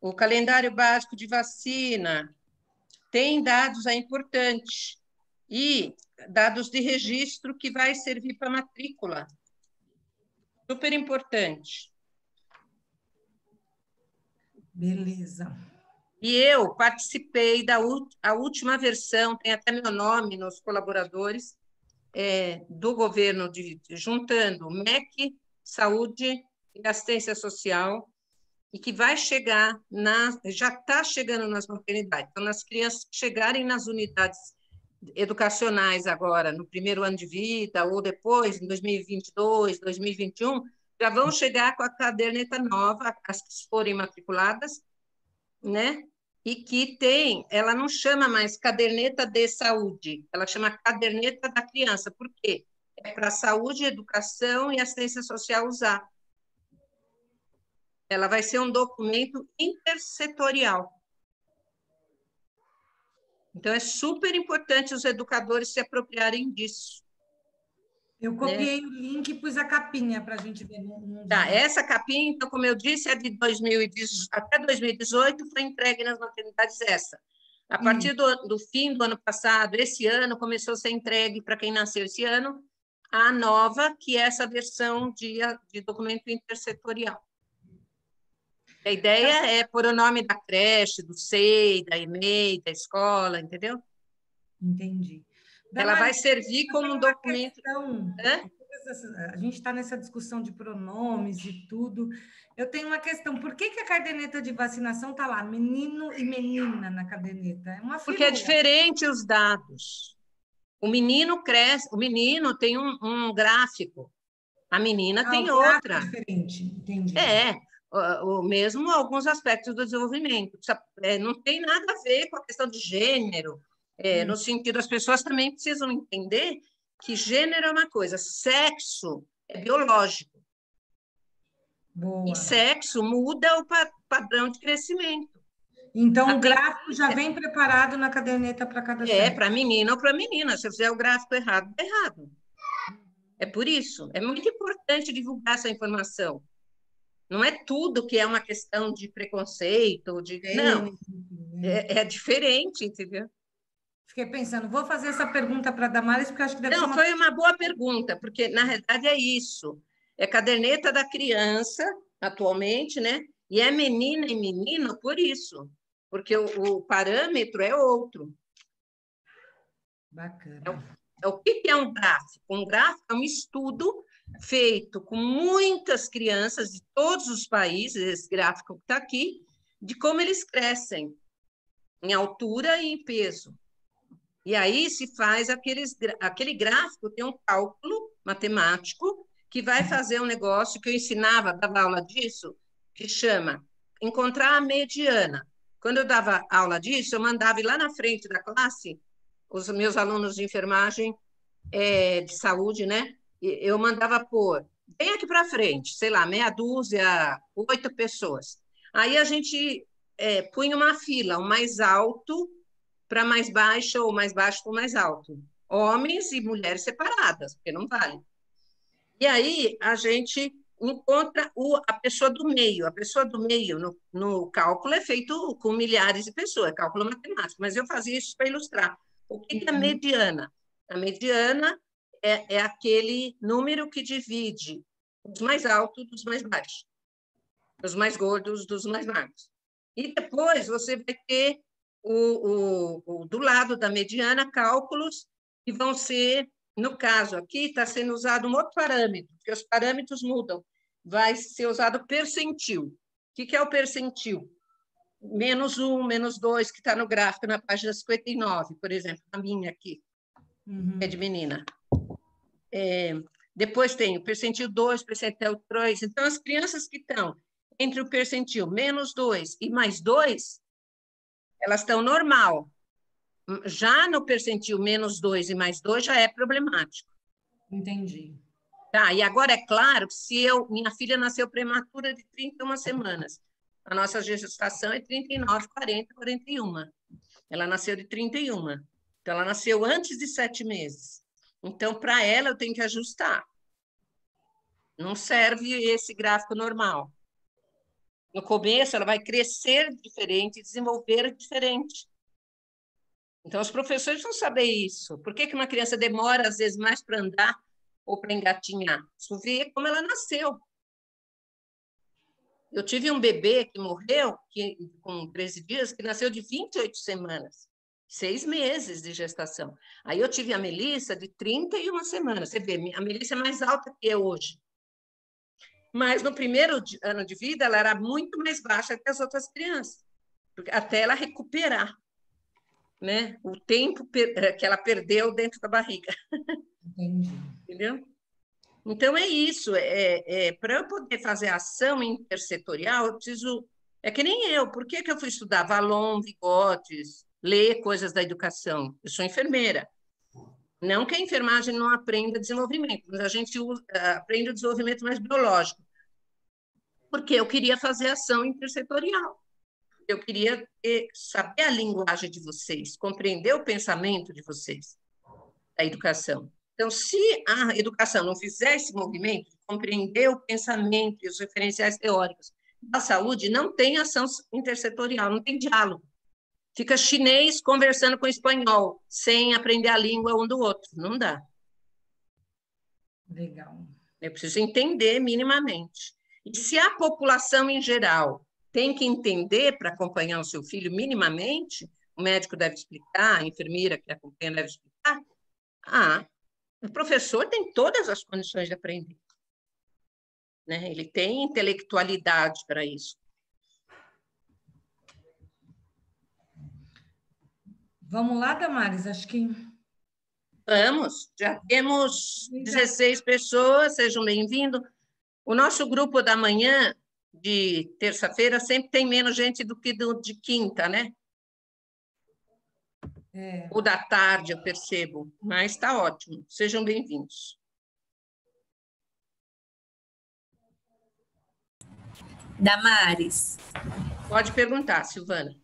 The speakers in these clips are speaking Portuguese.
O calendário básico de vacina tem dados importantes e dados de registro que vai servir para matrícula. Super importante. Beleza. E eu participei da a última versão, tem até meu nome nos colaboradores, do governo, juntando MEC, saúde e assistência social, e que vai chegar, já está chegando nas maternidades. Então, nas crianças que chegarem nas unidades educacionais agora, no primeiro ano de vida, ou depois, em 2022, 2021, já vão chegar com a caderneta nova, as que forem matriculadas, né? E que ela não chama mais caderneta de saúde, ela chama caderneta da criança. Por quê? É para a saúde, educação e assistência social usar. Ela vai ser um documento intersetorial. Então, é super importante os educadores se apropriarem disso. Eu copiei, né, o link e pus a capinha para a gente ver. Tá, essa capinha, então, como eu disse, é de 2018, até 2018 foi entregue nas maternidades essa. A partir do fim do ano passado, esse ano, começou a ser entregue para quem nasceu esse ano, a nova, que é essa versão de documento intersetorial. A ideia é pôr o nome da creche, do SEI, da EMEI, da escola, entendeu? Entendi. Ela vai servir como um documento... A gente está nessa discussão de pronomes e tudo. Eu tenho uma questão. Por que a caderneta de vacinação está lá, menino e menina na caderneta? É uma Porque é diferente os dados. O menino cresce, o menino tem um gráfico, a menina tem outra. É diferente, entendi. O mesmo alguns aspectos do desenvolvimento. Não tem nada a ver com a questão de gênero, no sentido, as pessoas também precisam entender que gênero é uma coisa, sexo é biológico. Boa. E sexo muda o padrão de crescimento. Então, o gráfico já vem preparado na caderneta para cada sexo. Para menino ou para menina. Se eu fizer o gráfico errado, está errado. É por isso. É muito importante divulgar essa informação. Não é tudo que é uma questão de preconceito, não. É diferente, entendeu? Fiquei pensando, vou fazer essa pergunta para a Damares, porque acho que deve ser foi uma boa pergunta, porque, na realidade, é isso. É caderneta da criança, atualmente, né? E é menina e menino por isso, porque o parâmetro é outro. Bacana. O que é um gráfico? Um gráfico é um estudo feito com muitas crianças de todos os países, esse gráfico que está aqui, de como eles crescem em altura e em peso. E aí se faz aquele gráfico, tem um cálculo matemático que vai fazer um negócio que eu ensinava, dava aula disso, que chama encontrar a mediana. Quando eu dava aula disso, eu mandava ir lá na frente da classe, os meus alunos de enfermagem, de saúde, né? Eu mandava pôr, vem aqui para frente, sei lá, meia dúzia, 8 pessoas. Aí a gente punha uma fila, o mais alto para mais baixo, ou mais baixo para mais alto. Homens e mulheres separadas, porque não vale. E aí a gente encontra a pessoa do meio. A pessoa do meio, no cálculo, é feito com milhares de pessoas, é cálculo matemático, mas eu fazia isso para ilustrar. O que é a mediana? A mediana é aquele número que divide os mais altos dos mais baixos, os mais gordos dos mais magros. E depois você vai ter do lado da mediana, cálculos que vão ser, no caso aqui, está sendo usado um outro parâmetro, porque os parâmetros mudam. Vai ser usado percentil. O que é o percentil? -1, -2, que está no gráfico na página 59, por exemplo, a minha aqui, é de menina. Depois tem o percentil 2, percentil 3. Então, as crianças que estão entre o percentil -2 e +2, elas estão normal. Já no percentil -2 e +2 já é problemático. Entendi. Tá, e agora é claro que se minha filha nasceu prematura de 31 semanas, a nossa gestação é 39, 40, 41. Ela nasceu de 31. Então, ela nasceu antes de 7 meses. Então, para ela, eu tenho que ajustar. Não serve esse gráfico normal. No começo, ela vai crescer diferente, desenvolver diferente. Então, os professores vão saber isso. Por que que uma criança demora, às vezes, mais para andar ou para engatinhar? Isso vê como ela nasceu. Eu tive um bebê que morreu com 13 dias, que nasceu de 28 semanas, 6 meses de gestação. Aí eu tive a Melissa de 31 semanas. Você vê, a Melissa é mais alta que eu hoje. Mas no primeiro ano de vida, ela era muito mais baixa que as outras crianças, até ela recuperar, né, o tempo que ela perdeu dentro da barriga. Entendi. Entendeu? Então, é isso. Para eu poder fazer ação intersetorial, eu preciso... É que nem eu. Por que que eu fui estudar Valon, Vygotsky, ler coisas da educação? Eu sou enfermeira. Não que a enfermagem não aprenda desenvolvimento, mas a gente aprende o desenvolvimento mais biológico. Porque eu queria fazer ação intersetorial. Eu queria saber a linguagem de vocês, compreender o pensamento de vocês, da educação. Então, se a educação não fizer esse movimento, compreender o pensamento e os referenciais teóricos da saúde, não tem ação intersetorial, não tem diálogo. Fica chinês conversando com espanhol, sem aprender a língua um do outro. Não dá. Legal. Eu preciso entender minimamente. E se a população em geral tem que entender para acompanhar o seu filho minimamente, o médico deve explicar, a enfermeira que acompanha deve explicar, o professor tem todas as condições de aprender, né? Ele tem intelectualidade para isso. Vamos lá, Damares, acho que... Vamos, já temos 16 pessoas, sejam bem-vindos. O nosso grupo da manhã, de terça-feira, sempre tem menos gente do que de quinta, né? Ou da tarde, eu percebo, mas está ótimo. Sejam bem-vindos. Damares. Pode perguntar, Silvana.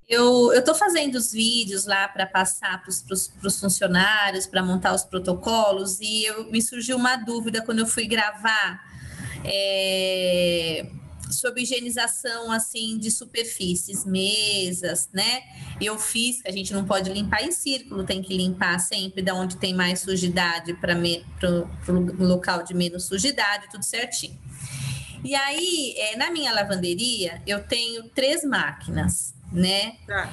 Eu estou fazendo os vídeos lá para passar para os funcionários, para montar os protocolos, e me surgiu uma dúvida quando eu fui gravar sobre higienização assim de superfícies, mesas, né? Eu fiz, a gente não pode limpar em círculo, tem que limpar sempre da onde tem mais sujidade para o local de menos sujidade, tudo certinho. E aí, na minha lavanderia, eu tenho 3 máquinas, né? Tá.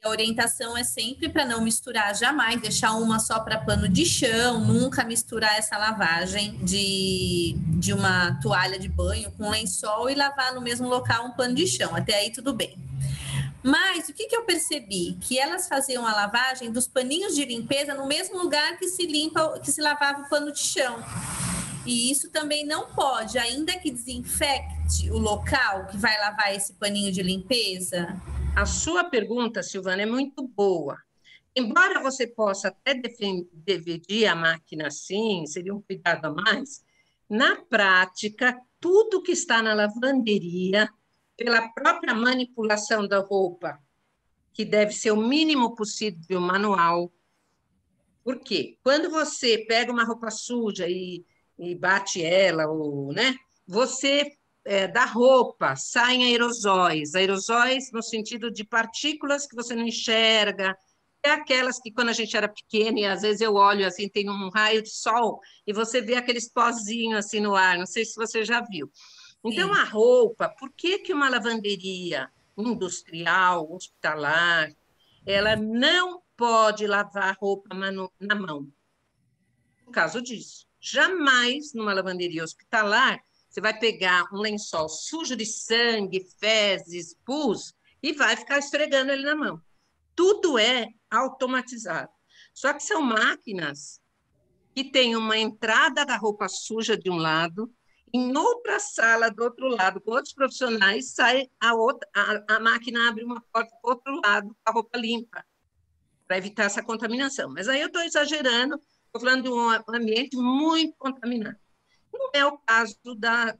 A orientação é sempre para não misturar jamais, deixar uma só para pano de chão, nunca misturar essa lavagem de uma toalha de banho com lençol e lavar no mesmo local um pano de chão. Até aí tudo bem. Mas o que eu percebi? Que elas faziam a lavagem dos paninhos de limpeza no mesmo lugar que se lavava o pano de chão. E isso também não pode, ainda que desinfecte o local que vai lavar esse paninho de limpeza. A sua pergunta, Silvana, é muito boa. Embora você possa até dividir a máquina assim, seria um cuidado a mais, na prática, tudo que está na lavanderia, pela própria manipulação da roupa, que deve ser o mínimo possível manual. Por quê? Quando você pega uma roupa suja e bate ela, né? Você da roupa saem aerosóis no sentido de partículas que você não enxerga, é aquelas que quando a gente era pequena, e às vezes eu olho assim, tem um raio de sol, e você vê aqueles pozinhos assim no ar, não sei se você já viu. Então, a roupa, por que que uma lavanderia industrial, hospitalar, ela não pode lavar roupa na mão? Por causa disso. Jamais, numa lavanderia hospitalar, você vai pegar um lençol sujo de sangue, fezes, pus, e vai ficar esfregando ele na mão. Tudo é automatizado. Só que são máquinas que têm uma entrada da roupa suja de um lado, em outra sala do outro lado, com outros profissionais, sai a máquina abre uma porta do outro lado com a roupa limpa, para evitar essa contaminação. Mas aí eu estou exagerando, estou falando de um ambiente muito contaminado. Não é o caso da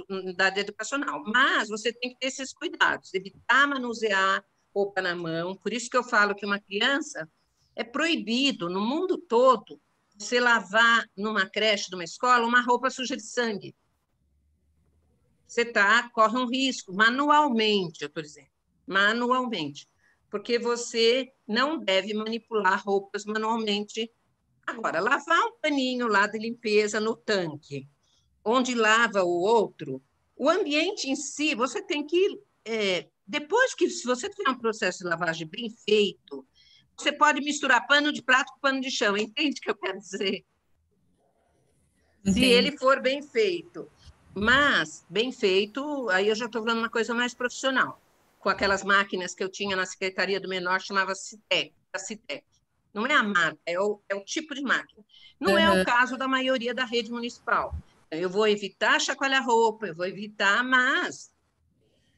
unidade educacional, mas você tem que ter esses cuidados, evitar manusear roupa na mão. Por isso que eu falo que uma criança é proibido, no mundo todo, você lavar numa creche, numa escola, uma roupa suja de sangue. corre um risco, manualmente, eu estou dizendo, manualmente, porque você não deve manipular roupas manualmente. Agora, lavar um paninho lá de limpeza no tanque, onde lava o outro, o ambiente em si, você tem que, depois que, se você tiver um processo de lavagem bem feito, você pode misturar pano de prato com pano de chão, entende o que eu quero dizer? Se Entendi. ele for bem feito. Mas, bem feito, aí eu já estou falando uma coisa mais profissional. Com aquelas máquinas que eu tinha na Secretaria do Menor, chamava Citec, a Citec. Não é a marca, é o tipo de máquina. Não é o caso da maioria da rede municipal. Eu vou evitar chacoalhar roupa, eu vou evitar, mas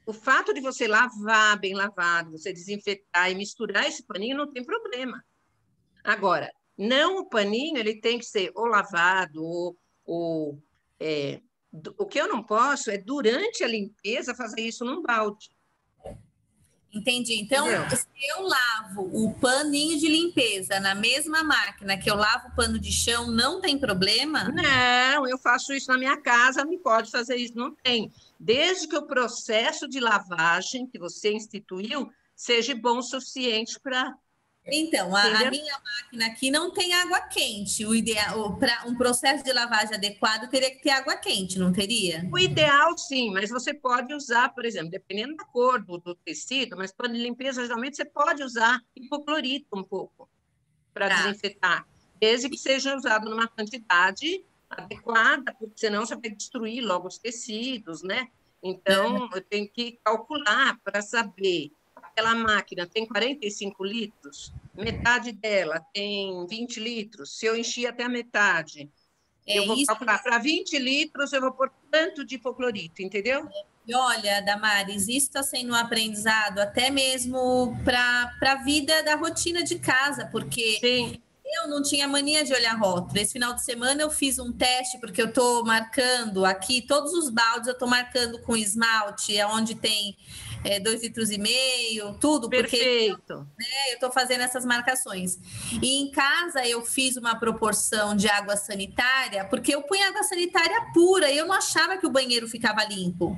o fato de você lavar bem lavado, você desinfetar e misturar esse paninho não tem problema. Agora, não o paninho, ele tem que ser ou lavado, ou o que eu não posso é, durante a limpeza, fazer isso num balde. Entendi. Então, Entendeu? se eu lavo o paninho de limpeza na mesma máquina que eu lavo o pano de chão, não tem problema? Não, eu faço isso na minha casa, não pode fazer isso, não tem. Desde que o processo de lavagem que você instituiu seja bom o suficiente para. Então, a Entendeu? minha máquina aqui não tem água quente. O ideal para um processo de lavagem adequado teria que ter água quente, não teria? O ideal, sim, mas você pode usar, por exemplo, dependendo da cor do tecido, mas pano de limpeza, geralmente você pode usar hipoclorito um pouco para Tá. desinfetar, desde que seja usado numa quantidade adequada, porque senão você vai destruir logo os tecidos, né? Então, eu tenho que calcular para saber. Aquela máquina tem 45 litros, metade dela tem 20 litros. Se eu encher até a metade, É eu vou isso. calcular para 20 litros, eu vou pôr tanto de hipoclorito, entendeu? E olha, Damares, isso está sendo um aprendizado até mesmo para a vida da rotina de casa, porque Sim, eu não tinha mania de olhar rótulo. Esse final de semana eu fiz um teste, porque eu estou marcando aqui, todos os baldes eu estou marcando com esmalte, onde tem 2,5 litros, tudo, porque perfeito. eu estou fazendo essas marcações. E em casa eu fiz uma proporção de água sanitária, porque eu punho água sanitária pura e eu não achava que o banheiro ficava limpo.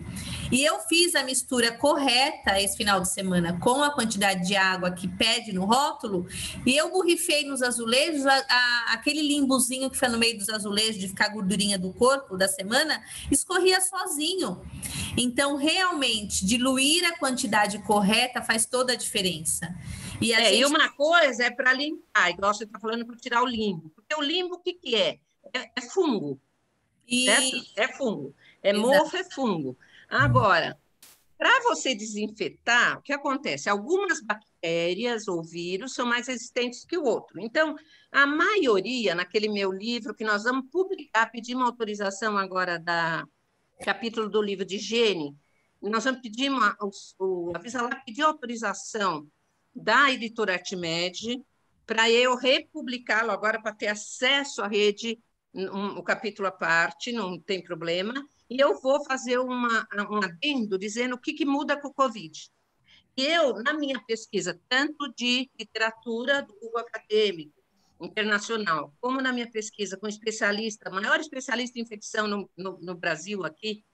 E eu fiz a mistura correta esse final de semana com a quantidade de água que pede no rótulo e eu borrifei nos azulejos aquele limbozinho que foi no meio dos azulejos de ficar gordurinha do corpo da semana, escorria sozinho. Então, realmente, diluir a quantidade correta faz toda a diferença. E uma coisa é para limpar, igual você está falando, para tirar o limbo. Porque o limbo, o que, que é? É fungo, certo? É fungo. É mofo, é fungo. Agora, para você desinfetar, o que acontece? Algumas bactérias ou vírus são mais resistentes que o outro. Então, a maioria, naquele meu livro que nós vamos publicar, pedir uma autorização agora da capítulo do livro de higiene, nós vamos pedir a Visalab pediu autorização da editora Artimed para eu republicá-lo agora, para ter acesso à rede, o capítulo à parte, não tem problema, e eu vou fazer um adendo dizendo o que muda com o Covid. E eu, na minha pesquisa, tanto de literatura do Google Acadêmico, internacional, como na minha pesquisa com especialista, maior especialista em infecção no Brasil aqui,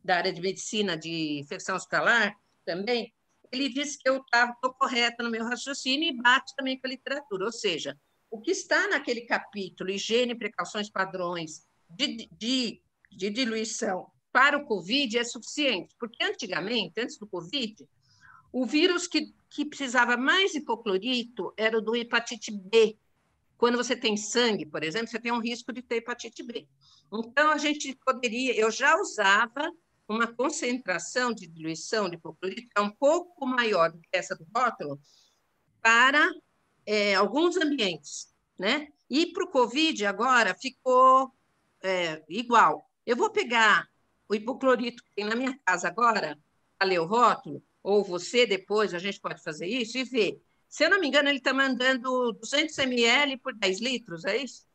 da área de medicina de infecção hospitalar também, ele disse que eu estou correta no meu raciocínio e bate também com a literatura. Ou seja, o que está naquele capítulo, higiene, precauções, padrões de diluição para o Covid é suficiente, porque antigamente, antes do Covid, o vírus que precisava mais de hipoclorito era o do hepatite B. Quando você tem sangue, por exemplo, você tem um risco de ter hepatite B. Então, a gente poderia, eu já usava uma concentração de diluição de hipoclorito que é um pouco maior do que essa do rótulo para alguns ambientes, né? E para o Covid agora ficou igual. Eu vou pegar o hipoclorito que tem na minha casa agora, para ler o rótulo, ou você depois, a gente pode fazer isso e ver. Se eu não me engano, ele está mandando 200 ml por 10 litros, é isso?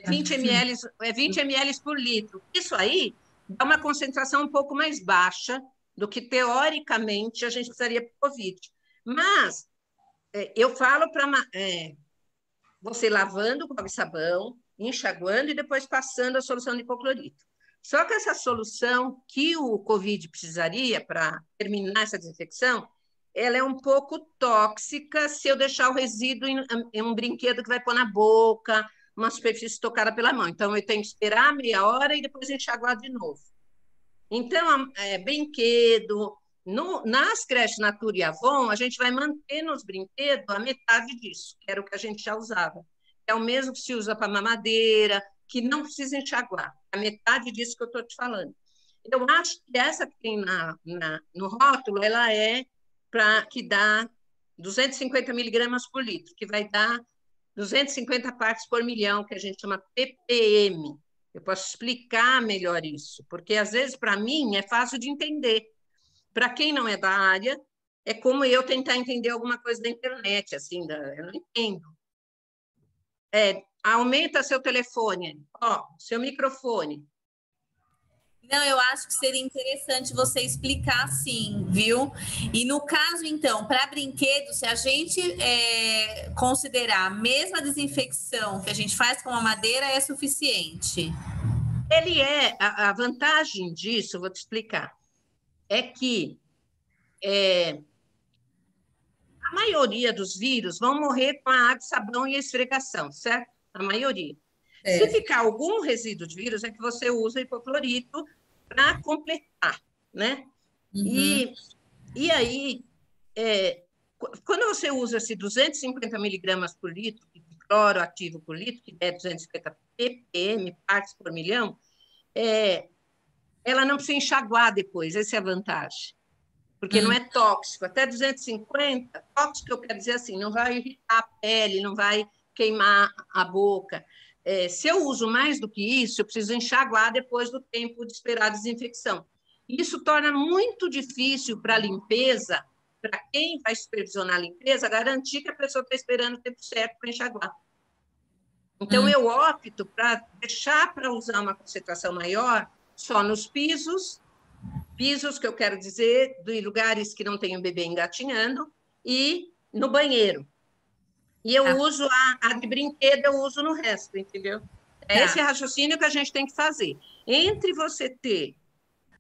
20 ml por litro. Isso aí dá uma concentração um pouco mais baixa do que, teoricamente, a gente precisaria para o Covid. Mas eu falo para você lavando com água e sabão, enxaguando e depois passando a solução de hipoclorito. Só que essa solução que o Covid precisaria para terminar essa desinfecção, ela é um pouco tóxica se eu deixar o resíduo em um brinquedo que vai pôr na boca, uma superfície tocada pela mão. Então, eu tenho que esperar meia hora e depois enxaguar de novo. Então, brinquedo, nas creches Natura e Avon, a gente vai manter nos brinquedos a metade disso, que era o que a gente já usava. É o mesmo que se usa para mamadeira, que não precisa enxaguar. A metade disso que eu estou te falando. Eu acho que essa que tem no rótulo, ela é para que dá 250 miligramas por litro, que vai dar 250 partes por milhão, que a gente chama ppm. Eu posso explicar melhor isso, porque às vezes para mim é fácil de entender. Para quem não é da área, é como eu tentar entender alguma coisa da internet, assim, eu não entendo. Aumenta seu telefone, seu microfone. Não, eu acho que seria interessante você explicar sim, viu? E no caso, então, para brinquedos, se a gente considerar a mesma desinfecção que a gente faz com a madeira, é suficiente? A vantagem disso, vou te explicar, é que a maioria dos vírus vão morrer com a água, sabão e a esfregação, certo? A maioria. Se ficar algum resíduo de vírus, é que você usa hipoclorito para completar, né? Uhum. E aí, quando você usa esse 250 miligramas por litro de cloro ativo por litro, que é 250 ppm, partes por milhão, ela não precisa enxaguar depois, essa é a vantagem. Porque não é tóxico. Até 250, tóxico eu quero dizer assim, não vai irritar a pele, não vai queimar a boca. Se eu uso mais do que isso, eu preciso enxaguar depois do tempo de esperar a desinfecção. Isso torna muito difícil para a limpeza, para quem vai supervisionar a limpeza, garantir que a pessoa está esperando o tempo certo para enxaguar. Então, eu opto para deixar para usar uma concentração maior só nos pisos que eu quero dizer, de lugares que não tem o bebê engatinhando, e no banheiro. E eu uso a de brinquedo, eu uso no resto, entendeu? É esse raciocínio que a gente tem que fazer. Entre você ter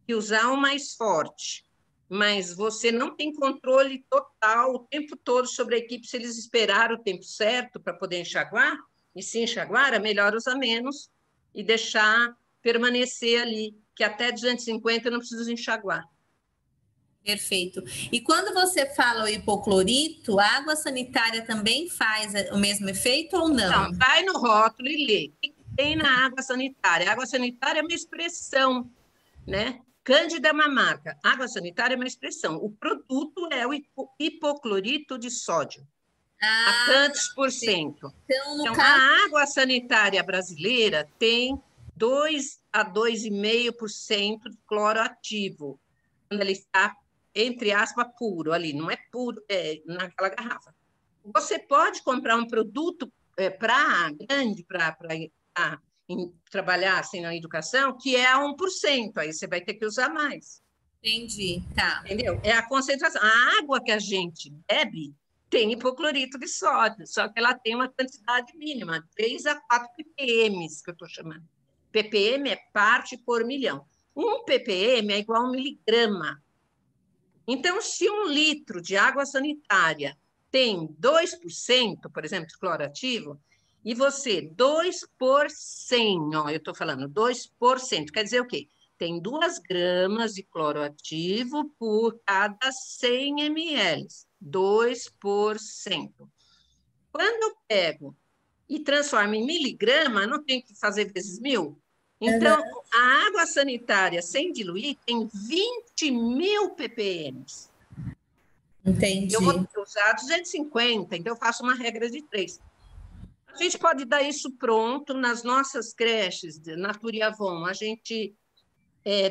que usar o mais forte, mas você não tem controle total o tempo todo sobre a equipe, se eles esperaram o tempo certo para poder enxaguar, e se enxaguar, é melhor usar menos e deixar permanecer ali, que até 250 eu não preciso enxaguar. Perfeito. E quando você fala o hipoclorito, a água sanitária também faz o mesmo efeito ou não? Não, vai no rótulo e lê. O que tem na água sanitária? A água sanitária é uma expressão, né? Cândida é uma marca. Água sanitária é uma expressão. O produto é o hipoclorito de sódio. A tantos por cento. Então, a água sanitária brasileira tem 2 a 2,5% de cloro ativo, quando ele está, entre aspas, puro ali, não é puro naquela garrafa. Você pode comprar um produto para grande, para trabalhar assim na educação, que é a 1%, aí você vai ter que usar mais. Entendi, tá. Entendeu? É a concentração. A água que a gente bebe tem hipoclorito de sódio, só que ela tem uma quantidade mínima, 3 a 4 ppm, que eu estou chamando. ppm é parte por milhão. 1 ppm é igual a 1 miligrama. Então, se 1 litro de água sanitária tem 2%, por exemplo, de cloro ativo, e você 2 por 100, ó, eu estou falando 2%, quer dizer o quê? Tem 2 gramas de cloro ativo por cada 100 ml, 2%. Quando eu pego e transformo em miligrama, não tem que fazer vezes 1000? Então, a água sanitária sem diluir tem 20.000 ppm. Entendi. Eu vou usar 250, então eu faço uma regra de 3. A gente pode dar isso pronto nas nossas creches, Natura e Avon. A gente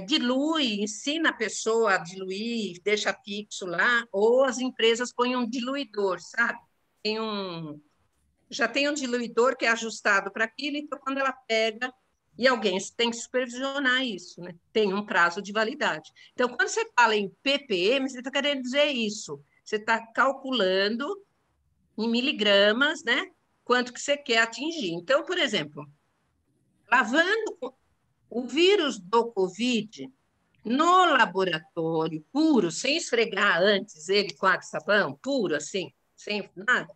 dilui, ensina a pessoa a diluir, deixa fixo lá, ou as empresas põem um diluidor, sabe? Já tem um diluidor que é ajustado para aquilo, então quando ela pega, e alguém tem que supervisionar isso, né? Tem um prazo de validade. Então, quando você fala em ppm, você está querendo dizer isso. Você está calculando em miligramas, né? Quanto que você quer atingir. Então, por exemplo, lavando O vírus do Covid, no laboratório, puro, sem esfregar antes ele com água e sabão, puro assim, sem nada,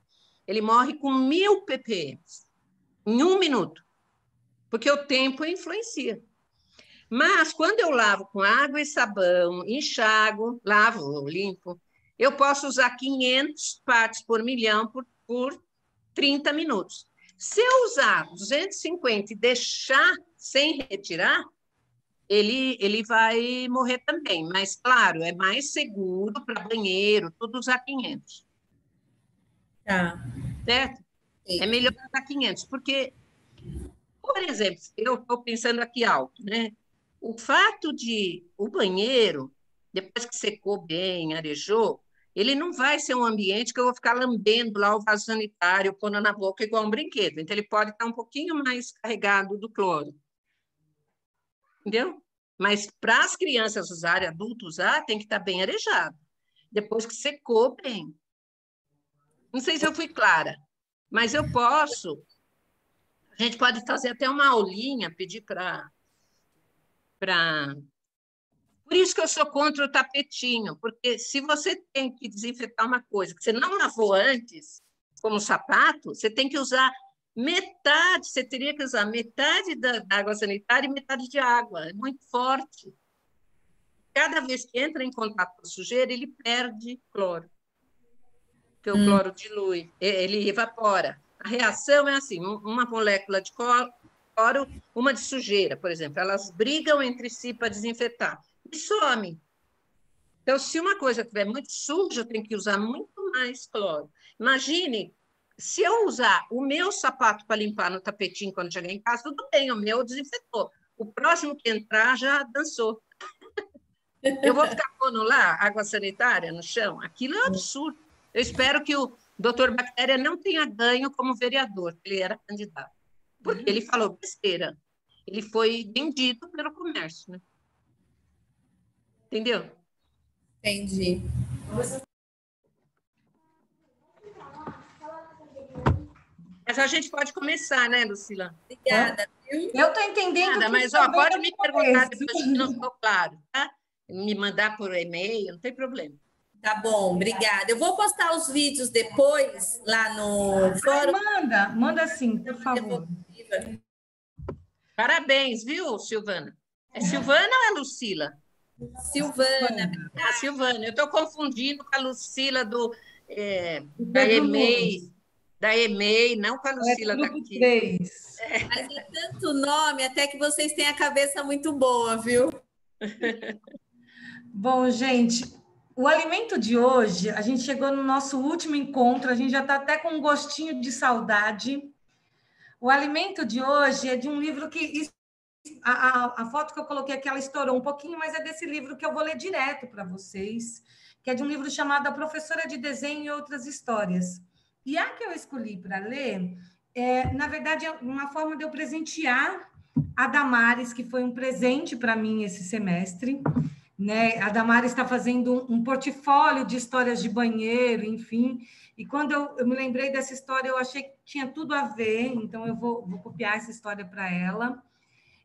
ele morre com 1000 ppm, em 1 minuto, porque o tempo influencia. Mas, quando eu lavo com água e sabão, enxago, lavo, limpo, eu posso usar 500 partes por milhão por 30 minutos. Se eu usar 250 e deixar sem retirar, ele vai morrer também. Mas, claro, é mais seguro para banheiro, tudo usar 500. Tá. Certo? É melhor usar 500, porque, por exemplo, eu estou pensando aqui alto, né? O fato de o banheiro, depois que secou bem, arejou, ele não vai ser um ambiente que eu vou ficar lambendo lá o vaso sanitário, pondo na boca igual um brinquedo. Então, ele pode estar um pouquinho mais carregado do cloro. Entendeu? Mas para as crianças usarem, adultos usar, tem que estar bem arejado. Depois que secou bem. Não sei se eu fui clara, mas eu posso. A gente pode fazer até uma aulinha, pedir para. Por isso que eu sou contra o tapetinho, porque se você tem que desinfetar uma coisa que você não lavou antes, como sapato, você tem que usar metade, você teria que usar metade da água sanitária e metade de água. É muito forte. Cada vez que entra em contato com a sujeira, ele perde cloro, porque o cloro dilui, ele evapora. A reação é assim, uma molécula de cloro, uma de sujeira, por exemplo, elas brigam entre si para desinfetar e some. Então, se uma coisa estiver muito suja, eu tenho que usar muito mais cloro. Imagine, se eu usar o meu sapato para limpar no tapetinho quando chegar em casa, tudo bem, o meu desinfetou. O próximo que entrar já dançou. Eu vou ficar pondo lá água sanitária no chão? Aquilo é um absurdo. Eu espero que o doutor Bactéria não tenha ganho como vereador, ele era candidato. Porque ele falou besteira. Ele foi vendido pelo comércio, né? Entendeu? Entendi. Mas a gente pode começar, né, Lucila? Obrigada, viu? Eu estou entendendo. Nada, mas pode me perguntar depois se não ficou claro, tá? Me mandar por e-mail, não tem problema. Tá bom, obrigada. Eu vou postar os vídeos depois lá no fórum. Manda sim, por favor. Parabéns, viu, Silvana? É Silvana ou é Lucila? Silvana. Ah, Silvana, eu estou confundindo com a Lucila da EMEI, não com a Lucila daqui. 3. Mas é tanto nome, até que vocês têm a cabeça muito boa, viu? Bom, gente, o alimento de hoje, a gente chegou no nosso último encontro, a gente já está até com um gostinho de saudade. O alimento de hoje é de um livro que... A foto que eu coloquei aqui, ela estourou um pouquinho, mas é desse livro que eu vou ler direto para vocês, que é de um livro chamado A Professora de Desenho e Outras Histórias. E a que eu escolhi para ler, na verdade, é uma forma de eu presentear a Damares, que foi um presente para mim esse semestre. Né? A Damares está fazendo um portfólio de histórias de banheiro, enfim. E quando eu me lembrei dessa história, eu achei que tinha tudo a ver, então eu vou copiar essa história para ela.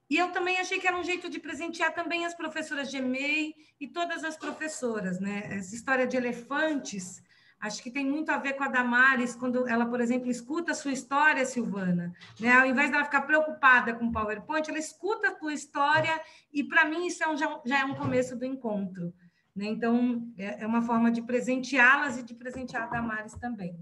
E eu também achei que era um jeito de presentear também as professoras de EMEI e todas as professoras, né? Essa história de elefantes, acho que tem muito a ver com a Damares, quando ela, por exemplo, escuta a sua história, Silvana, né? Ao invés dela ficar preocupada com o PowerPoint, ela escuta a tua história e, para mim, isso já é um começo do encontro, né? Então, é uma forma de presenteá-las e de presentear a Damares também.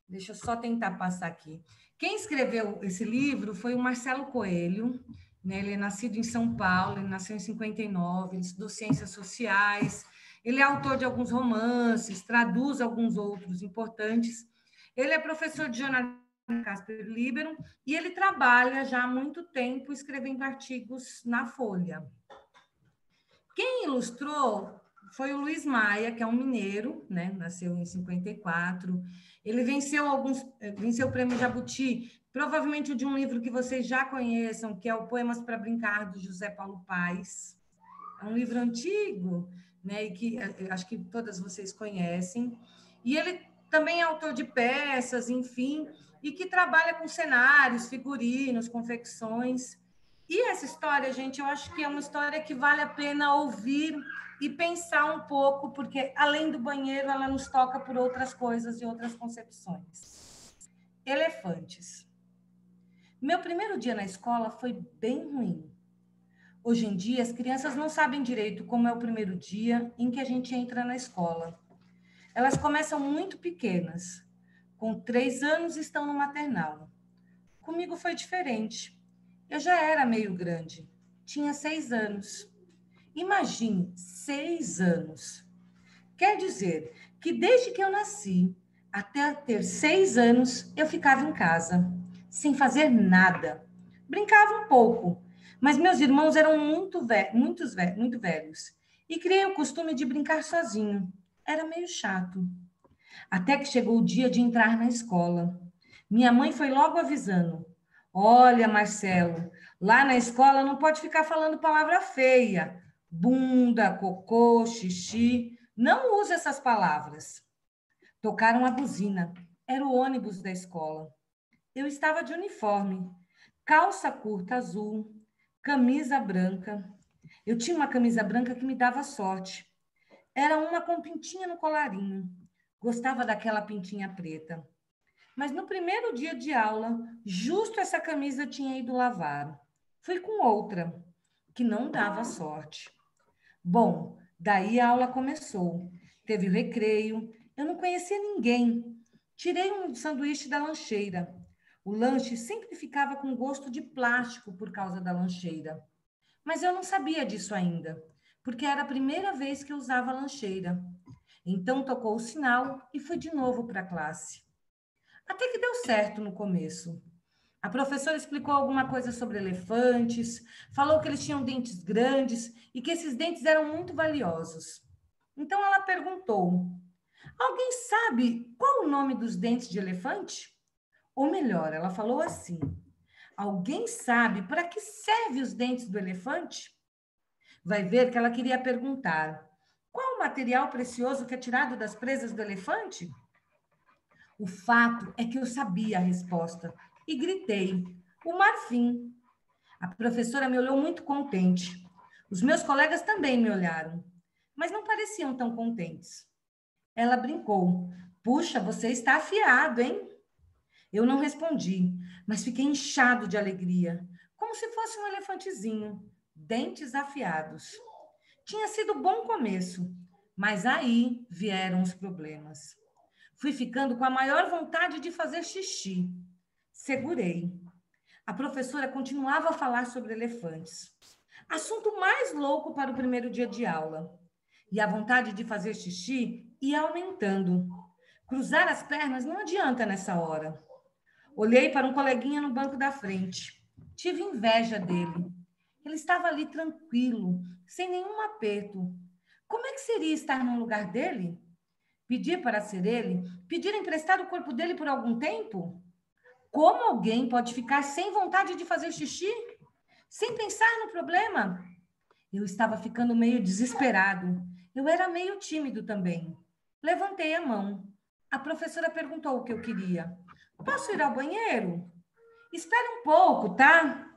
Deixa eu só tentar passar aqui. Quem escreveu esse livro foi o Marcelo Coelho, né? Ele é nascido em São Paulo, ele nasceu em 59, ele estudou ciências sociais, ele é autor de alguns romances, traduz alguns outros importantes. Ele é professor de jornalismo na Casper Libero e ele trabalha já há muito tempo escrevendo artigos na Folha. Quem ilustrou foi o Luiz Maia, que é um mineiro, né? Nasceu em 54. Ele venceu o prêmio Jabuti, provavelmente de um livro que vocês já conheçam, que é o Poemas para Brincar, do José Paulo Paes. É um livro antigo, né? E que acho que todas vocês conhecem. E ele também é autor de peças, enfim, e que trabalha com cenários, figurinos, confecções. E essa história, gente, eu acho que é uma história que vale a pena ouvir e pensar um pouco, porque além do banheiro, ela nos toca por outras coisas e outras concepções. Elefantes. Meu primeiro dia na escola foi bem ruim. Hoje em dia, as crianças não sabem direito como é o primeiro dia em que a gente entra na escola. Elas começam muito pequenas. Com 3 anos, estão no maternal. Comigo foi diferente. Eu já era meio grande. Tinha 6 anos. Imagine, 6 anos. Quer dizer que desde que eu nasci até ter 6 anos, eu ficava em casa, sem fazer nada. Brincava um pouco, mas meus irmãos eram muito velhos e criei o costume de brincar sozinho. Era meio chato. Até que chegou o dia de entrar na escola. Minha mãe foi logo avisando: olha, Marcelo, lá na escola não pode ficar falando palavra feia. Bunda, cocô, xixi. Não use essas palavras. Tocaram a buzina. Era o ônibus da escola. Eu estava de uniforme, calça curta azul, camisa branca. Eu tinha uma camisa branca que me dava sorte. Era uma com pintinha no colarinho. Gostava daquela pintinha preta. Mas no primeiro dia de aula, justo essa camisa tinha ido lavar. Fui com outra, que não dava sorte. Bom, daí a aula começou. Teve o recreio. Eu não conhecia ninguém. Tirei um sanduíche da lancheira. O lanche sempre ficava com gosto de plástico por causa da lancheira. Mas eu não sabia disso ainda, porque era a primeira vez que eu usava a lancheira. Então tocou o sinal e fui de novo para a classe. Até que deu certo no começo. A professora explicou alguma coisa sobre elefantes, falou que eles tinham dentes grandes e que esses dentes eram muito valiosos. Então ela perguntou: alguém sabe qual o nome dos dentes de elefante? Ou melhor, ela falou assim: alguém sabe para que servem os dentes do elefante? Vai ver que ela queria perguntar: qual o material precioso que é tirado das presas do elefante? O fato é que eu sabia a resposta e gritei: o marfim. A professora me olhou muito contente. Os meus colegas também me olharam, mas não pareciam tão contentes. Ela brincou: puxa, você está afiado, hein? Eu não respondi, mas fiquei inchado de alegria, como se fosse um elefantezinho, dentes afiados. Tinha sido um bom começo, mas aí vieram os problemas. Fui ficando com a maior vontade de fazer xixi. Segurei. A professora continuava a falar sobre elefantes. Assunto mais louco para o primeiro dia de aula. E a vontade de fazer xixi ia aumentando. Cruzar as pernas não adianta nessa hora. Olhei para um coleguinha no banco da frente. Tive inveja dele. Ele estava ali tranquilo, sem nenhum aperto. Como é que seria estar no lugar dele? Pedir para ser ele? Pedir emprestar o corpo dele por algum tempo? Como alguém pode ficar sem vontade de fazer xixi? Sem pensar no problema? Eu estava ficando meio desesperado. Eu era meio tímido também. Levantei a mão. A professora perguntou o que eu queria. Posso ir ao banheiro? Espere um pouco, tá?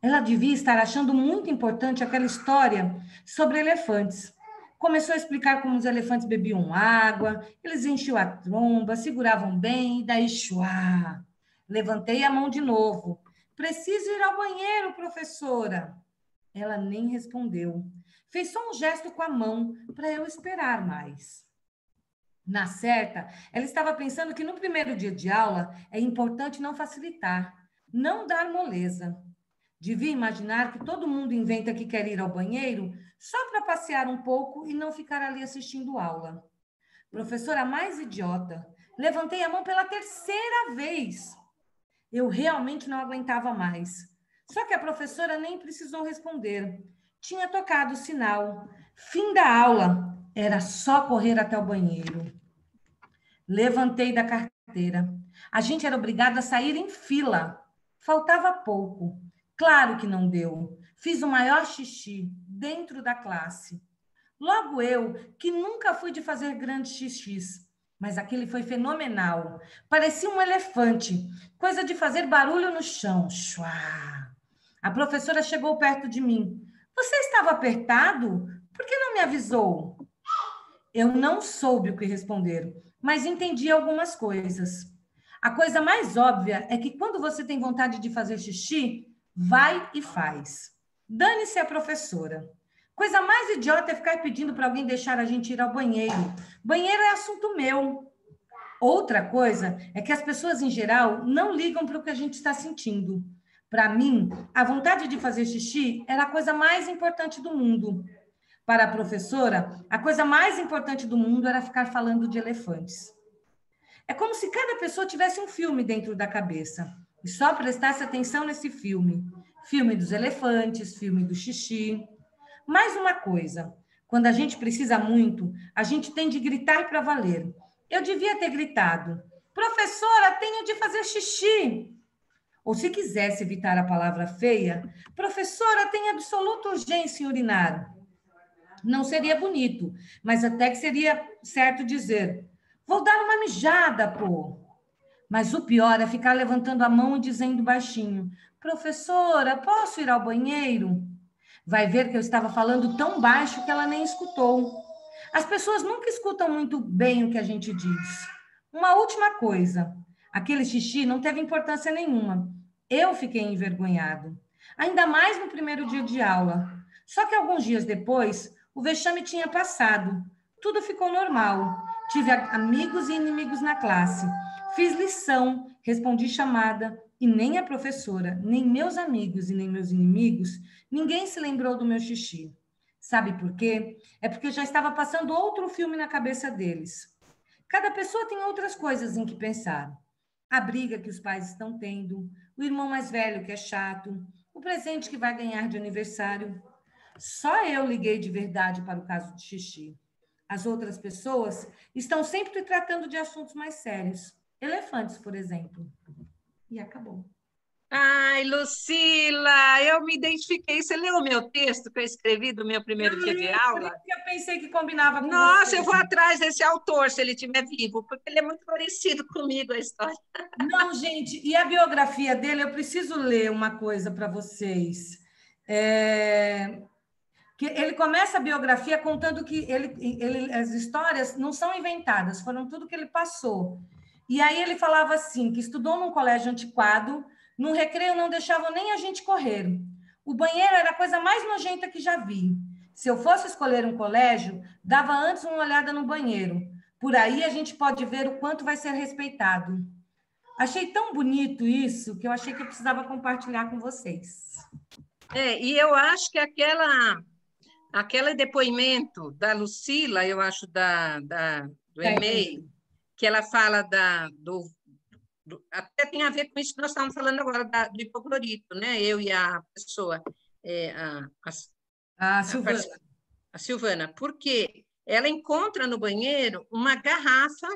Ela devia estar achando muito importante aquela história sobre elefantes. Começou a explicar como os elefantes bebiam água, eles enchiam a tromba, seguravam bem, e daí chuá. Levantei a mão de novo. Preciso ir ao banheiro, professora. Ela nem respondeu. Fez só um gesto com a mão para eu esperar mais. Na certa, ela estava pensando que no primeiro dia de aula é importante não facilitar, não dar moleza. Devia imaginar que todo mundo inventa que quer ir ao banheiro só para passear um pouco e não ficar ali assistindo aula. Professora mais idiota, levantei a mão pela 3ª vez. Eu realmente não aguentava mais. Só que a professora nem precisou responder. Tinha tocado o sinal. Fim da aula. Era só correr até o banheiro. Levantei da carteira. A gente era obrigado a sair em fila. Faltava pouco. Claro que não deu. Fiz o maior xixi dentro da classe. Logo eu, que nunca fui de fazer grandes xixis, mas aquele foi fenomenal. Parecia um elefante, coisa de fazer barulho no chão. Chua! A professora chegou perto de mim. Você estava apertado? Por que não me avisou? Eu não soube o que responder, mas entendi algumas coisas. A coisa mais óbvia é que quando você tem vontade de fazer xixi, vai e faz. Dane-se a professora. Coisa mais idiota é ficar pedindo para alguém deixar a gente ir ao banheiro. Banheiro é assunto meu. Outra coisa é que as pessoas, em geral, não ligam para o que a gente está sentindo. Para mim, a vontade de fazer xixi era a coisa mais importante do mundo. Para a professora, a coisa mais importante do mundo era ficar falando de elefantes. É como se cada pessoa tivesse um filme dentro da cabeça e só prestasse atenção nesse filme. Filme dos elefantes, filme do xixi. Mais uma coisa, quando a gente precisa muito, a gente tem de gritar para valer. Eu devia ter gritado: professora, tenho de fazer xixi. Ou se quisesse evitar a palavra feia, professora, tem absoluta urgência em urinar. Não seria bonito, mas até que seria certo dizer: vou dar uma mijada, pô. Mas o pior é ficar levantando a mão e dizendo baixinho: professora, posso ir ao banheiro? Vai ver que eu estava falando tão baixo que ela nem escutou. As pessoas nunca escutam muito bem o que a gente diz. Uma última coisa: aquele xixi não teve importância nenhuma. Eu fiquei envergonhado. Ainda mais no primeiro dia de aula. Só que alguns dias depois, o vexame tinha passado. Tudo ficou normal. Tive amigos e inimigos na classe. Fiz lição, respondi chamada, e nem a professora, nem meus amigos e nem meus inimigos, ninguém se lembrou do meu xixi. Sabe por quê? É porque já estava passando outro filme na cabeça deles. Cada pessoa tem outras coisas em que pensar. A briga que os pais estão tendo, o irmão mais velho que é chato, o presente que vai ganhar de aniversário. Só eu liguei de verdade para o caso de xixi. As outras pessoas estão sempre tratando de assuntos mais sérios. Elefantes, por exemplo. E acabou. Ai, Lucila, eu me identifiquei. Você leu o meu texto que eu escrevi do meu primeiro dia de aula? Eu pensei que combinava com Nossa, você. eu vou atrás desse autor, se ele estiver vivo, porque ele é muito parecido comigo, a história. Não, gente, e a biografia dele, eu preciso ler uma coisa para vocês. Que ele começa a biografia contando que as histórias não são inventadas, foram tudo que ele passou. E aí ele falava assim, que estudou num colégio antiquado, no recreio não deixavam nem a gente correr. O banheiro era a coisa mais nojenta que já vi. Se eu fosse escolher um colégio, dava antes uma olhada no banheiro. Por aí a gente pode ver o quanto vai ser respeitado. Achei tão bonito isso que eu achei que eu precisava compartilhar com vocês. E eu acho que aquele depoimento da Lucila, eu acho, do e-mail, que ela fala até tem a ver com isso que nós estamos falando agora, do hipoclorito, né? Eu e a pessoa, A Silvana. A Silvana, porque ela encontra no banheiro uma garrafa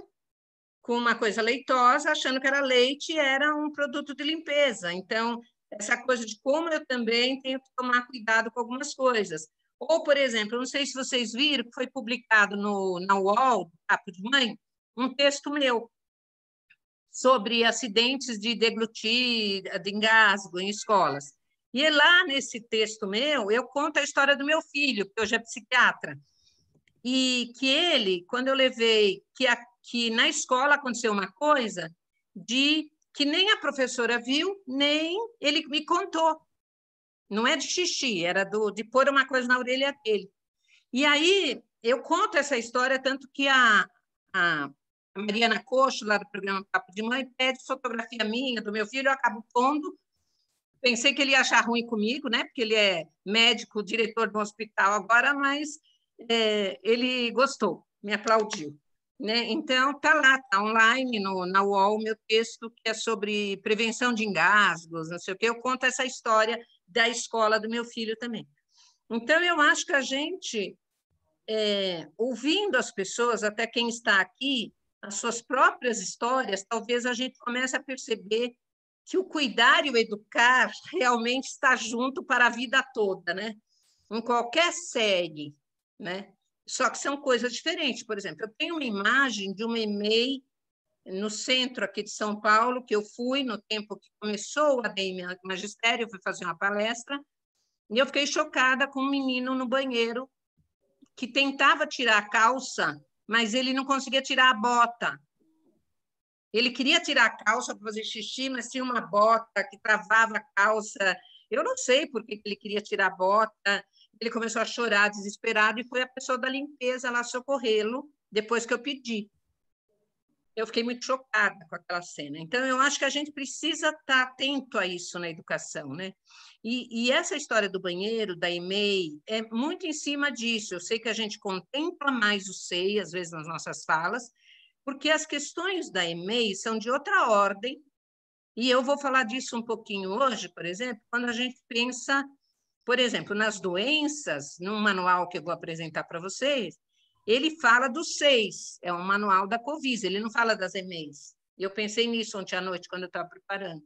com uma coisa leitosa, achando que era leite e era um produto de limpeza. Então, essa coisa de como eu também tenho que tomar cuidado com algumas coisas. Ou, por exemplo, não sei se vocês viram, que foi publicado na UOL, Papo de Mãe, um texto meu sobre acidentes de deglutir, de engasgo em escolas. E lá nesse texto meu, eu conto a história do meu filho, que hoje é psiquiatra, e que ele, quando eu levei, que na escola aconteceu uma coisa que nem a professora viu, nem ele me contou. Não é de xixi, era de pôr uma coisa na orelha dele. E aí eu conto essa história, tanto que a Mariana Coxo, lá do programa Papo de Mãe, pede fotografia minha, do meu filho, eu acabo pondo. Pensei que ele ia achar ruim comigo, né? Porque ele é médico, diretor de um hospital agora, mas ele gostou, me aplaudiu. Né? Então, está lá, está online na UOL, meu texto, que é sobre prevenção de engasgos, não sei o quê. Eu conto essa história da escola do meu filho também. Então, eu acho que a gente, ouvindo as pessoas, até quem está aqui, as suas próprias histórias, talvez a gente comece a perceber que o cuidar e o educar realmente está junto para a vida toda, né? Em qualquer série, né? Só que são coisas diferentes. Por exemplo, eu tenho uma imagem de uma EMEI no centro aqui de São Paulo, que eu fui no tempo que começou o ADM Magistério, eu fui fazer uma palestra, e eu fiquei chocada com um menino no banheiro que tentava tirar a calça, mas ele não conseguia tirar a bota. Ele queria tirar a calça para fazer xixi, mas tinha uma bota que travava a calça. Eu não sei por que ele queria tirar a bota. Ele começou a chorar, desesperado, e foi a pessoa da limpeza lá socorrê-lo, depois que eu pedi. Eu fiquei muito chocada com aquela cena. Então, eu acho que a gente precisa estar atento a isso na educação, né? E essa história do banheiro, da EMEI, é muito em cima disso. Eu sei que a gente contempla mais o SEI, às vezes, nas nossas falas, porque as questões da EMEI são de outra ordem, e eu vou falar disso um pouquinho hoje, por exemplo, quando a gente pensa, por exemplo, nas doenças, num manual que eu vou apresentar para vocês, ele fala dos 6, é um manual da Covisa, ele não fala das EMEIs. E eu pensei nisso ontem à noite, quando eu estava preparando.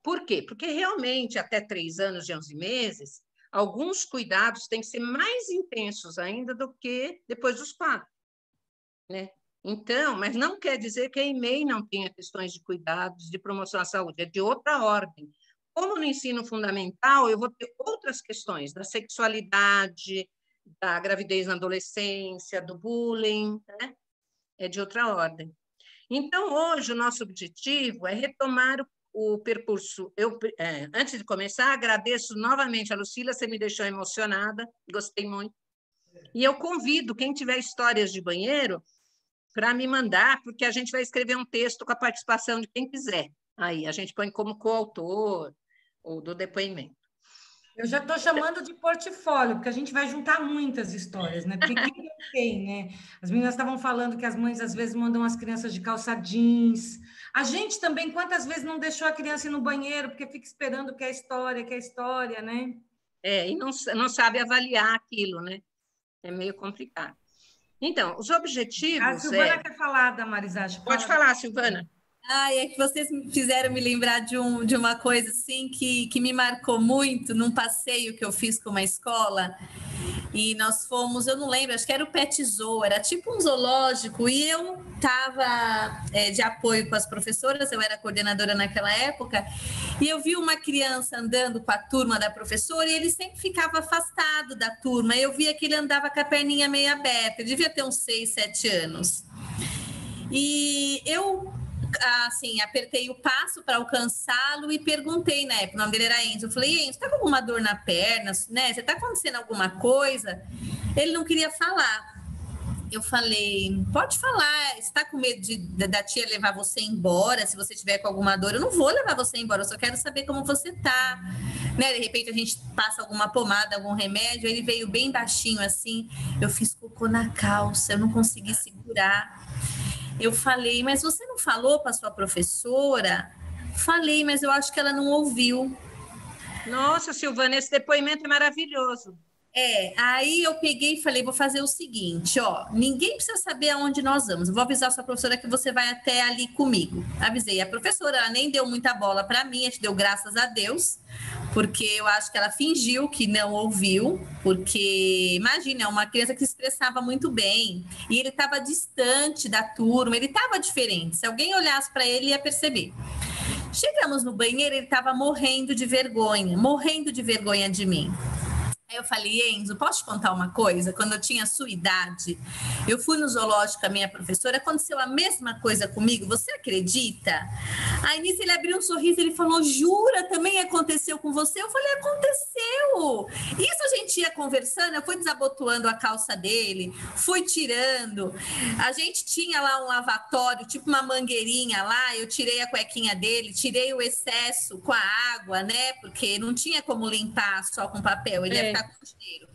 Por quê? Porque realmente, até 3 anos e 11 meses, alguns cuidados têm que ser mais intensos ainda do que depois dos 4, né? Então, mas não quer dizer que a EMEI não tenha questões de cuidados, de promoção à saúde, é de outra ordem. Como no ensino fundamental, eu vou ter outras questões da sexualidade, da gravidez na adolescência, do bullying, né? É de outra ordem. Então, hoje, o nosso objetivo é retomar o percurso. Antes de começar, agradeço novamente a Lucila, você me deixou emocionada, gostei muito. E eu convido quem tiver histórias de banheiro para me mandar, porque a gente vai escrever um texto com a participação de quem quiser. Aí, a gente põe como coautor ou do depoimento. Eu já estou chamando de portfólio, porque a gente vai juntar muitas histórias, né? Porque quem não tem, né? As meninas estavam falando que as mães às vezes mandam as crianças de calça jeans. A gente também, quantas vezes não deixou a criança ir no banheiro, porque fica esperando que é história, né? E não sabe avaliar aquilo, né? É meio complicado. Então, os objetivos... A Silvana quer falar, Damaris, acho. Pode falar, Silvana. É que vocês me fizeram me lembrar de uma coisa assim que me marcou muito num passeio que eu fiz com uma escola. E nós fomos, eu não lembro, acho que era o Pet Zoo, era tipo um zoológico, e eu estava de apoio com as professoras, eu era coordenadora naquela época, e eu vi uma criança andando com a turma da professora, e ele sempre ficava afastado da turma, eu via que ele andava com a perninha meio aberta, ele devia ter uns 6, 7 anos. E eu... assim, apertei o passo para alcançá-lo e perguntei, né? O nome dele era Enzo. Eu falei, Enzo, tá com alguma dor na perna, né? Você tá acontecendo alguma coisa? Ele não queria falar. Eu falei, pode falar, você tá com medo da tia levar você embora, se você tiver com alguma dor? Eu não vou levar você embora, eu só quero saber como você tá. Né? De repente a gente passa alguma pomada, algum remédio, ele veio bem baixinho assim, eu fiz cocô na calça, eu não consegui segurar. Eu falei, mas você não falou para sua professora? Falei, mas eu acho que ela não ouviu. Nossa, Silvana, esse depoimento é maravilhoso. Aí eu peguei e falei, vou fazer o seguinte, ó, ninguém precisa saber aonde nós vamos. Eu vou avisar a sua professora que você vai até ali comigo. Avisei a professora, ela nem deu muita bola para mim, a gente deu graças a Deus, porque eu acho que ela fingiu que não ouviu, porque, imagina, é uma criança que se expressava muito bem, e ele estava distante da turma, ele estava diferente. Se alguém olhasse para ele, ia perceber. Chegamos no banheiro, ele estava morrendo de vergonha de mim. Aí eu falei, Enzo, posso te contar uma coisa? Quando eu tinha a sua idade, eu fui no zoológico com a minha professora, aconteceu a mesma coisa comigo, você acredita? Aí nisso ele abriu um sorriso, ele falou, jura, também aconteceu com você? Eu falei, aconteceu! Isso a gente ia conversando, eu fui desabotoando a calça dele, fui tirando, a gente tinha lá um lavatório, tipo uma mangueirinha lá, eu tirei a cuequinha dele, tirei o excesso com a água, né? Porque não tinha como limpar só com papel, ele ia ficar com cheiro.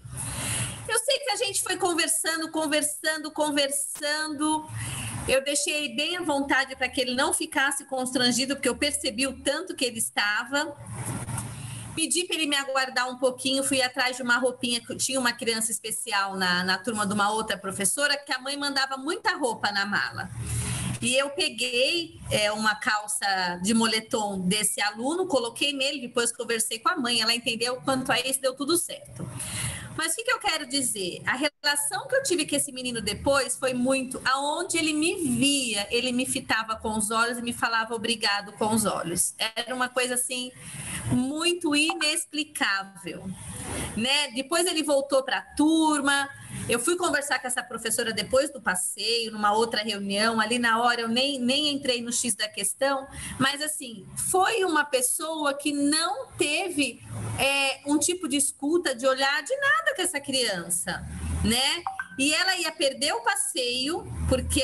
Eu sei que a gente foi conversando. Eu deixei bem à vontade para que ele não ficasse constrangido, porque eu percebi o tanto que ele estava. Pedi para ele me aguardar um pouquinho, fui atrás de uma roupinha, que tinha uma criança especial na turma de uma outra professora, que a mãe mandava muita roupa na mala. E eu peguei uma calça de moletom desse aluno, coloquei nele, depois conversei com a mãe, ela entendeu quanto a isso, deu tudo certo. Mas o que eu quero dizer? A relação que eu tive com esse menino depois foi muito aonde ele me via, ele me fitava com os olhos e me falava obrigado com os olhos. Era uma coisa assim muito inexplicável, né? Depois ele voltou para a turma. Eu fui conversar com essa professora depois do passeio, numa outra reunião. Ali na hora eu nem entrei no X da questão, mas assim, foi uma pessoa que não teve um tipo de escuta, de olhar de nada com essa criança, né? E ela ia perder o passeio, porque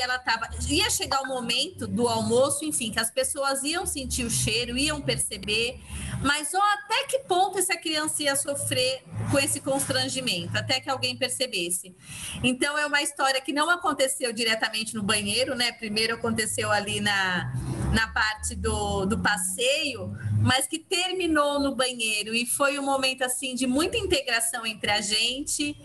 ia chegar o momento do almoço, enfim, que as pessoas iam sentir o cheiro, iam perceber, mas até que ponto essa criança ia sofrer com esse constrangimento, até que alguém percebesse. Então, é uma história que não aconteceu diretamente no banheiro, né? Primeiro aconteceu ali na parte do passeio, mas que terminou no banheiro, e foi um momento, assim, de muita integração entre a gente.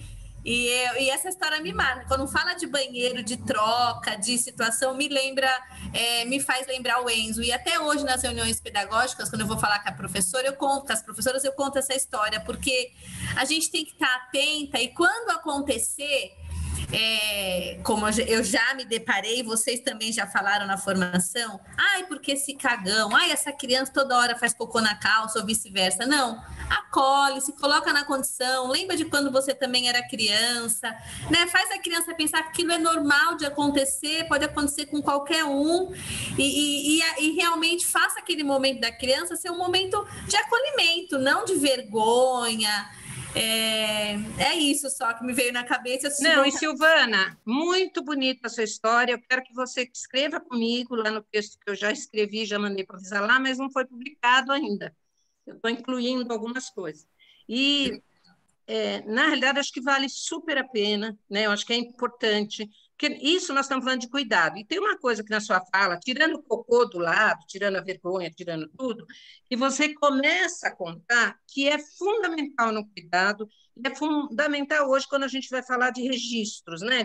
E essa história me marca. Quando fala de banheiro, de troca, de situação, me faz lembrar o Enzo. E até hoje, nas reuniões pedagógicas, quando eu vou falar com a professora, com as professoras, eu conto essa história, porque a gente tem que estar atenta, e quando acontecer, como eu já me deparei, vocês também já falaram na formação, porque esse cagão, essa criança toda hora faz cocô na calça, ou vice-versa. Não, acolhe, se coloca na condição, lembra de quando você também era criança, né? Faz a criança pensar que aquilo é normal de acontecer, pode acontecer com qualquer um, e realmente faça aquele momento da criança ser um momento de acolhimento, não de vergonha. É isso só que me veio na cabeça. Não, e Silvana, muito bonita a sua história. Eu quero que você escreva comigo lá no texto que eu já escrevi, já mandei para avisar lá, mas não foi publicado ainda. Eu estou incluindo algumas coisas. E, na realidade, acho que vale super a pena, né? Eu acho que é importante, porque isso nós estamos falando de cuidado. E tem uma coisa que na sua fala, tirando o cocô do lado, tirando a vergonha, tirando tudo, que você começa a contar que é fundamental no cuidado, e é fundamental hoje quando a gente vai falar de registros, né?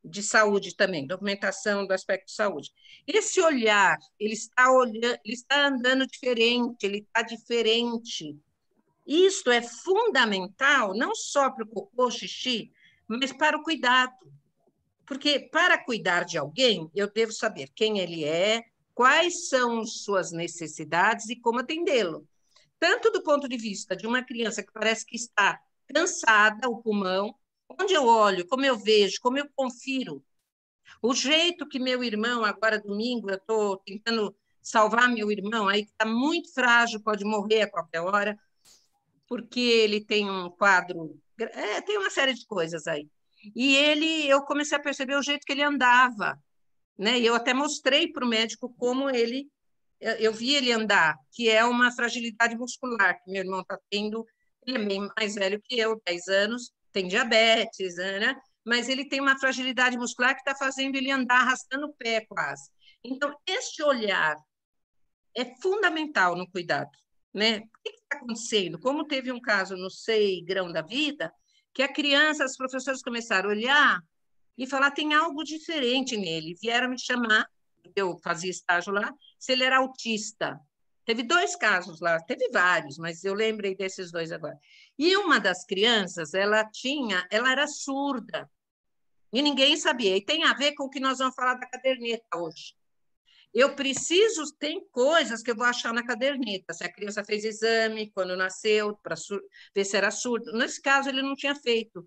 De saúde também, documentação do aspecto de saúde. Esse olhar, ele está olhando, ele está andando diferente, ele está diferente. Isto é fundamental não só para o cocô, xixi, mas para o cuidado. Porque para cuidar de alguém, eu devo saber quem ele é, quais são suas necessidades e como atendê-lo. Tanto do ponto de vista de uma criança que parece que está cansada, o pulmão, onde eu olho, como eu vejo, como eu confiro. O jeito que meu irmão, agora domingo, eu estou tentando salvar meu irmão, aí que está muito frágil, pode morrer a qualquer hora, porque ele tem um quadro, tem uma série de coisas aí. E eu comecei a perceber o jeito que ele andava, né? E eu até mostrei para o médico como eu vi ele andar, que é uma fragilidade muscular que meu irmão está tendo. Ele é bem mais velho que eu, 10 anos, tem diabetes, né? Mas ele tem uma fragilidade muscular que está fazendo ele andar arrastando o pé quase. Então, este olhar é fundamental no cuidado, né? O que está acontecendo? Como teve um caso no SEI Grão da Vida, que a criança, as professoras começaram a olhar e falar, tem algo diferente nele. Vieram me chamar, eu fazia estágio lá, se ele era autista. Teve 2 casos lá, teve vários, mas eu lembrei desses 2 agora. E uma das crianças, ela era surda, e ninguém sabia. E tem a ver com o que nós vamos falar da caderneta hoje. Tem coisas que eu vou achar na caderneta, se a criança fez exame quando nasceu, para ver se era surdo. Nesse caso, ele não tinha feito.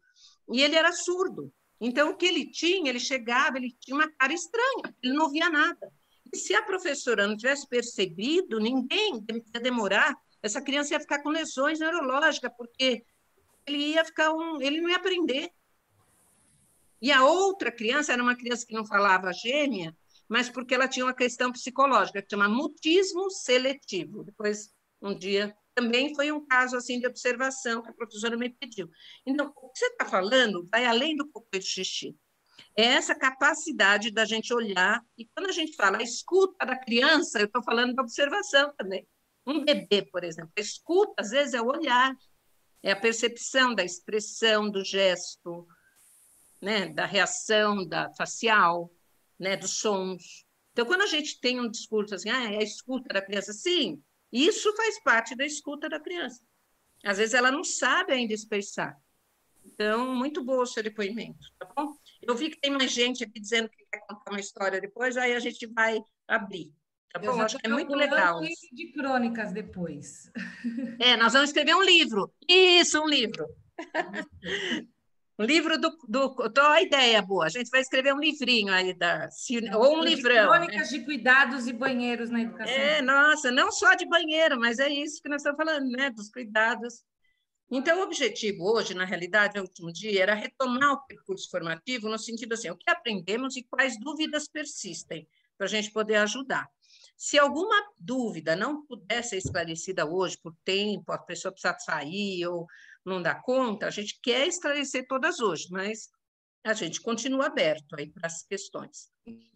E ele era surdo. Então, o que ele chegava, ele tinha uma cara estranha, ele não via nada. E se a professora não tivesse percebido, ninguém ia demorar, essa criança ia ficar com lesões neurológicas, porque ele não ia aprender. E a outra criança era uma criança que não falava gêmea, mas porque ela tinha uma questão psicológica, que chama mutismo seletivo. Depois, um dia, também foi um caso assim de observação que a professora me pediu. Então, o que você está falando vai além do cocô e do xixi. É essa capacidade da gente olhar, e quando a gente fala a escuta da criança, eu estou falando da observação também. Um bebê, por exemplo, a escuta, às vezes, é o olhar, é a percepção da expressão, do gesto, né, da reação da facial, né, dos sons. Então, quando a gente tem um discurso assim, é a escuta da criança, sim, isso faz parte da escuta da criança. Às vezes ela não sabe ainda expressar, Então, muito bom o seu depoimento, tá bom? Eu vi que tem mais gente aqui dizendo que quer contar uma história depois, aí a gente vai abrir, tá Eu bom? já Acho estou que é muito procurando um legal livro isso. de crônicas depois. Nós vamos escrever um livro. Isso, um livro. Um livro Tô a ideia boa. A gente vai escrever um livrinho aí, ou um De livrão, né? crônicas de cuidados e banheiros na educação. Nossa, não só de banheiro, mas é isso que nós estamos falando, né? Dos cuidados. Então, o objetivo hoje, na realidade, no último dia, era retomar o percurso formativo no sentido assim, o que aprendemos e quais dúvidas persistem, para a gente poder ajudar. Se alguma dúvida não puder ser esclarecida hoje por tempo, a pessoa precisa sair ou não dá conta, a gente quer esclarecer todas hoje, mas a gente continua aberto aí para as questões.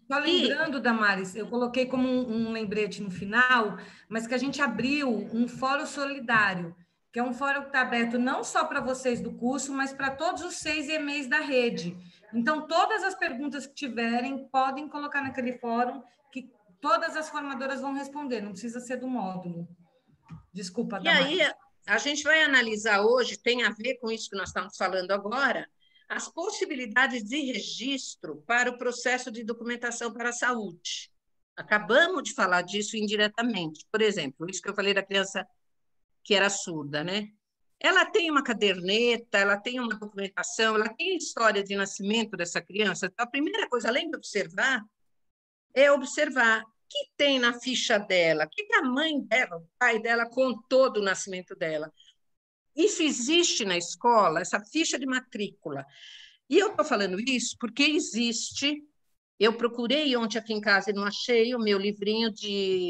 Só lembrando, Damares, eu coloquei como um lembrete no final, mas que a gente abriu um fórum solidário, que é um fórum que está aberto não só para vocês do curso, mas para todos os 6 e-mails da rede. Então, todas as perguntas que tiverem, podem colocar naquele fórum, que todas as formadoras vão responder, não precisa ser do módulo. Desculpa, E aí, Damares. a gente vai analisar hoje, tem a ver com isso que nós estamos falando agora, as possibilidades de registro para o processo de documentação para a saúde. Acabamos de falar disso indiretamente. Por exemplo, isso que eu falei da criança que era surda, né? Ela tem uma caderneta, ela tem uma documentação, ela tem a história de nascimento dessa criança. Então, a primeira coisa, além de observar, é observar o que tem na ficha dela, o que a mãe dela, o pai dela contou do nascimento dela. Isso existe na escola, essa ficha de matrícula. E eu estou falando isso porque existe. Eu procurei ontem aqui em casa e não achei o meu livrinho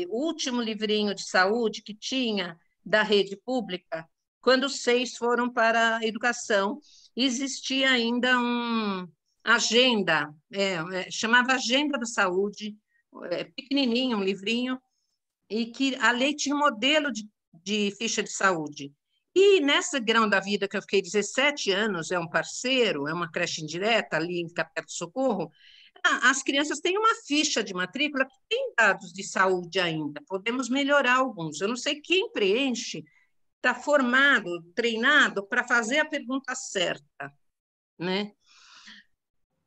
o último livrinho de saúde que tinha da rede pública, quando os 6 foram para a educação. Existia ainda agenda, chamava Agenda da Saúde, pequenininho, um livrinho, e que a lei tinha um modelo de ficha de saúde. E nessa grão da vida que eu fiquei 17 anos, é um parceiro, é uma creche indireta ali em Capela do Socorro, as crianças têm uma ficha de matrícula que tem dados de saúde ainda, podemos melhorar alguns. Eu não sei quem preenche, está formado, treinado para fazer a pergunta certa, né?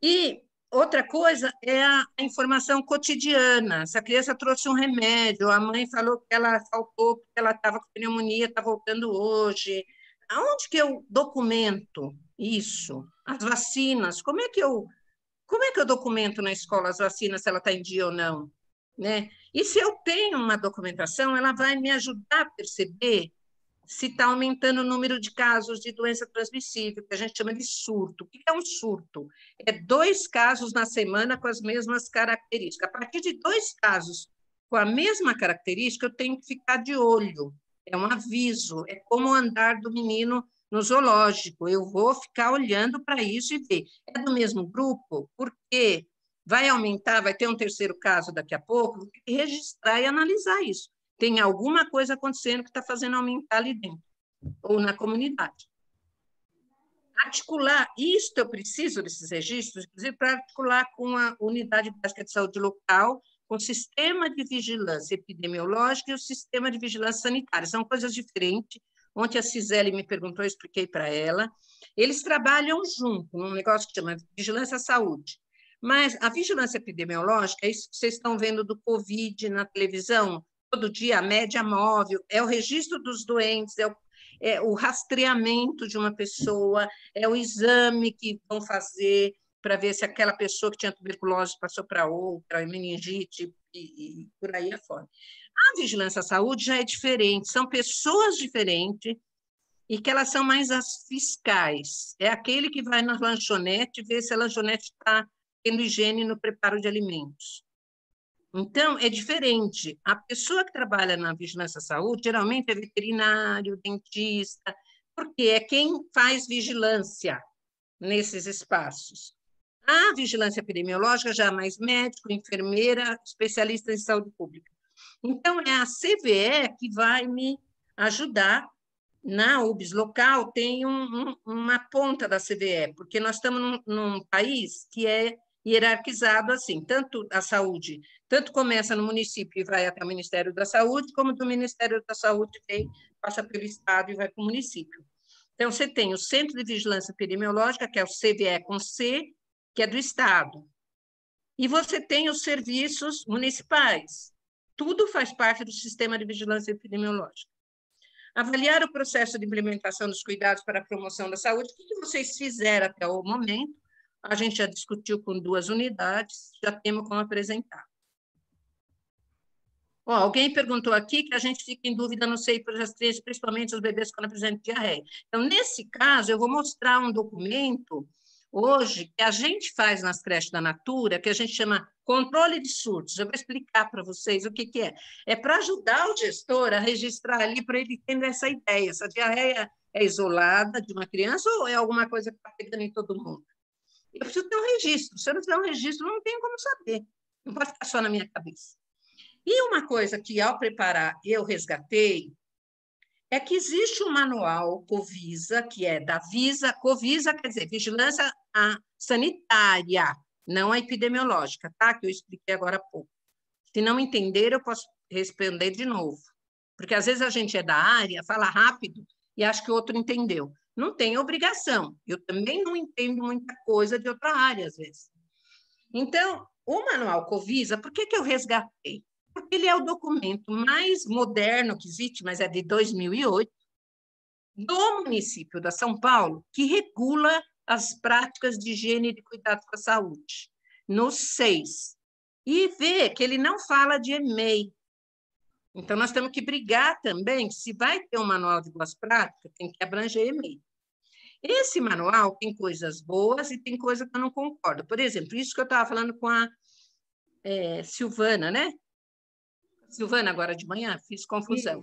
E outra coisa é a informação cotidiana. Se a criança trouxe um remédio, a mãe falou que ela faltou porque ela estava com pneumonia, está voltando hoje. Aonde que eu documento isso? As vacinas, como é que eu documento na escola as vacinas, se ela está em dia ou não? Né? E se eu tenho uma documentação, ela vai me ajudar a perceber se está aumentando o número de casos de doença transmissível, que a gente chama de surto. O que é um surto? É 2 casos na semana com as mesmas características. A partir de 2 casos com a mesma característica, eu tenho que ficar de olho. É um aviso, é como o andar do menino no zoológico. Eu vou ficar olhando para isso e ver. É do mesmo grupo? Porque vai aumentar, vai ter um 3º caso daqui a pouco, registrar e analisar isso. Tem alguma coisa acontecendo que está fazendo aumentar ali dentro, ou na comunidade. Articular, isto eu preciso desses registros, inclusive para articular com a Unidade Básica de Saúde Local, com o Sistema de Vigilância Epidemiológica e o Sistema de Vigilância Sanitária. São coisas diferentes. Ontem a Cisele me perguntou, eu expliquei para ela. Eles trabalham junto, num negócio que chama Vigilância à Saúde. Mas a vigilância epidemiológica, é isso que vocês estão vendo do Covid na televisão, todo dia, a média móvel, é o registro dos doentes, é o rastreamento de uma pessoa, é o exame que vão fazer para ver se aquela pessoa que tinha tuberculose passou para outra, meningite e por aí afora. A vigilância à saúde já é diferente, são pessoas diferentes e que elas são mais as fiscais. É aquele que vai na lanchonete ver se a lanchonete está tendo higiene no preparo de alimentos. Então, é diferente. A pessoa que trabalha na vigilância à saúde, geralmente é veterinário, dentista, porque é quem faz vigilância nesses espaços. A vigilância epidemiológica já é mais médico, enfermeira, especialista em saúde pública. Então, é a CVE que vai me ajudar. Na UBS local tem uma ponta da CVE, porque nós estamos num país que é hierarquizado assim, tanto a saúde, tanto começa no município e vai até o Ministério da Saúde, como do Ministério da Saúde passa pelo Estado e vai para o município. Então, você tem o Centro de Vigilância Epidemiológica, que é o CVE com C, que é do Estado. E você tem os serviços municipais. Tudo faz parte do sistema de vigilância epidemiológica. Avaliar o processo de implementação dos cuidados para a promoção da saúde. O que vocês fizeram até o momento? A gente já discutiu com 2 unidades, já temos como apresentar. Alguém perguntou aqui que a gente fica em dúvida no seio para as crianças, principalmente os bebês quando apresentam diarreia. Então, nesse caso, eu vou mostrar um documento hoje que a gente faz nas creches da Natura, que a gente chama controle de surtos. Eu vou explicar para vocês o que é. É para ajudar o gestor a registrar ali, para ele ter essa ideia. Essa diarreia é isolada de uma criança ou é alguma coisa que está pegando em todo mundo? Eu preciso ter um registro. Se eu não tiver um registro, não tenho como saber. Não pode ficar só na minha cabeça. E uma coisa que, ao preparar, eu resgatei, é que existe um manual Covisa, que é da Visa, Covisa quer dizer Vigilância Sanitária, não a epidemiológica, tá? Que eu expliquei agora há pouco. Se não entender, eu posso responder de novo. Porque, às vezes, a gente é da área, fala rápido e acha que o outro entendeu. Não tem obrigação. Eu também não entendo muita coisa de outra área, às vezes. Então, o manual Covisa, por que eu resgatei? Porque ele é o documento mais moderno que existe, mas é de 2008, do município da São Paulo, que regula as práticas de higiene e de cuidado com a saúde, no 6. E vê que ele não fala de EMEI. Então, nós temos que brigar também, se vai ter um manual de boas práticas, tem que abranger EMEI. Esse manual tem coisas boas e tem coisas que eu não concordo. Por exemplo, isso que eu estava falando com a Silvana, né? Silvana, agora de manhã, fiz confusão.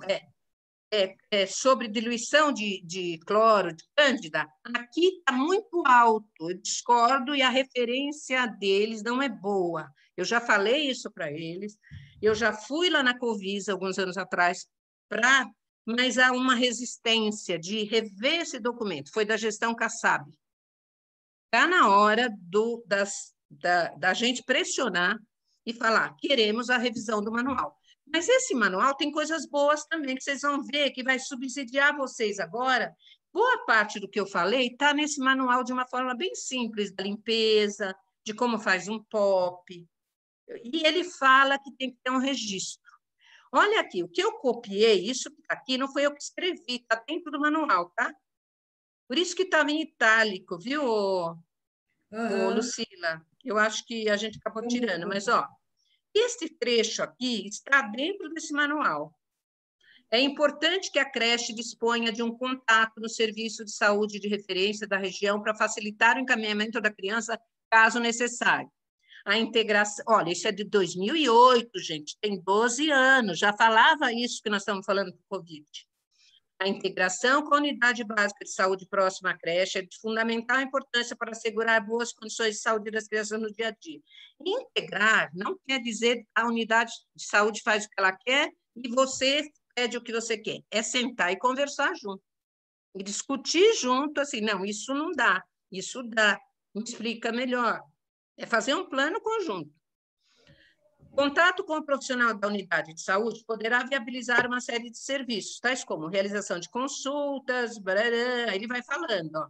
Sobre diluição de cloro, de cândida, aqui está muito alto, eu discordo e a referência deles não é boa. Eu já falei isso para eles, eu já fui lá na Covisa alguns anos atrás, mas há uma resistência de rever esse documento, foi da gestão Kassab. Está na hora da gente pressionar e falar, queremos a revisão do manual. Mas esse manual tem coisas boas também, que vocês vão ver, que vai subsidiar vocês agora. Boa parte do que eu falei está nesse manual de uma forma bem simples, da limpeza, de como faz um POP. E ele fala que tem que ter um registro. Olha aqui, o que eu copiei, isso que está aqui, não foi eu que escrevi, está dentro do manual, tá? Por isso que estava em itálico, viu, Lucila? Eu acho que a gente acabou tirando, mas, este trecho aqui está dentro desse manual. É importante que a creche disponha de um contato no serviço de saúde de referência da região para facilitar o encaminhamento da criança, caso necessário. A integração... Olha, isso é de 2008, gente, tem 12 anos, já falava isso que nós estamos falando do Covid. A integração com a unidade básica de saúde próxima à creche é de fundamental importância para assegurar boas condições de saúde das crianças no dia a dia. Integrar não quer dizer que a unidade de saúde faz o que ela quer e você pede o que você quer. É sentar e conversar junto. E discutir junto, assim, não, isso não dá, isso dá. Me explica melhor. É fazer um plano conjunto. Contato com o profissional da unidade de saúde poderá viabilizar uma série de serviços, tais como realização de consultas, ele vai falando,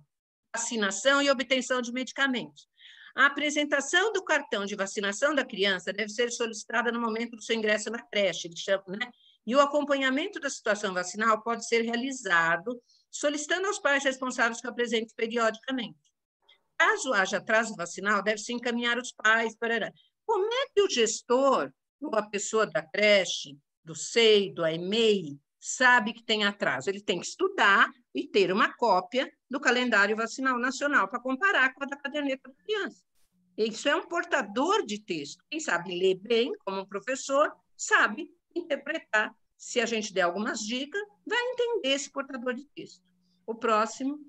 vacinação e obtenção de medicamentos. A apresentação do cartão de vacinação da criança deve ser solicitada no momento do seu ingresso na creche, né? E o acompanhamento da situação vacinal pode ser realizado solicitando aos pais responsáveis que apresentem periodicamente. Caso haja atraso vacinal, deve-se encaminhar os pais para... Como é que o gestor, ou a pessoa da creche, do SEI, do EMEI, sabe que tem atraso? Ele tem que estudar e ter uma cópia do calendário vacinal nacional para comparar com a da caderneta da criança. Isso é um portador de texto. Quem sabe ler bem, como um professor, sabe interpretar. Se a gente der algumas dicas, vai entender esse portador de texto. O próximo...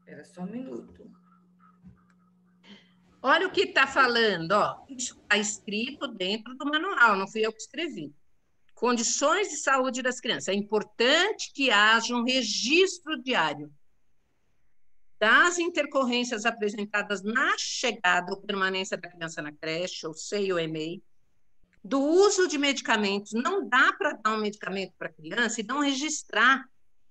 Espera só um minuto. Olha o que está falando, isso está escrito dentro do manual, não fui eu que escrevi. Condições de saúde das crianças. É importante que haja um registro diário das intercorrências apresentadas na chegada ou permanência da criança na creche, ou SEI ou EMEI, do uso de medicamentos. Não dá para dar um medicamento para a criança e não registrar.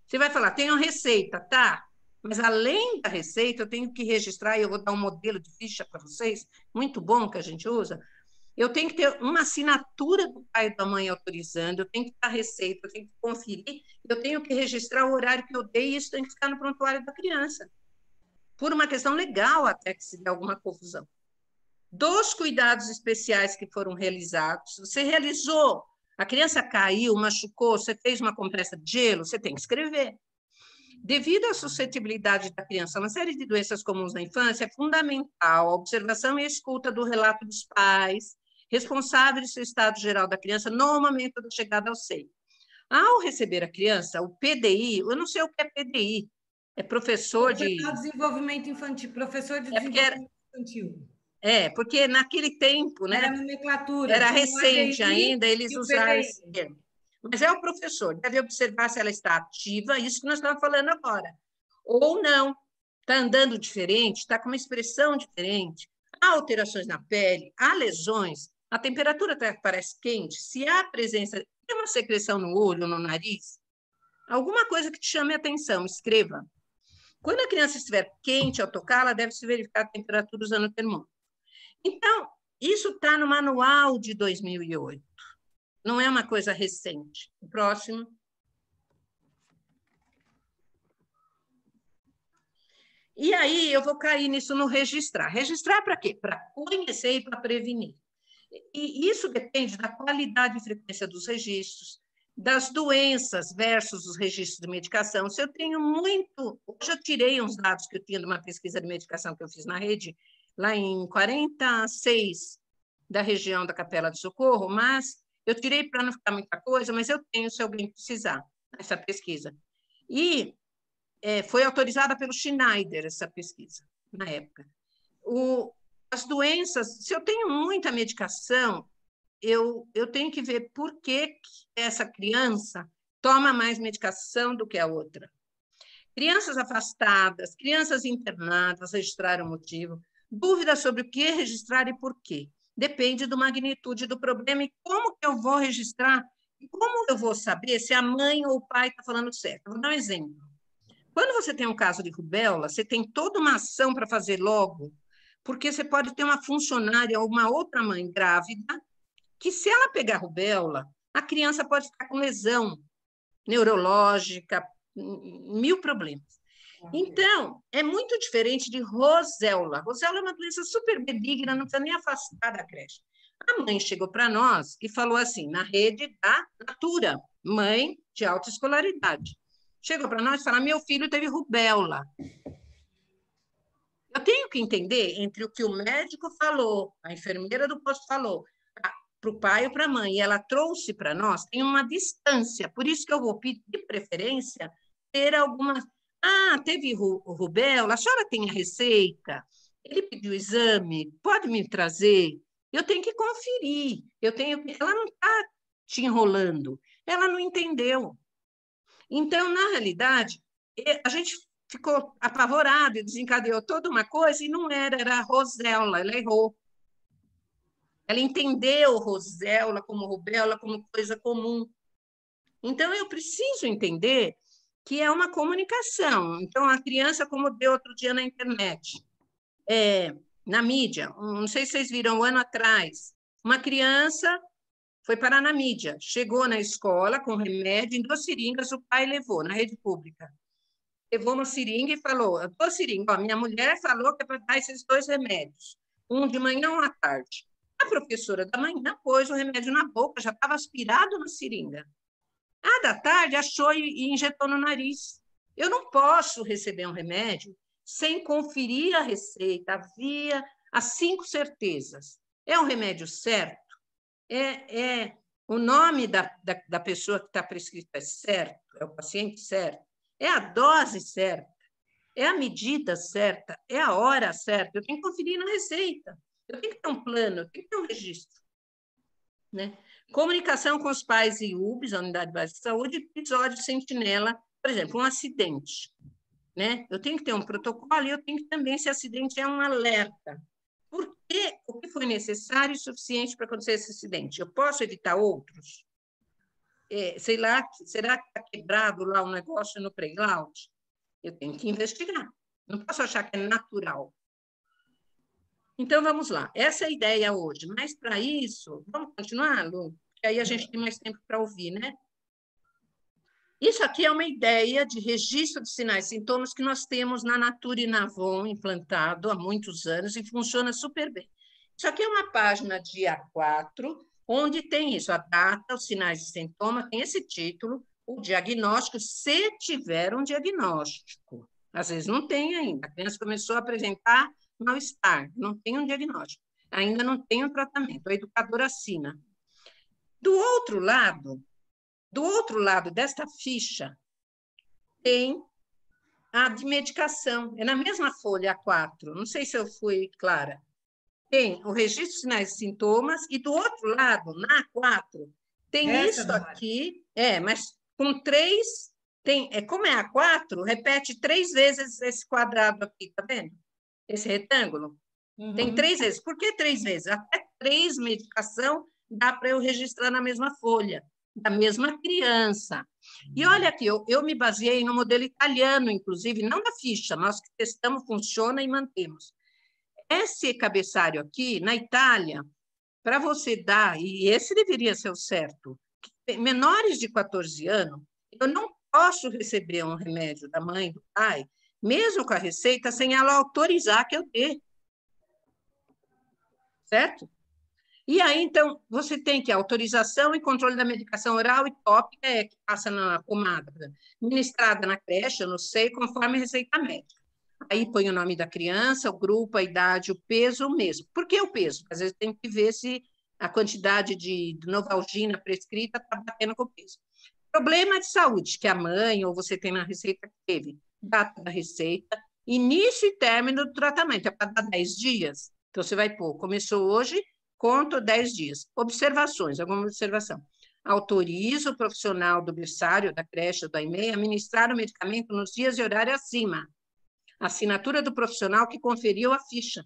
Você vai falar, tem uma receita, tá? Mas, além da receita, eu tenho que registrar, e eu vou dar um modelo de ficha para vocês, muito bom que a gente usa. Eu tenho que ter uma assinatura do pai e da mãe autorizando, eu tenho que dar receita, eu tenho que conferir, eu tenho que registrar o horário que eu dei, e isso tem que ficar no prontuário da criança. Por uma questão legal, até que se dê alguma confusão. Dos cuidados especiais que foram realizados, você realizou, a criança caiu, machucou, você fez uma compressa de gelo, você tem que escrever. Devido à suscetibilidade da criança a uma série de doenças comuns na infância, é fundamental a observação e a escuta do relato dos pais, responsáveis pelo estado geral da criança no momento da chegada ao seio. Ao receber a criança, o PDI, eu não sei o que é PDI, é professor de... Desenvolvimento infantil, professor de desenvolvimento infantil. Porque naquele tempo, né? Era nomenclatura. Era recente ADI, ainda, eles usaram esse termo. Mas é o professor, deve observar se ela está ativa, isso que nós estamos falando agora. Ou não, está andando diferente, está com uma expressão diferente, há alterações na pele, há lesões, a temperatura parece quente, se há presença, tem uma secreção no olho, no nariz, alguma coisa que te chame a atenção, escreva. Quando a criança estiver quente ao tocá-la, deve-se verificar a temperatura usando o termômetro. Então, isso está no manual de 2008. Não é uma coisa recente. O próximo. E aí eu vou cair nisso no registrar. Registrar para quê? Para conhecer e para prevenir. E isso depende da qualidade e frequência dos registros, das doenças versus os registros de medicação. Se eu tenho muito... Hoje eu tirei uns dados que eu tinha de uma pesquisa de medicação que eu fiz na rede, lá em 46 da região da Capela do Socorro, mas eu tirei para não ficar muita coisa, mas eu tenho, se alguém precisar, essa pesquisa. E foi autorizada pelo Schneider, essa pesquisa, na época. As doenças, se eu tenho muita medicação, eu tenho que ver por que essa criança toma mais medicação do que a outra. Crianças afastadas, crianças internadas, registraram o motivo. Dúvidas sobre o que registrar e por quê. Depende da magnitude do problema e como que eu vou registrar e como eu vou saber se a mãe ou o pai está falando certo. Vou dar um exemplo. Quando você tem um caso de rubéola, você tem toda uma ação para fazer logo, porque você pode ter uma funcionária ou uma outra mãe grávida que, se ela pegar rubéola, a criança pode ficar com lesão neurológica, 1000 problemas. Então, é muito diferente de roséola. Roséola é uma doença super benigna, não precisa nem afastar da creche. A mãe chegou para nós e falou assim, na rede da Natura, mãe de alta escolaridade. Chegou para nós e falou, meu filho teve rubéola. Eu tenho que entender entre o que o médico falou, a enfermeira do posto falou, para o pai ou para a mãe, e ela trouxe para nós, tem uma distância. Por isso que eu vou pedir, de preferência, ter alguma... teve rubéola, a senhora tem a receita? Ele pediu o exame, pode me trazer? Eu tenho que conferir. Ela não está te enrolando, ela não entendeu. Então, na realidade, a gente ficou apavorado e desencadeou toda uma coisa e não era roséola, ela errou. Ela entendeu roséola como rubéola, como coisa comum. Então, eu preciso entender que é uma comunicação. Então, a criança, como deu outro dia na internet, na mídia, não sei se vocês viram, um ano atrás, uma criança foi parar na mídia, chegou na escola com remédio, em 2 seringas, o pai levou, na rede pública. Levou uma seringa e falou, 2 seringas, minha mulher falou que é para dar esses 2 remédios, um de manhã e um à tarde. A professora da manhã pôs o remédio na boca, já estava aspirado na seringa. A da tarde achou e injetou no nariz. Eu não posso receber um remédio sem conferir a receita, havia as 5 certezas. É um remédio certo? O nome da pessoa que está prescrita é certo? É o paciente certo? É a dose certa? É a medida certa? É a hora certa? Eu tenho que conferir na receita. Eu tenho que ter um plano, eu tenho que ter um registro. Né? Comunicação com os pais e UBS, a Unidade Básica de Saúde, episódio sentinela, por exemplo, um acidente. Né? Eu tenho que ter um protocolo e eu tenho que também, se acidente é um alerta. o que foi necessário e suficiente para acontecer esse acidente? Eu posso evitar outros? Sei lá, será que está quebrado lá um negócio no playground? Eu tenho que investigar. Não posso achar que é natural. Então, vamos lá. Essa é a ideia hoje. Mas, para isso, vamos continuar, Lu? Porque aí a gente tem mais tempo para ouvir, né? Isso aqui é uma ideia de registro de sinais e sintomas que nós temos na Natura e na Avon implantado há muitos anos e funciona super bem. Isso aqui é uma página de A4, onde tem isso, a data, os sinais e sintomas, tem esse título, o diagnóstico, se tiver um diagnóstico. Às vezes não tem ainda. A criança começou a apresentar mal-estar, não tem um diagnóstico, ainda não tem um tratamento, o educador assina. Do outro lado desta ficha, tem a de medicação, é na mesma folha A4, não sei se eu fui clara. Tem o registro de sinais e sintomas, e do outro lado, na A4, tem isso aqui, mas com 3, como é A4, repete 3 vezes esse quadrado aqui, tá vendo? Esse retângulo. Uhum. Tem 3 vezes. Por que 3 vezes? Até 3 medicação dá para eu registrar na mesma folha, da mesma criança. E olha aqui, eu me baseei no modelo italiano, inclusive, não da ficha, nós que testamos, funciona e mantemos. Esse cabeçalho aqui, na Itália, para você dar, e esse deveria ser o certo, menores de 14 anos, eu não posso receber um remédio da mãe, do pai, mesmo com a receita, sem ela autorizar que eu dê. Certo? E aí, então, você tem que autorização e controle da medicação oral e tópica, que passa na pomada, ministrada na creche, eu não sei, conforme a receita médica. Aí põe o nome da criança, o grupo, a idade, o peso, o mesmo. Por que o peso? Às vezes tem que ver se a quantidade de Novalgina prescrita está batendo com o peso. Problema de saúde, que a mãe ou você tem na receita que teve, data da receita, início e término do tratamento, é para dar 10 dias. Então, você vai pôr, começou hoje, conto 10 dias. Observações, alguma observação. Autoriza o profissional do berçário, da creche ou da EMEI a administrar o medicamento nos dias e horário acima. Assinatura do profissional que conferiu a ficha.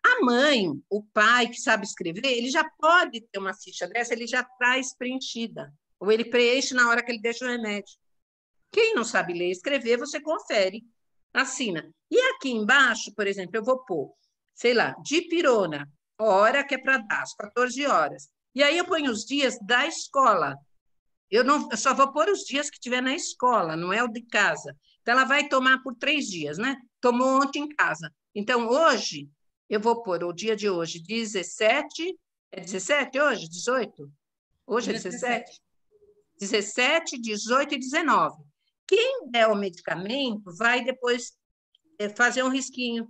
A mãe, o pai que sabe escrever, ele já pode ter uma ficha dessa, ele já traz preenchida. Ou ele preenche na hora que ele deixa o remédio. Quem não sabe ler e escrever, você confere, assina. E aqui embaixo, por exemplo, eu vou pôr, sei lá, dipirona, hora que é para dar, às 14 horas. E aí eu ponho os dias da escola. Eu só vou pôr os dias que tiver na escola, não é o de casa. Então, ela vai tomar por 3 dias, né? Tomou ontem em casa. Então, hoje, eu vou pôr o dia de hoje, 17... É 17 hoje? 18? Hoje é 17? 17, 18 e 19. Quem der o medicamento vai depois fazer um risquinho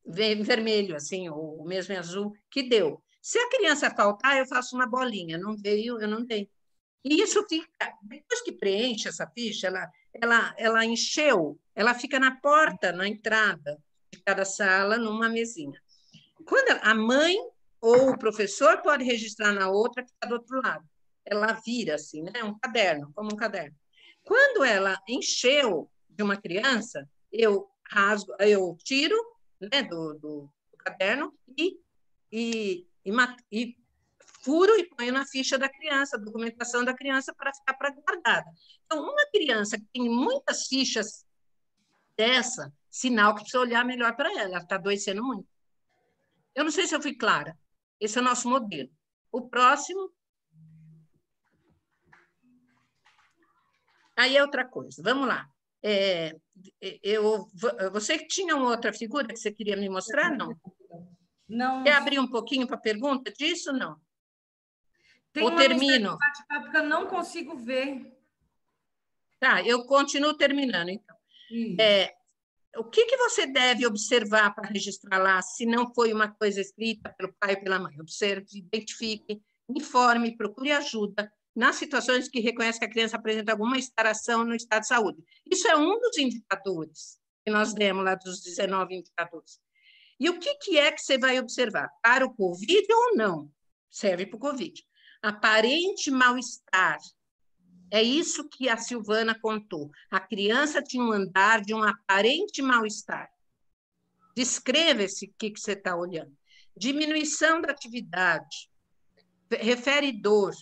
vermelho, assim, ou mesmo em azul, que deu. Se a criança faltar, eu faço uma bolinha. Não veio, eu não dei. E isso fica, depois que preenche essa ficha, ela encheu, ela fica na porta, na entrada de cada sala, numa mesinha. Quando a mãe ou o professor pode registrar na outra, que está do outro lado. Ela vira assim, né? Um caderno, como um caderno. Quando ela encheu de uma criança, eu rasgo, eu tiro, né, do caderno e furo e ponho na ficha da criança, a documentação da criança para ficar guardada. Então, uma criança que tem muitas fichas dessa, sinal que precisa olhar melhor para ela está adoecendo muito. Eu não sei se eu fui clara. Esse é o nosso modelo. O próximo... Aí é outra coisa. Vamos lá. Você que tinha uma outra figura que você queria me mostrar, não? Não. Quer abrir um pouquinho para a pergunta disso, não? Tem uma termino? Bate-papo que eu não consigo ver. Tá, eu continuo terminando, então. O que você deve observar para registrar lá, se não foi uma coisa escrita pelo pai ou pela mãe? Observe, identifique, informe, procure ajuda nas situações que reconhece que a criança apresenta alguma alteração no estado de saúde. Isso é um dos indicadores que nós demos lá, dos 19 indicadores. E o que é que você vai observar? Para o COVID ou não? Serve para o COVID. Aparente mal-estar. É isso que a Silvana contou. A criança tinha um andar de um aparente mal-estar. Descreva esse que você está olhando. diminuição da atividade, refere dor,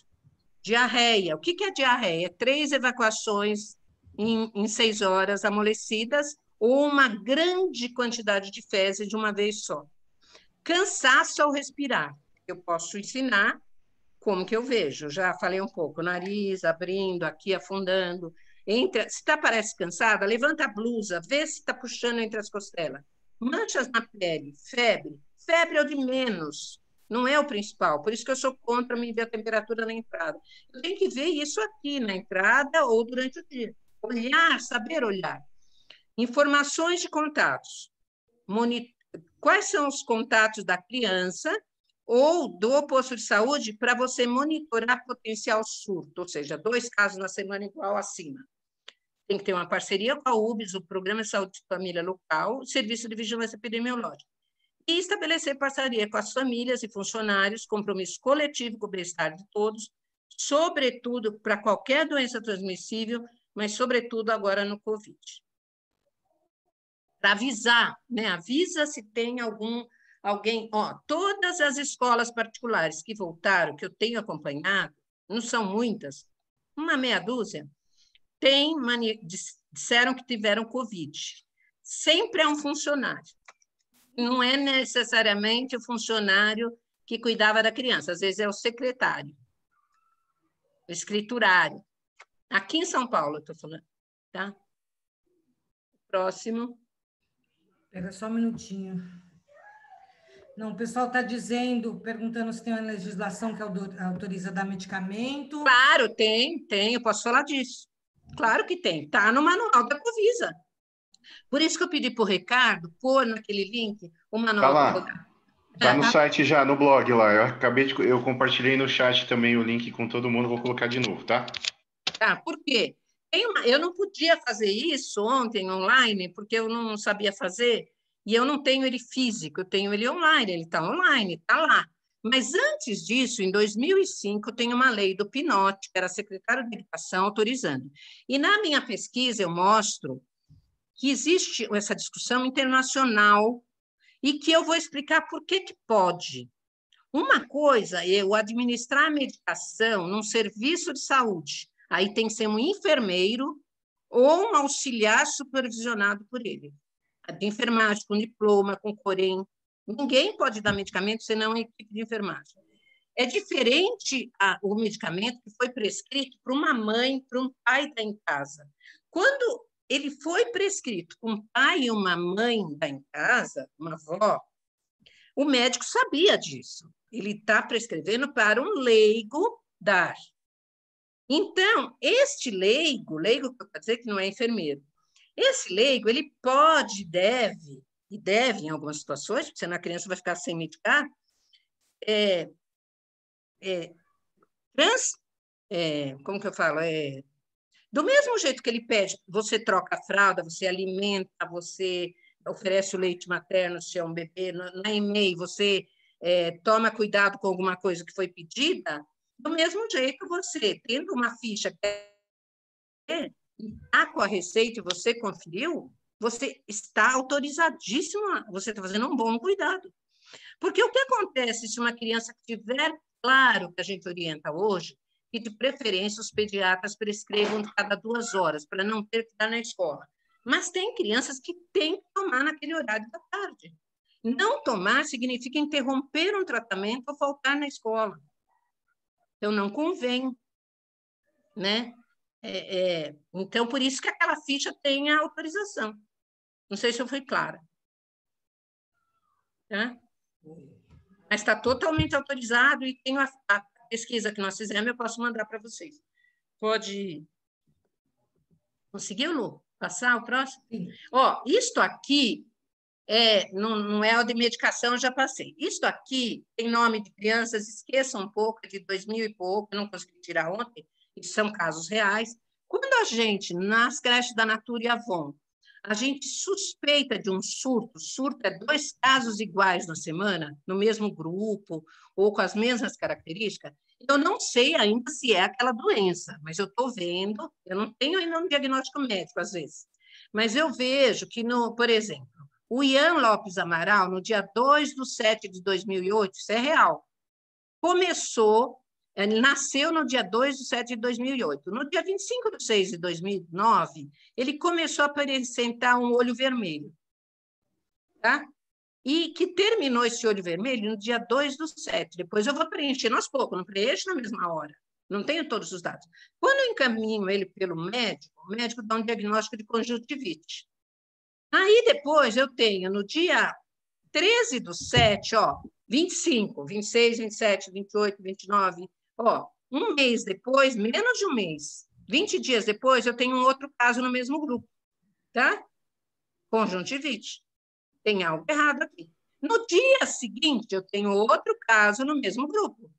diarreia. O que é diarreia? 3 evacuações em 6 horas amolecidas ou uma grande quantidade de fezes de uma vez só. Cansaço ao respirar. Eu posso ensinar como que eu vejo. Já falei um pouco, nariz abrindo, aqui afundando. Se parece cansada, levanta a blusa, vê se está puxando entre as costelas. Manchas na pele, febre. Febre é o de menos, não é o principal. Por isso que eu sou contra medir a temperatura na entrada. Eu tenho que ver isso aqui na entrada ou durante o dia. Olhar, saber olhar. Informações de contatos. Quais são os contatos da criança ou do posto de saúde para você monitorar potencial surto, ou seja, 2 casos na semana igual acima. Tem que ter uma parceria com a UBS, o Programa de Saúde de Família Local, o Serviço de Vigilância Epidemiológica, e estabelecer parceria com as famílias e funcionários, compromisso coletivo com o bem-estar de todos, sobretudo para qualquer doença transmissível, mas sobretudo agora no Covid. Para avisar, né? Avisa se tem alguém, todas as escolas particulares que voltaram, que eu tenho acompanhado, não são muitas, uma meia dúzia, disseram que tiveram Covid. Sempre é um funcionário. Não é necessariamente o funcionário que cuidava da criança, às vezes é o secretário, o escriturário. Aqui em São Paulo, eu estou falando, tá? Próximo. Espera só um minutinho. Não, o pessoal está perguntando se tem uma legislação que autoriza dar medicamento. Claro, tem, eu posso falar disso. Claro que tem, está no manual da Covisa. Por isso que eu pedi para o Ricardo pôr naquele link o manual. Tá lá, tá no site já, no blog lá. Eu compartilhei no chat também o link com todo mundo, vou colocar de novo, tá? Tá, por quê? Eu não podia fazer isso ontem online, porque eu não sabia fazer, e eu não tenho ele físico, eu tenho ele online, ele está online, está lá. Mas antes disso, em 2005, eu tenho uma lei do Pinotti, que era secretário de Educação, autorizando. E na minha pesquisa eu mostro que existe essa discussão internacional e que eu vou explicar por que pode. Uma coisa é eu administrar a medicação num serviço de saúde, aí tem que ser um enfermeiro ou um auxiliar supervisionado por ele. De enfermagem, com diploma, com Corém. Ninguém pode dar medicamento senão a equipe de enfermagem. É diferente o medicamento que foi prescrito para uma mãe, para um pai que está em casa. Quando ele foi prescrito com um pai e uma mãe está em casa, uma avó, o médico sabia disso. Ele está prescrevendo para um leigo dar. Então, este leigo que eu quero dizer que não é enfermeiro, esse leigo, ele pode, deve em algumas situações, porque senão a criança vai ficar sem medicar, como que eu falo? Do mesmo jeito que ele pede, você troca a fralda, você alimenta, você oferece o leite materno se é um bebê, na EMEI você toma cuidado com alguma coisa que foi pedida, do mesmo jeito você, tendo uma ficha que está com a receita e você conferiu, você está autorizadíssimo, você está fazendo um bom cuidado. Porque o que acontece se uma criança tiver, claro que a gente orienta hoje, que de preferência os pediatras prescrevam cada 2 horas, para não ter que estar na escola. Mas tem crianças que têm que tomar naquele horário da tarde. Não tomar significa interromper um tratamento ou faltar na escola. Então, não convém, né? Então, por isso que aquela ficha tem a autorização. Não sei se eu fui clara. Tá? Mas está totalmente autorizado e tem a pesquisa que nós fizemos, eu posso mandar para vocês. Pode... Conseguiu, Lu? Passar o próximo? Sim. Isto aqui não é o de medicação, eu já passei. Isto aqui tem nome de crianças, esqueçam um pouco, de 2000 e pouco, eu não consegui tirar ontem, e são casos reais. Quando a gente, nas creches da Natura e Avon, a gente suspeita de um surto é 2 casos iguais na semana, no mesmo grupo, ou com as mesmas características, eu não sei ainda se é aquela doença, mas eu estou vendo, eu não tenho ainda um diagnóstico médico, às vezes, mas eu vejo que, por exemplo, O Ian Lopes Amaral, no dia 2/7/2008, isso é real, ele nasceu no dia 2/7/2008. No dia 25/6/2009, ele começou a apresentar um olho vermelho, tá? E que terminou esse olho vermelho no dia 2/7. Depois eu vou preenchendo aos poucos, não preencho na mesma hora. Não tenho todos os dados. Quando eu encaminho ele pelo médico, o médico dá um diagnóstico de conjuntivite. Aí depois eu tenho, no dia 13/7, 25, 26, 27, 28, 29, um mês depois, menos de um mês, 20 dias depois, eu tenho um outro caso no mesmo grupo, tá? Conjuntivite. Tem algo errado aqui. No dia seguinte, eu tenho outro caso no mesmo grupo.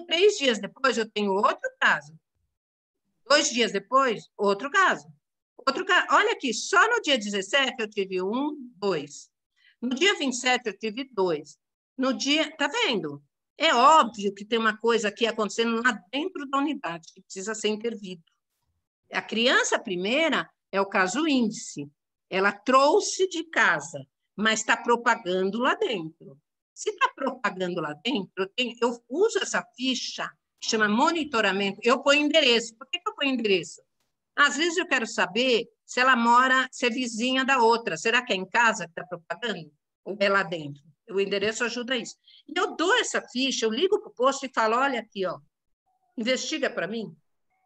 3 dias depois, eu tenho outro caso. 2 dias depois, outro caso. Olha aqui, só no dia 17 eu tive 1, 2. No dia 27 eu tive 2. No dia... Tá vendo? É óbvio que tem uma coisa aqui acontecendo lá dentro da unidade que precisa ser intervido. A criança primeira é o caso índice. Ela trouxe de casa, mas está propagando lá dentro. Se está propagando lá dentro, eu uso essa ficha, que chama monitoramento, eu ponho endereço. Por que eu ponho endereço? Às vezes eu quero saber se ela mora, se é vizinha da outra. Será que é em casa que está propagando? Ou é lá dentro? O endereço ajuda isso. E eu dou essa ficha, eu ligo para o posto e falo, olha aqui, investiga para mim.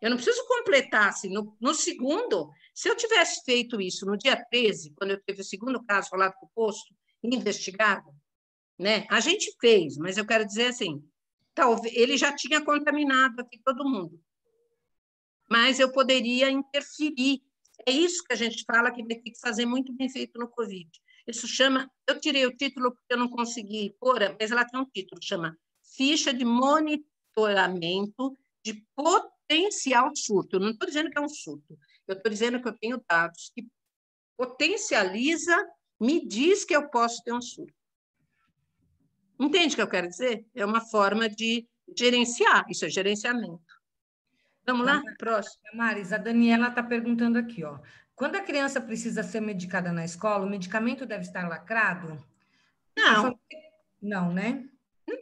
Eu não preciso completar assim. No segundo, se eu tivesse feito isso no dia 13, quando eu teve o segundo caso falado com o posto, investigado, né? A gente fez, mas eu quero dizer assim, talvez ele já tinha contaminado aqui todo mundo. Mas eu poderia interferir. É isso que a gente fala que vai ter que fazer muito bem feito no Covid. Isso chama, eu tirei o título porque eu não consegui pôr, mas ela tem um título, chama Ficha de Monitoramento de Potencial Surto. Eu não estou dizendo que é um surto, eu estou dizendo que eu tenho dados que potencializa, me diz que eu posso ter um surto. Entende o que eu quero dizer? É uma forma de gerenciar, isso é gerenciamento. Vamos lá? Próximo. Maris, a Daniela está perguntando aqui, quando a criança precisa ser medicada na escola, o medicamento deve estar lacrado? Não. Não, né?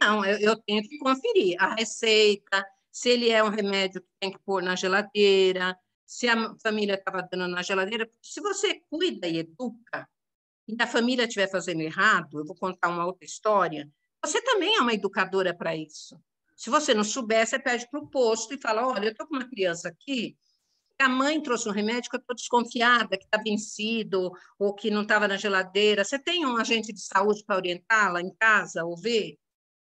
Não, eu tenho que conferir a receita, se ele é um remédio que tem que pôr na geladeira, se a família estava dando na geladeira. Porque se você cuida e educa, e a família estiver fazendo errado, eu vou contar uma outra história, você também é uma educadora para isso. Se você não souber, você pede para o posto e fala, olha, eu estou com uma criança aqui, a mãe trouxe um remédio que eu estou desconfiada, que está vencido, ou que não estava na geladeira. Você tem um agente de saúde para orientá-la em casa, ou ver?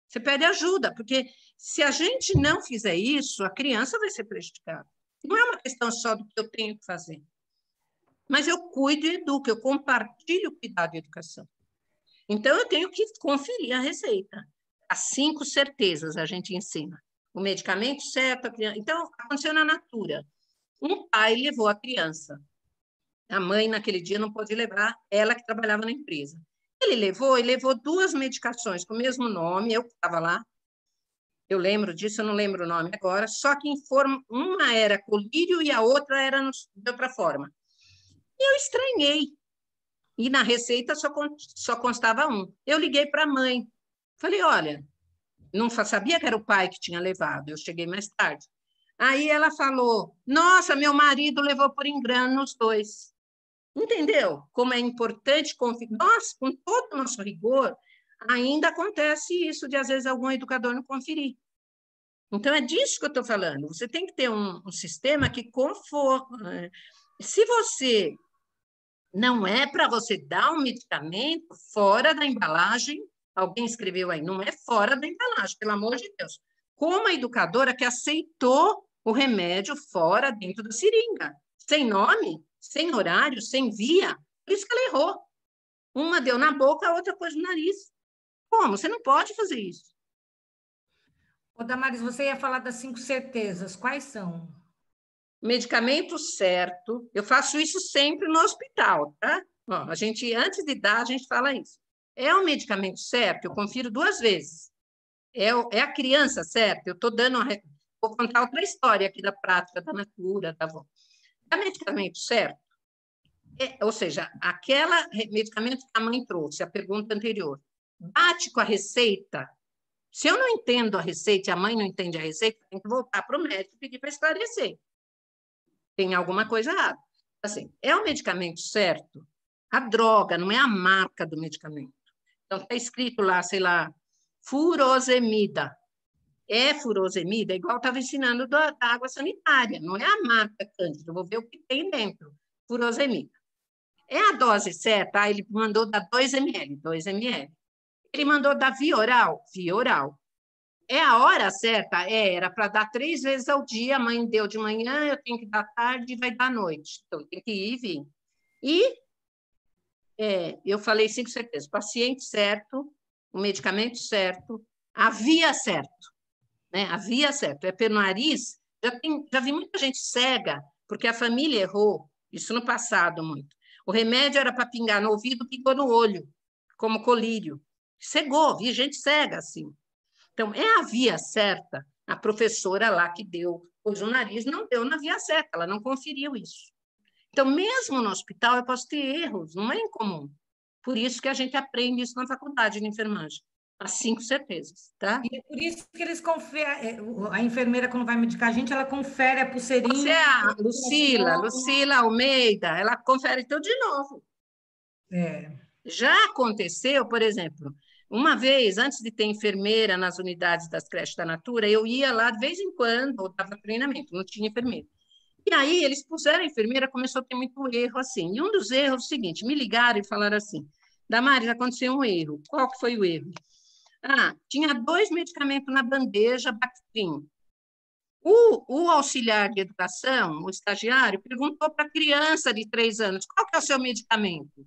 Você pede ajuda, porque se a gente não fizer isso, a criança vai ser prejudicada. Não é uma questão só do que eu tenho que fazer. Mas eu cuido e educo, eu compartilho o cuidado e educação. Então, eu tenho que conferir a receita. As 5 certezas a gente ensina. O medicamento certo, a criança... Então, aconteceu na Natura. Um pai levou a criança. A mãe, naquele dia, não pôde levar, ela que trabalhava na empresa. Ele levou 2 medicações com o mesmo nome, eu estava lá, eu lembro disso, eu não lembro o nome agora, só que uma era colírio e a outra era de outra forma. E eu estranhei. E na receita só constava um. Eu liguei para a mãe. Falei, olha, não sabia que era o pai que tinha levado, eu cheguei mais tarde. Aí ela falou, nossa, meu marido levou por engano os 2. Entendeu? Como é importante confiar. Nós, com todo o nosso rigor, ainda acontece isso de, às vezes, algum educador não conferir. Então, é disso que eu estou falando. Você tem que ter um sistema que conforme. Se você não é para você dar um medicamento fora da embalagem, alguém escreveu aí, não é fora da embalagem, pelo amor de Deus. Como a educadora que aceitou o remédio fora, dentro da seringa, sem nome, sem horário, sem via, por isso que ela errou. Uma deu na boca, a outra pôs no nariz. Como? Você não pode fazer isso. Ô, Damaris, você ia falar das 5 certezas. Quais são? Medicamento certo. Eu faço isso sempre no hospital, tá? A gente, antes de dar, a gente fala isso. É o medicamento certo? Eu confiro 2 vezes. É a criança certa? Eu estou dando... Vou contar outra história aqui da prática da Natura, tá bom? É medicamento certo? Ou seja, medicamento que a mãe trouxe, a pergunta anterior, bate com a receita. Se eu não entendo a receita e a mãe não entende a receita, tem que voltar para o médico e pedir para esclarecer. Tem alguma coisa errada. Assim, é o medicamento certo? A droga, não é a marca do medicamento. Então, está escrito lá, sei lá, furosemida. É furosemida, igual estava ensinando da água sanitária. Não é a marca Cândida, eu vou ver o que tem dentro. Furosemida. É a dose certa? Ele mandou dar 2 ml, 2 ml. Ele mandou dar via oral? Via oral. É a hora certa? Era para dar 3 vezes ao dia, a mãe deu de manhã, eu tenho que dar tarde e vai dar à noite. Então, tem que ir e vir. E eu falei 5 certezas, o paciente certo, o medicamento certo, a via certo. Né? A via certo. É pelo nariz, já vi muita gente cega, porque a família errou, isso no passado muito. O remédio era para pingar no ouvido, pingou no olho, como colírio. Cegou, vi gente cega assim. Então, é a via certa. A professora lá que deu, pois o nariz não deu na via certa, ela não conferiu isso. Então, mesmo no hospital, eu posso ter erros, não é incomum. Por isso que a gente aprende isso na faculdade de enfermagem. As 5 certezas, tá? E é por isso que eles conferem, a enfermeira, quando vai medicar a gente, ela confere a pulseirinha. Você é a Lucila Almeida, ela confere tudo de novo. Já aconteceu, por exemplo, uma vez, antes de ter enfermeira nas unidades das creches da Natura, eu ia lá de vez em quando, eu dava treinamento, não tinha enfermeira. E aí eles puseram a enfermeira, começou a ter muito erro assim. E um dos erros é o seguinte, me ligaram e falaram assim, Damares, aconteceu um erro. Qual que foi o erro? Tinha 2 medicamentos na bandeja, Bactrim. O auxiliar de educação, o estagiário, perguntou para a criança de 3 anos, qual que é o seu medicamento?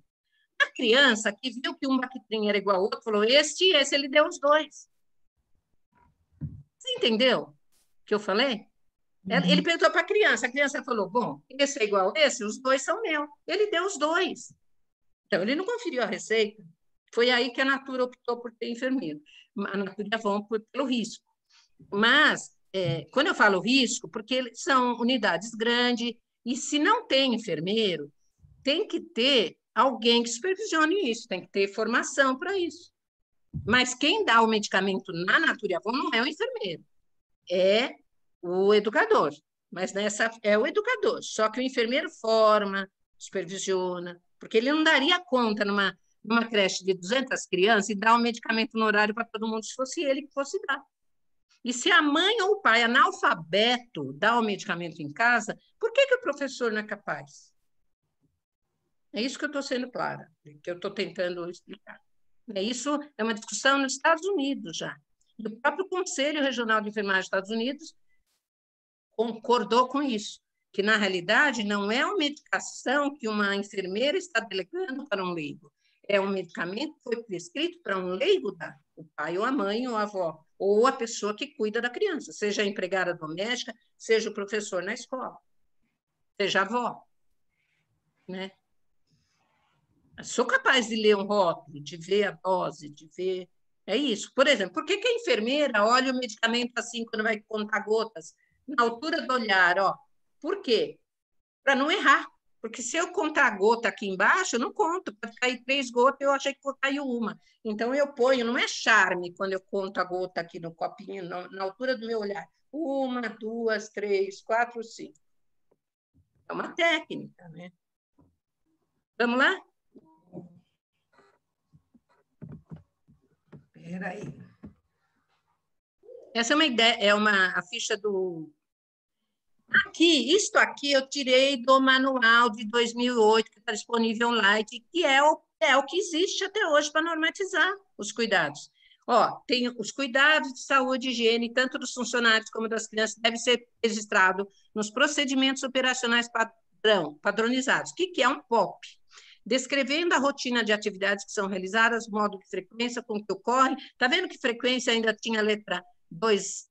A criança, que viu que um Bactrim era igual ao outro, falou, esse, ele deu os 2. Você entendeu o que eu falei? Ele perguntou para a criança falou, bom, esse é igual a esse, os 2 são meus. Ele deu os 2. Então, ele não conferiu a receita. Foi aí que a Natura optou por ter enfermeiro. A Natura e a Avon pelo risco. Mas, quando eu falo risco, porque são unidades grandes, e se não tem enfermeiro, tem que ter alguém que supervisione isso, tem que ter formação para isso. Mas quem dá o medicamento na Natura e Avon não é o enfermeiro, é o educador. Mas nessa é o educador, só que o enfermeiro forma, supervisiona, porque ele não daria conta numa creche de 200 crianças e dar o medicamento no horário para todo mundo, se fosse ele que fosse dar. E se a mãe ou o pai analfabeto dá o medicamento em casa, por que o professor não é capaz? É isso que eu estou sendo clara, que eu estou tentando explicar. Isso é uma discussão nos Estados Unidos já. E o próprio Conselho Regional de Enfermagem dos Estados Unidos concordou com isso, que, na realidade, não é uma medicação que uma enfermeira está delegando para um leigo, é um medicamento que foi prescrito para um leigo dar, o pai ou a mãe ou a avó, ou a pessoa que cuida da criança, seja a empregada doméstica, seja o professor na escola, seja a avó, né? Sou capaz de ler um rótulo, de ver a dose, de ver... É isso. Por exemplo, por que a enfermeira olha o medicamento assim quando vai contar gotas? Na altura do olhar, ó. Por quê? Para não errar. Porque se eu contar a gota aqui embaixo, eu não conto. Pode cair 3 gotas, eu achei que caiu uma. Então, eu ponho, não é charme quando eu conto a gota aqui no copinho, na altura do meu olhar. 1, 2, 3, 4, 5. É uma técnica, né? Vamos lá? Espera aí. Essa é uma ideia, a ficha do... Isto aqui eu tirei do manual de 2008, que está disponível online, que é o que existe até hoje para normatizar os cuidados. Tem os cuidados de saúde e higiene, tanto dos funcionários como das crianças, deve ser registrado nos procedimentos operacionais padronizados. O que é um POP? Descrevendo a rotina de atividades que são realizadas, modo de frequência com que ocorre. Está vendo que frequência ainda tinha a letra 2,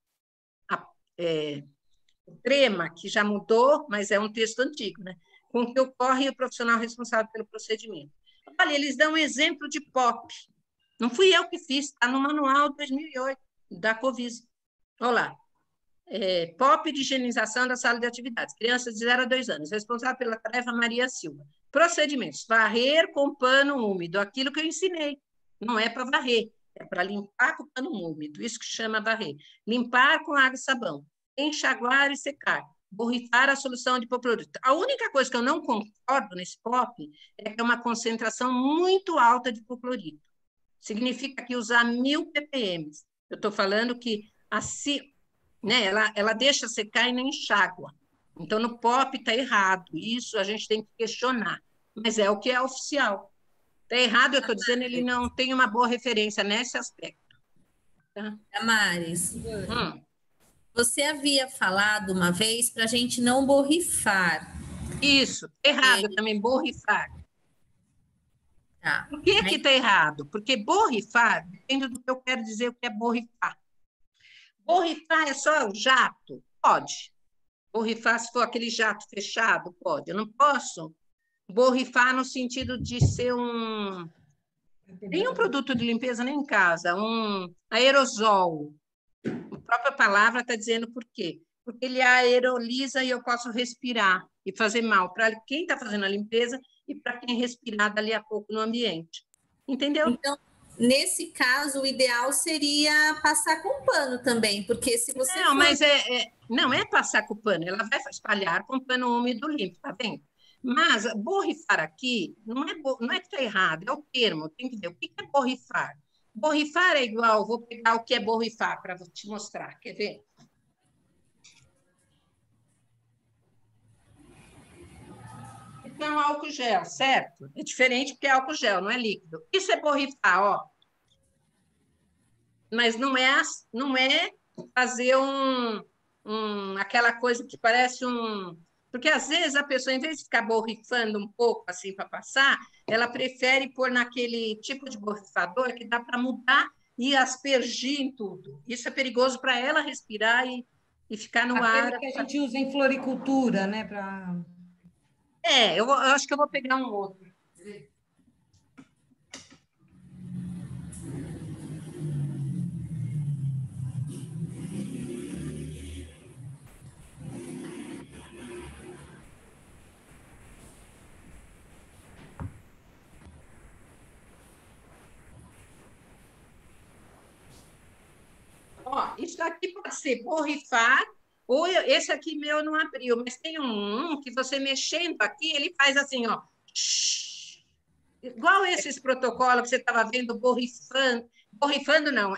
trema, que já mudou, mas é um texto antigo, né? Com que ocorre o profissional responsável pelo procedimento. Olha, eles dão um exemplo de POP. Não fui eu que fiz, está no manual 2008 da Covisa. Olha lá. POP de higienização da sala de atividades, crianças de 0 a 2 anos, responsável pela tarefa Maria Silva. Procedimentos: varrer com pano úmido, aquilo que eu ensinei. Não é para varrer, é para limpar com pano úmido, isso que chama varrer. Limpar com água e sabão, enxaguar e secar, borrifar a solução de hipoclorito. A única coisa que eu não concordo nesse POP é que é uma concentração muito alta de hipoclorito. Significa que usar 1000 ppm. Eu estou falando que assim, né, ela deixa secar e não enxágua. Então, no POP está errado. Isso a gente tem que questionar. Mas é o que é oficial. Está errado, eu estou dizendo, ele não tem uma boa referência nesse aspecto. Tá? Damares, você havia falado uma vez para a gente não borrifar. Isso, errado também, borrifar. Tá. Por que está errado? Porque borrifar, depende do que eu quero dizer o que é borrifar. Borrifar é só o jato? Pode. Borrifar, se for aquele jato fechado, pode. Eu não posso borrifar no sentido de ser nem um produto de limpeza nem em casa, um aerosol. A própria palavra está dizendo por quê. Porque ele aeroliza e eu posso respirar e fazer mal para quem está fazendo a limpeza e para quem respirar dali a pouco no ambiente. Entendeu? Então, nesse caso, o ideal seria passar com pano também, porque se você... Não, mas não é passar com pano, ela vai espalhar com pano úmido limpo, tá vendo? Mas borrifar aqui, não é que está errado, é o termo, tem que ver o que é borrifar. Borrifar é igual, vou pegar o que é borrifar para te mostrar, quer ver? Então, álcool gel, certo? É diferente porque é álcool gel, não é líquido. Isso é borrifar, ó. Mas não é fazer aquela coisa que parece um... Porque, às vezes, a pessoa, em vez de ficar borrifando um pouco assim para passar, ela prefere pôr naquele tipo de borrifador que dá para mudar e aspergir em tudo. Isso é perigoso para ela respirar e ficar no ar. Aquele que a gente usa em floricultura, né? Eu acho que eu vou pegar um outro. Ó, isso aqui pode ser borrifar, ou esse aqui meu não abriu, mas tem um que você mexendo aqui, ele faz assim, ó. Igual esses protocolos que você estava vendo, borrifando não,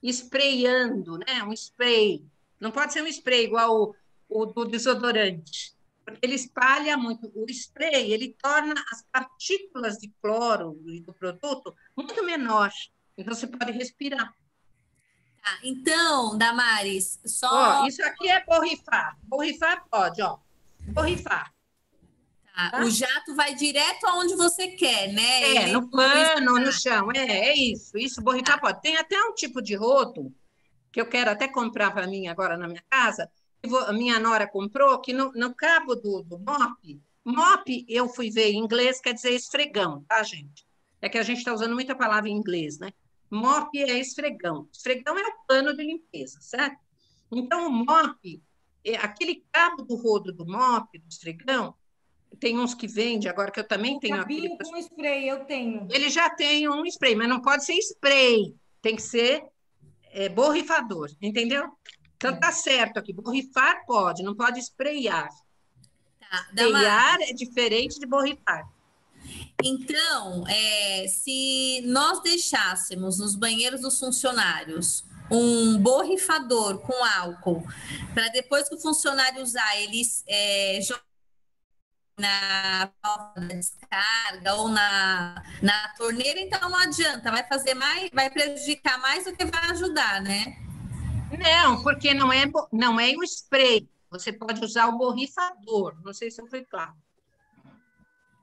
sprayando, né? Um spray. Não pode ser um spray igual o do desodorante, porque ele espalha muito. O spray, ele torna as partículas de cloro do produto muito menor, então você pode respirar. Tá, então, Damares, Ó, isso aqui é borrifar. Borrifar pode, ó. Borrifar. Tá? O jato vai direto aonde você quer, né? No pano, no chão. É isso. Isso, borrifar pode. Tem até um tipo de rodo que eu quero até comprar para mim agora na minha casa. A minha nora comprou, que no cabo do mop, eu fui ver em inglês, quer dizer esfregão, tá, gente? É que a gente está usando muita palavra em inglês, né? Mop é esfregão. Esfregão é o pano de limpeza, certo? Então, o mop, aquele cabo do rodo do mop, do esfregão, tem uns que vende, agora que eu também tenho aquele... com spray, eu tenho. Ele já tem um spray, mas não pode ser spray, tem que ser borrifador, entendeu? Então, tá certo aqui, borrifar pode, não pode sprayar. Tá, sprayar é diferente de borrifar. Então, se nós deixássemos nos banheiros dos funcionários um borrifador com álcool, para depois que o funcionário usar, eles jogar na descarga ou na torneira, então não adianta, vai fazer mais, vai prejudicar mais do que vai ajudar, né? Não, porque não é o spray. Você pode usar o borrifador. Não sei se eu fui claro.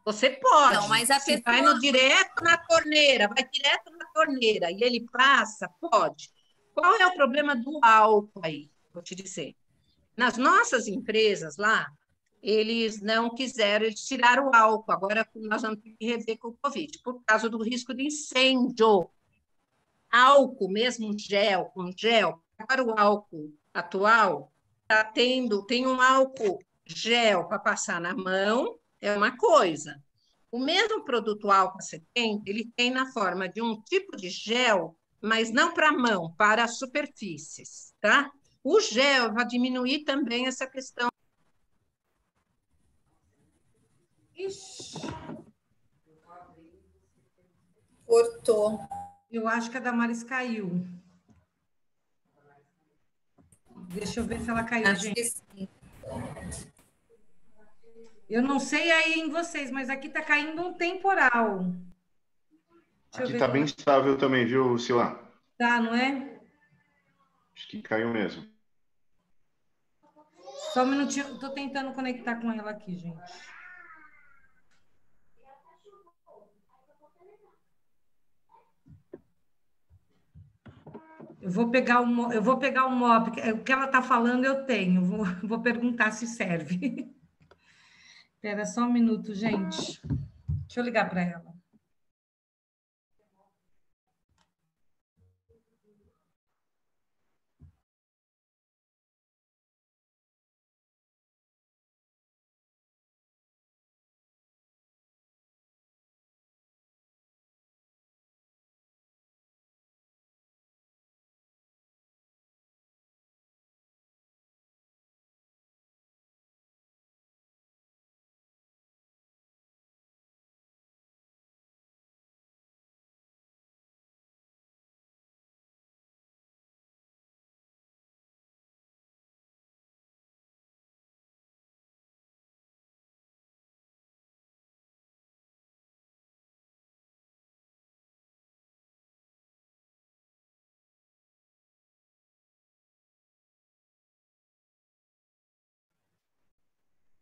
Você pode. Não, mas a se pessoa... vai direto na torneira, e ele passa, pode. Qual é o problema do álcool aí? Vou te dizer. Nas nossas empresas lá, eles não quiseram, eles tiraram o álcool. Agora nós vamos ter que rever com o Covid, por causa do risco de incêndio. Álcool, mesmo gel, agora o álcool atual, tem um álcool gel para passar na mão, é uma coisa. O mesmo produto álcool 70, ele tem na forma de um tipo de gel, mas não para a mão, para as superfícies, tá? O gel vai diminuir também essa questão. Ixi, Cortou. eu acho que a Damares caiu. Deixa eu ver se ela caiu, Acho gente. que sim. Eu não sei aí em vocês, mas aqui está caindo um temporal. Deixa eu Aqui ver tá se bem ela... estável também, viu, Sila? Tá, não é? Acho que caiu mesmo. Só um minutinho, estou tentando conectar com ela aqui, gente. Eu vou pegar o mop, o que ela está falando eu tenho, vou perguntar se serve. Espera só um minuto, gente. Deixa eu ligar para ela.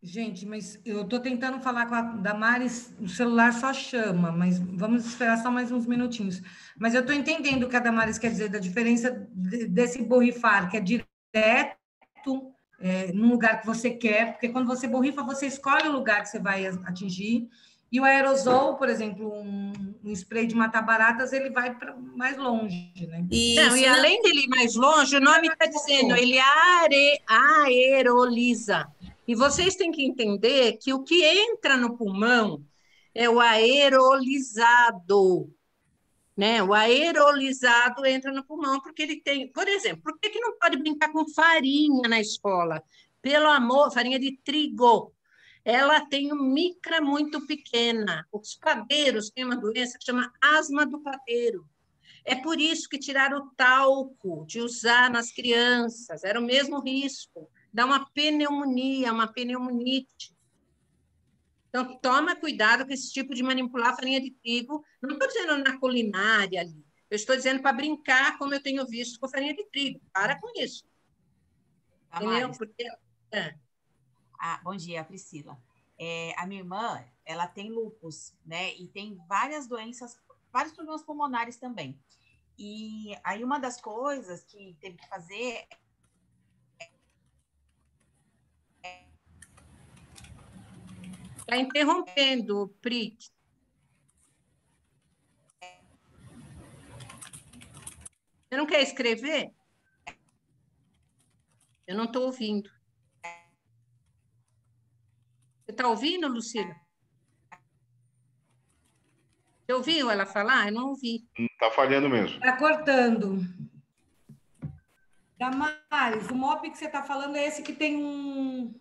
Gente, mas eu estou tentando falar com a Damares, o celular só chama, mas vamos esperar só mais uns minutinhos. Mas eu estou entendendo o que a Damares quer dizer, da diferença desse borrifar, que é direto, num lugar que você quer, porque quando você borrifa, você escolhe o lugar que você vai atingir, e o aerosol, por exemplo, um spray de matar baratas, ele vai para mais longe, né? Não, e Isso, não. além dele ir mais longe, o nome está dizendo, ele aeroliza. E vocês têm que entender que o que entra no pulmão é o aerolizado, né? O aerolizado entra no pulmão porque ele tem, por exemplo, por que não pode brincar com farinha na escola? Pelo amor, farinha de trigo. Ela tem uma micra muito pequena. Os padeiros têm uma doença que chama asma do padeiro. É por isso que tiraram o talco de usar nas crianças, era o mesmo risco, dá uma pneumonia, uma pneumonite. Então, toma cuidado com esse tipo de manipular farinha de trigo. Não estou dizendo na culinária ali, eu estou dizendo para brincar, como eu tenho visto com farinha de trigo. Para com isso. Entendeu? Damares. Porque. Bom dia, Priscila. A minha irmã, ela tem lúpus, né? E tem várias doenças, vários problemas pulmonares também. E aí uma das coisas que teve que fazer Está interrompendo, Pri. Você não quer escrever? Eu não estou ouvindo. Você está ouvindo, Lucila? Você ouviu ela falar? Eu não ouvi. Tá falhando mesmo. Está cortando. Damares, o MOP que você está falando é esse que tem um...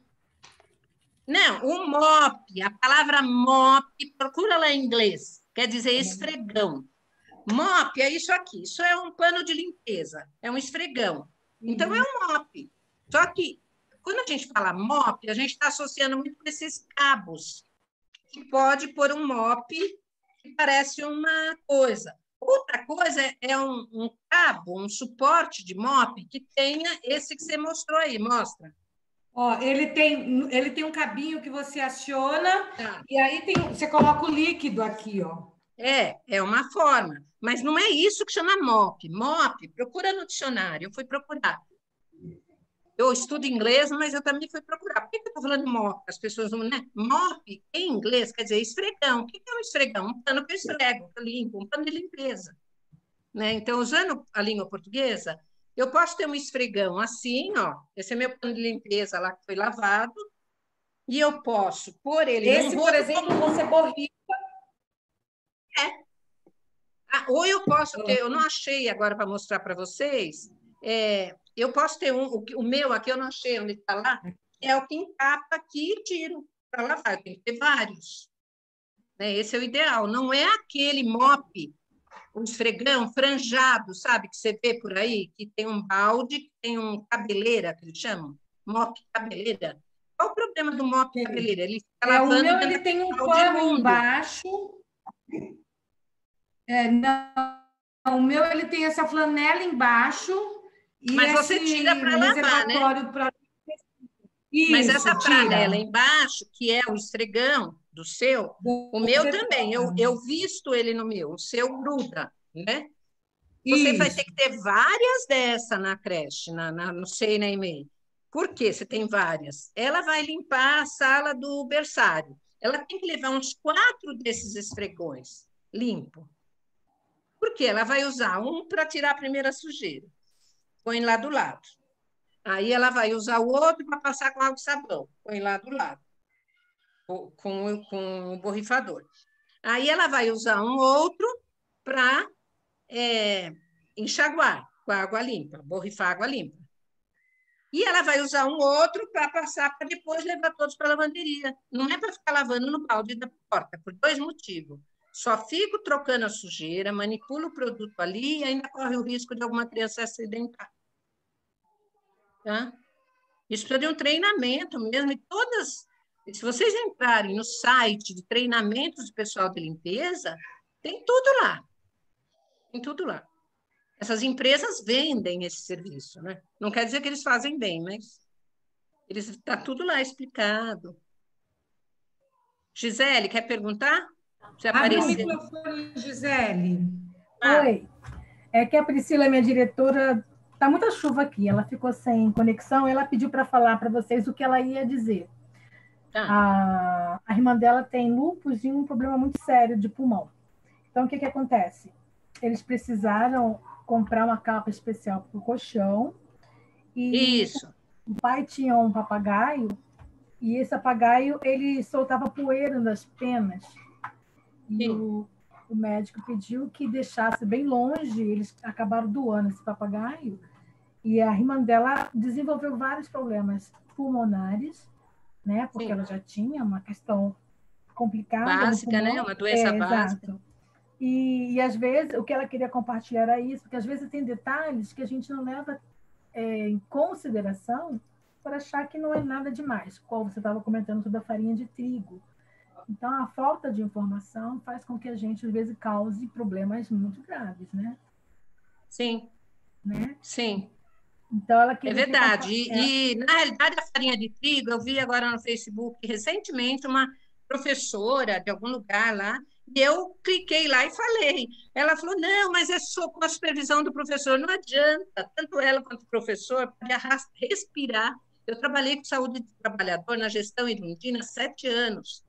Não, o mop, a palavra mop, procura lá em inglês, quer dizer esfregão. Mop é isso aqui, isso é um pano de limpeza, é um esfregão. Então, é um mop. Só que, quando a gente fala mop, a gente está associando muito com esses cabos, que pode pôr um mop que parece uma coisa. Outra coisa é um cabo, um suporte de mop que tenha esse que você mostrou aí, mostra. Ó, ele tem um cabinho que você aciona, Tá. e aí você coloca o líquido aqui, ó. É uma forma, mas não é isso que chama MOP. MOP, procura no dicionário, eu fui procurar. Eu estudo inglês, mas eu também fui procurar. Por que eu estou falando MOP? As pessoas não, né? MOP, em inglês, quer dizer esfregão. O que é um esfregão? Um pano que eu esfrego, que eu limpo, um pano de limpeza. Né? Então, usando a língua portuguesa, Eu posso ter um esfregão assim, ó. Esse é meu pano de limpeza lá que foi lavado. E eu posso pôr ele Esse, num por rolo. exemplo, você borrifa. Ou eu posso ter, eu não achei agora para mostrar para vocês. Eu posso ter o meu aqui, eu não achei onde está lá, é o que encapa aqui e tiro para lavar. Eu tenho que ter vários. Né? Esse é o ideal. Não é aquele mop, um esfregão franjado, sabe? Que você vê por aí, que tem um balde, que tem um cabeleira, que eles chamam. Mop cabeleira. Qual o problema do mop cabeleira? Ele fica lavando O meu dentro ele tem um daquele balde pano imundo. embaixo. Não, o meu ele tem essa flanela embaixo e Mas você tira para lavar, né? reservatório para... Mas Isso, essa tira. franela embaixo, que é o esfregão do seu, o meu também, eu visto ele no meu, o seu gruda, né? Você vai ter que ter várias dessa na creche, no SEI e na EMEI. Por quê? Você tem várias. Ela vai limpar a sala do berçário. Ela tem que levar uns 4 desses esfregões limpo. Por quê? Ela vai usar um para tirar a primeira sujeira. Põe lá do lado. Aí ela vai usar o outro para passar com água e sabão. Põe lá do lado, com o borrifador. Aí ela vai usar um outro para enxaguar com a água limpa, borrifar água limpa. E ela vai usar um outro para passar, para depois levar todos para a lavanderia. Não é para ficar lavando no balde da porta, por 2 motivos. Só fico trocando a sujeira, manipulo o produto ali e ainda corre o risco de alguma criança se acidentar. Tá? Isso precisa de um treinamento mesmo. E todas, se vocês entrarem no site de treinamentos do pessoal de limpeza, tem tudo lá. Tem tudo lá. Essas empresas vendem esse serviço, né? Não quer dizer que eles fazem bem, mas está tudo lá explicado. Gisele, quer perguntar? Você Abre o apareceu. microfone, Gisele. Oi. É que a Priscila, minha diretora, tá muita chuva aqui. Ela ficou sem conexão. Ela pediu para falar para vocês o que ela ia dizer. Tá. A irmã dela tem lúpus e um problema muito sério de pulmão. Então, o que acontece? Eles precisaram comprar uma capa especial para o colchão. E Isso. O pai tinha um papagaio e esse papagaio ele soltava poeira nas penas. E o médico pediu que deixasse bem longe. Eles acabaram doando esse papagaio. E a irmã dela desenvolveu vários problemas pulmonares, né? Porque ela já tinha uma questão complicada. Básica, né? Uma doença básica. Exato. E, às vezes, o que ela queria compartilhar era isso, porque às vezes tem detalhes que a gente não leva em consideração para achar que não é nada demais, como você estava comentando sobre a farinha de trigo. Então, a falta de informação faz com que a gente, às vezes, cause problemas muito graves, né? Sim. Né? Sim. Então, ela queria... É verdade. E, na realidade, a farinha de trigo, eu vi agora no Facebook, recentemente, uma professora de algum lugar lá, e eu cliquei lá e falei. Ela falou, não, mas é só com a supervisão do professor. Não adianta, tanto ela quanto o professor, pode respirar. Eu trabalhei com saúde do trabalhador na gestão irundina há 7 anos.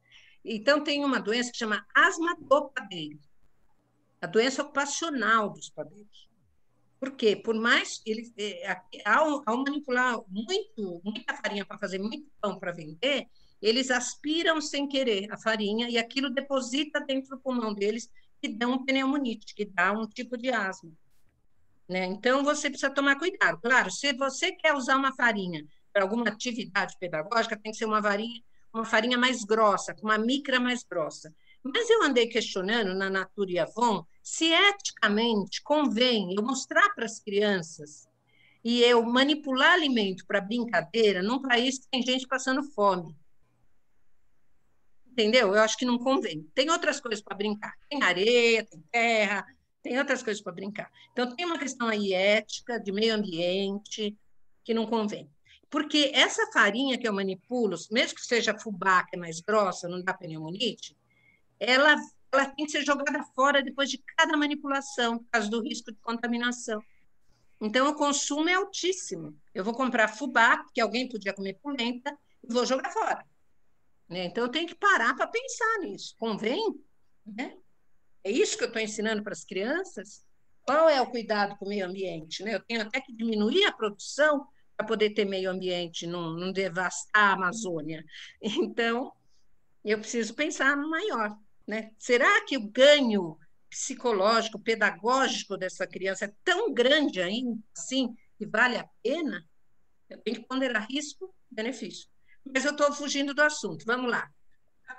Então, tem uma doença que chama asma do padeiro, a doença ocupacional dos padeiros. Por quê? Por mais eles, ao manipular muita farinha para fazer muito pão para vender, eles aspiram sem querer a farinha e aquilo deposita dentro do pulmão deles e dá um pneumonite, que dá um tipo de asma. Né? Então, você precisa tomar cuidado. Claro, se você quer usar uma farinha para alguma atividade pedagógica, tem que ser uma farinha mais grossa, com uma micra mais grossa. Mas eu andei questionando na Natura e Avon se eticamente convém eu mostrar para as crianças e eu manipular alimento para brincadeira num país que tem gente passando fome. Entendeu? Eu acho que não convém. Tem outras coisas para brincar. Tem areia, tem terra, tem outras coisas para brincar. Então, tem uma questão aí ética, de meio ambiente, que não convém. Porque essa farinha que eu manipulo, mesmo que seja fubá, que é mais grossa, não dá pneumonite, ela tem que ser jogada fora depois de cada manipulação, por causa do risco de contaminação. Então, o consumo é altíssimo. Eu vou comprar fubá, porque alguém podia comer polenta, e vou jogar fora. Né? Então, eu tenho que parar para pensar nisso. Convém? Né? É isso que eu estou ensinando para as crianças? Qual é o cuidado com o meio ambiente, né? Eu tenho até que diminuir a produção para poder ter meio ambiente, não devastar a Amazônia. Então, eu preciso pensar no maior, né? Será que o ganho psicológico, pedagógico dessa criança é tão grande ainda assim que vale a pena? Eu tenho que ponderar risco e benefício. Mas eu estou fugindo do assunto. Vamos lá.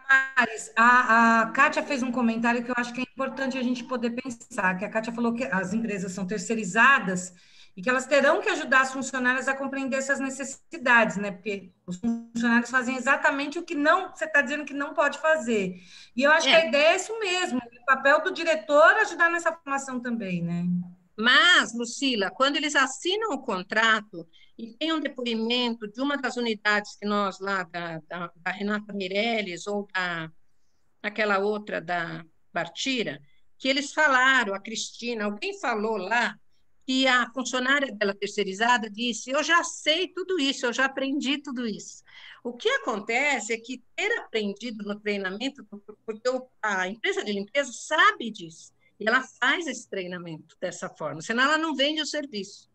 Maris, a Kátia fez um comentário que eu acho que é importante a gente poder pensar, que a Kátia falou que as empresas são terceirizadas e que elas terão que ajudar as funcionárias a compreender essas necessidades, né? Porque os funcionários fazem exatamente o que não, você está dizendo que não pode fazer. E eu acho que a ideia é isso mesmo, o papel do diretor ajudar nessa formação também, né? Mas, Lucila, quando eles assinam o contrato e tem um depoimento de uma das unidades que nós lá, da Renata Meirelles ou aquela outra da Bartira, que eles falaram, a Cristina, alguém falou lá, que a funcionária dela terceirizada disse: eu já sei tudo isso, eu já aprendi tudo isso. O que acontece é que ter aprendido no treinamento, porque a empresa de limpeza sabe disso, e ela faz esse treinamento dessa forma, senão ela não vende o serviço.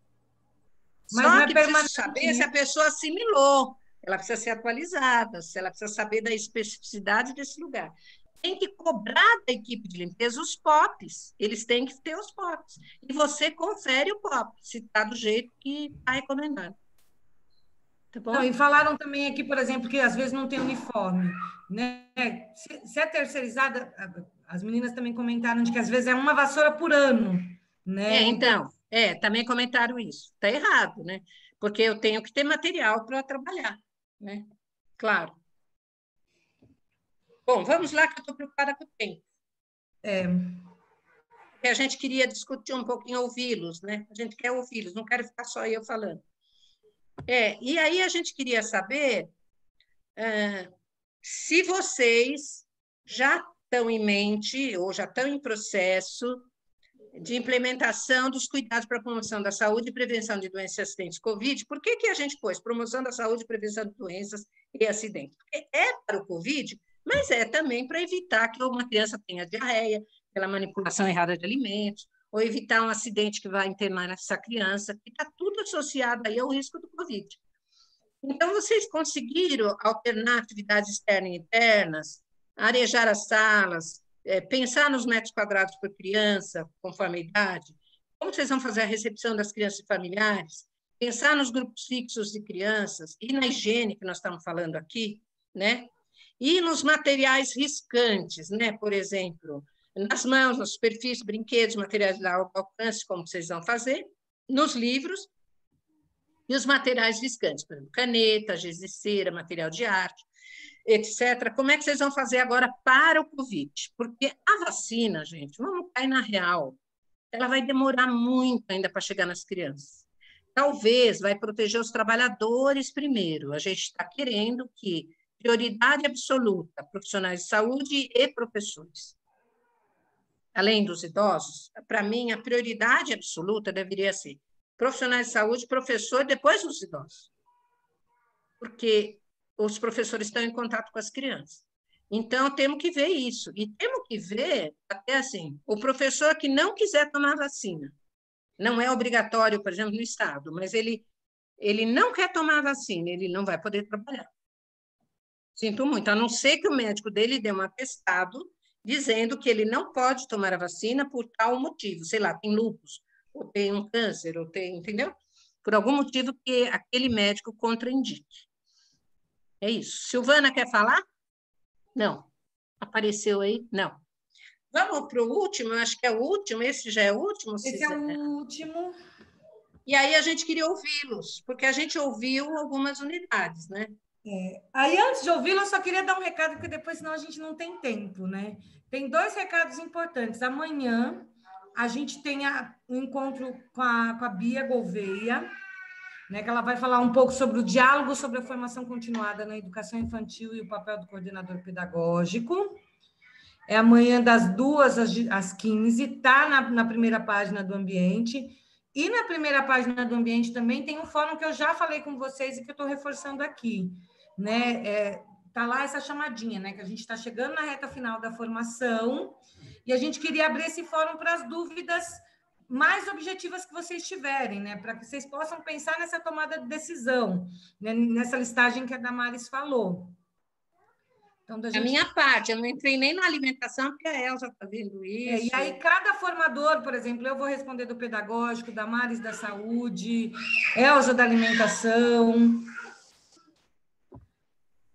Mas Só que precisa saber se a pessoa assimilou, ela precisa ser atualizada, se ela precisa saber da especificidade desse lugar. Tem que cobrar da equipe de limpeza os POPs, eles têm que ter os POPs. E você confere o POP, se está do jeito que está recomendado. Tá bom? Não, e falaram também aqui, por exemplo, que às vezes não tem uniforme, né? Se é terceirizada, as meninas também comentaram de que às vezes é uma vassoura por ano, né? Então, também comentaram isso. Está errado, né? Porque eu tenho que ter material para trabalhar, né? Claro. Bom, vamos lá, que eu estou preocupada com o tempo. A gente queria discutir um pouquinho, ouvi-los, né? A gente quer ouvi-los, não quero ficar só eu falando. E aí a gente queria saber se vocês já estão em mente ou já estão em processo de implementação dos cuidados para a promoção da saúde e prevenção de doenças e acidentes Covid. Por que a gente pôs promoção da saúde e prevenção de doenças e acidentes? Porque é para o Covid, mas é também para evitar que uma criança tenha diarreia, pela manipulação errada de alimentos, ou evitar um acidente que vai internar essa criança, que está tudo associado aí ao risco do Covid. Então, vocês conseguiram alternar atividades externas e internas, arejar as salas, pensar nos metros quadrados por criança, conforme a idade, como vocês vão fazer a recepção das crianças e familiares, pensar nos grupos fixos de crianças e na higiene que nós estamos falando aqui, né? E nos materiais riscantes, né? Por exemplo, nas mãos, nas superfícies, brinquedos, materiais de alcance, como vocês vão fazer, nos livros, e os materiais riscantes, por exemplo, caneta, giz de cera, material de arte, etc. Como é que vocês vão fazer agora para o Covid? Porque a vacina, gente, vamos cair na real, ela vai demorar muito ainda para chegar nas crianças. Talvez vai proteger os trabalhadores primeiro. A gente está querendo que prioridade absoluta, profissionais de saúde e professores. Além dos idosos, para mim, a prioridade absoluta deveria ser profissionais de saúde, professor, depois os idosos. Porque os professores estão em contato com as crianças. Então, temos que ver isso. E temos que ver, até assim, o professor que não quiser tomar vacina, não é obrigatório, por exemplo, no Estado, mas ele não quer tomar vacina, ele não vai poder trabalhar. Sinto muito, a não ser que o médico dele dê um atestado dizendo que ele não pode tomar a vacina por tal motivo, sei lá, tem lúpus, ou tem um câncer, ou tem, entendeu? Por algum motivo que aquele médico contraindique. É isso. Silvana quer falar? Não. Apareceu aí? Não. Vamos para o último, eu acho que é o último, esse já é o último? Esse é o último. E aí a gente queria ouvi-los, porque a gente ouviu algumas unidades, né? Aí, antes de ouvi-lo, eu só queria dar um recado, porque depois, senão, a gente não tem tempo, né? Tem 2 recados importantes. Amanhã, a gente tem um encontro com a Bia Gouveia, né, que ela vai falar um pouco sobre o diálogo sobre a formação continuada na educação infantil e o papel do coordenador pedagógico. É amanhã, das 2 às 15, está na primeira página do Ambiente. E na primeira página do Ambiente também tem um fórum que eu já falei com vocês e que eu estou reforçando aqui, né? Tá lá essa chamadinha, né? Que a gente está chegando na reta final da formação e a gente queria abrir esse fórum para as dúvidas mais objetivas que vocês tiverem, né? Para que vocês possam pensar nessa tomada de decisão, né? Nessa listagem que a Damares falou. Então, A minha parte, eu não entrei nem na alimentação, porque a Elza está vendo isso. E aí, cada formador, por exemplo, eu vou responder do pedagógico, Damares da saúde, Elza da alimentação.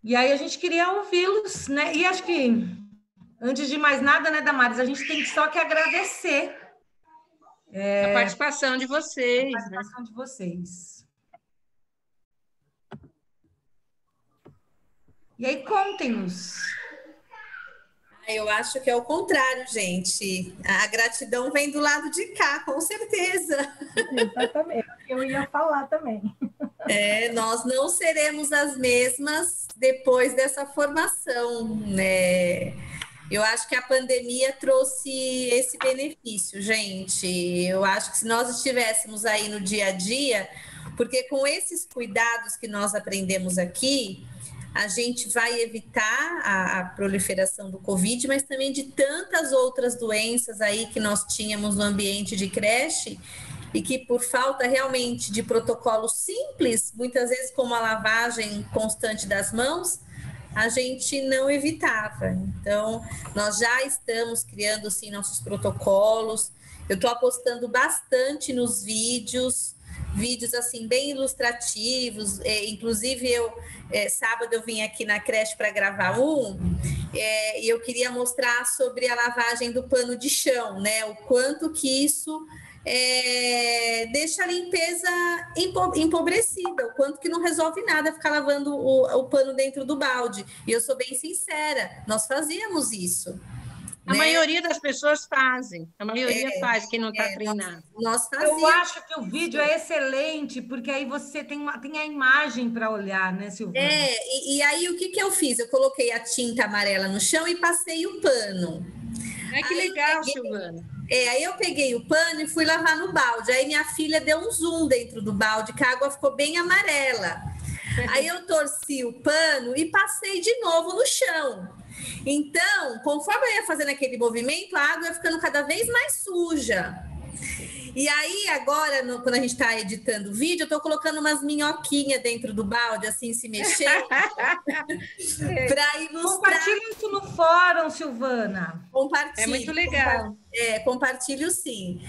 E aí a gente queria ouvi-los, né? E acho que, antes de mais nada, né, Damares, a gente tem só que agradecer a participação de vocês. A participação de vocês. E aí, contem-nos. Eu acho que é o contrário, gente. A gratidão vem do lado de cá, com certeza. Exatamente. Eu ia falar também. Nós não seremos as mesmas depois dessa formação, né? Eu acho que a pandemia trouxe esse benefício, gente. Eu acho que se nós estivéssemos aí no dia a dia, porque com esses cuidados que nós aprendemos aqui, a gente vai evitar a proliferação do Covid, mas também de tantas outras doenças aí que nós tínhamos no ambiente de creche e que, por falta realmente de protocolo simples, muitas vezes como a lavagem constante das mãos, a gente não evitava. Então, nós já estamos criando, sim, nossos protocolos. Eu estou apostando bastante nos vídeos assim bem ilustrativos, inclusive sábado eu vim aqui na creche para gravar e eu queria mostrar sobre a lavagem do pano de chão, né? O quanto que isso deixa a limpeza empobrecida, o quanto que não resolve nada ficar lavando o pano dentro do balde. E eu sou bem sincera, nós fazíamos isso. A maioria das pessoas fazem, a maioria faz, quem não está treinado. Nós fazíamos. Eu acho que o vídeo é excelente, porque aí você tem a imagem para olhar, né, Silvana? E aí o que eu fiz? Eu coloquei a tinta amarela no chão e passei o pano. Que legal, Silvana. Aí eu peguei o pano e fui lavar no balde. Aí minha filha deu um zoom dentro do balde, que a água ficou bem amarela. Aí eu torci o pano e passei de novo no chão. Então, conforme eu ia fazendo aquele movimento, a água ia ficando cada vez mais suja. E aí, agora, quando a gente está editando o vídeo, eu estou colocando umas minhoquinhas dentro do balde, assim, se mexendo, para ilustrar. Compartilha isso no fórum, Silvana. Compartilhe. É muito legal. Compartilho, sim.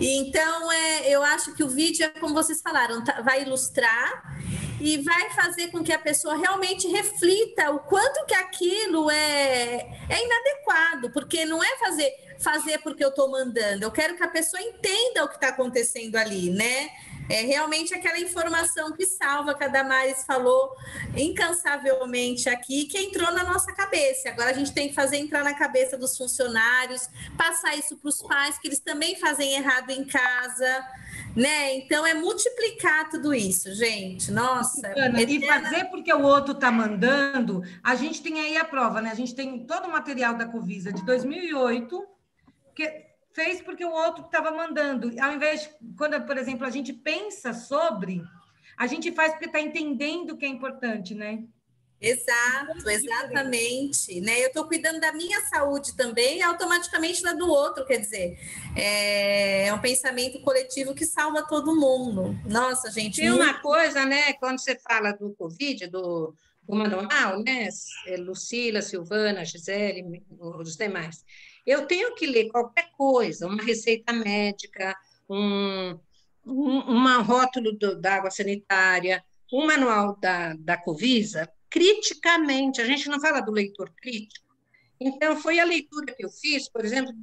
Então, eu acho que o vídeo é como vocês falaram, vai ilustrar e vai fazer com que a pessoa realmente reflita o quanto que aquilo é inadequado, porque não é fazer porque eu estou mandando, eu quero que a pessoa entenda o que está acontecendo ali, né? É realmente aquela informação que salva, que a Damares falou incansavelmente aqui, que entrou na nossa cabeça. Agora a gente tem que fazer entrar na cabeça dos funcionários, passar isso para os pais, que eles também fazem errado em casa, né? Então é multiplicar tudo isso, gente. Nossa. E fazer porque o outro está mandando, a gente tem aí a prova, né? A gente tem todo o material da Covisa de 2008, que fez porque o outro estava mandando. Ao invés de, quando, por exemplo, a gente pensa sobre, a gente faz porque está entendendo o que é importante, né? Exato, exatamente. Né? Eu estou cuidando da minha saúde também e automaticamente da do outro, quer dizer, é um pensamento coletivo que salva todo mundo. Nossa, gente. Tem uma coisa, né? Quando você fala do Covid, do manual, né? Lucila, Silvana, Gisele, os demais. Eu tenho que ler qualquer coisa, uma receita médica, um rótulo da água sanitária, um manual da Covisa, criticamente. A gente não fala do leitor crítico. Então, foi a leitura que eu fiz, por exemplo,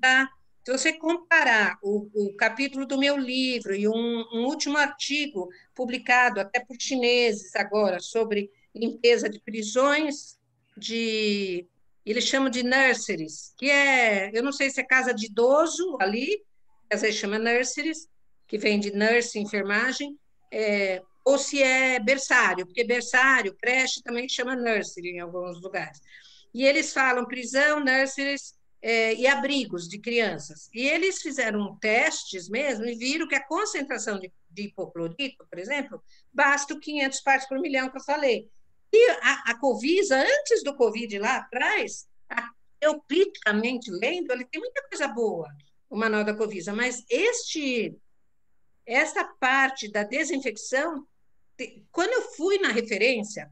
se você comparar o capítulo do meu livro e um último artigo publicado até por chineses agora sobre limpeza de prisões eles chamam de nurseries, que eu não sei se é casa de idoso ali, às vezes chama nurseries, que vem de nurse, enfermagem, ou se é berçário, porque berçário, creche também chama nursery em alguns lugares. E eles falam prisão, nurseries e abrigos de crianças. E eles fizeram testes mesmo e viram que a concentração de hipoclorito, por exemplo, basta 500 partes por milhão que eu falei. E a Covisa, antes do Covid lá atrás, eu criticamente lendo, ele tem muita coisa boa. o manual da Covisa, mas essa parte da desinfecção, quando eu fui na referência,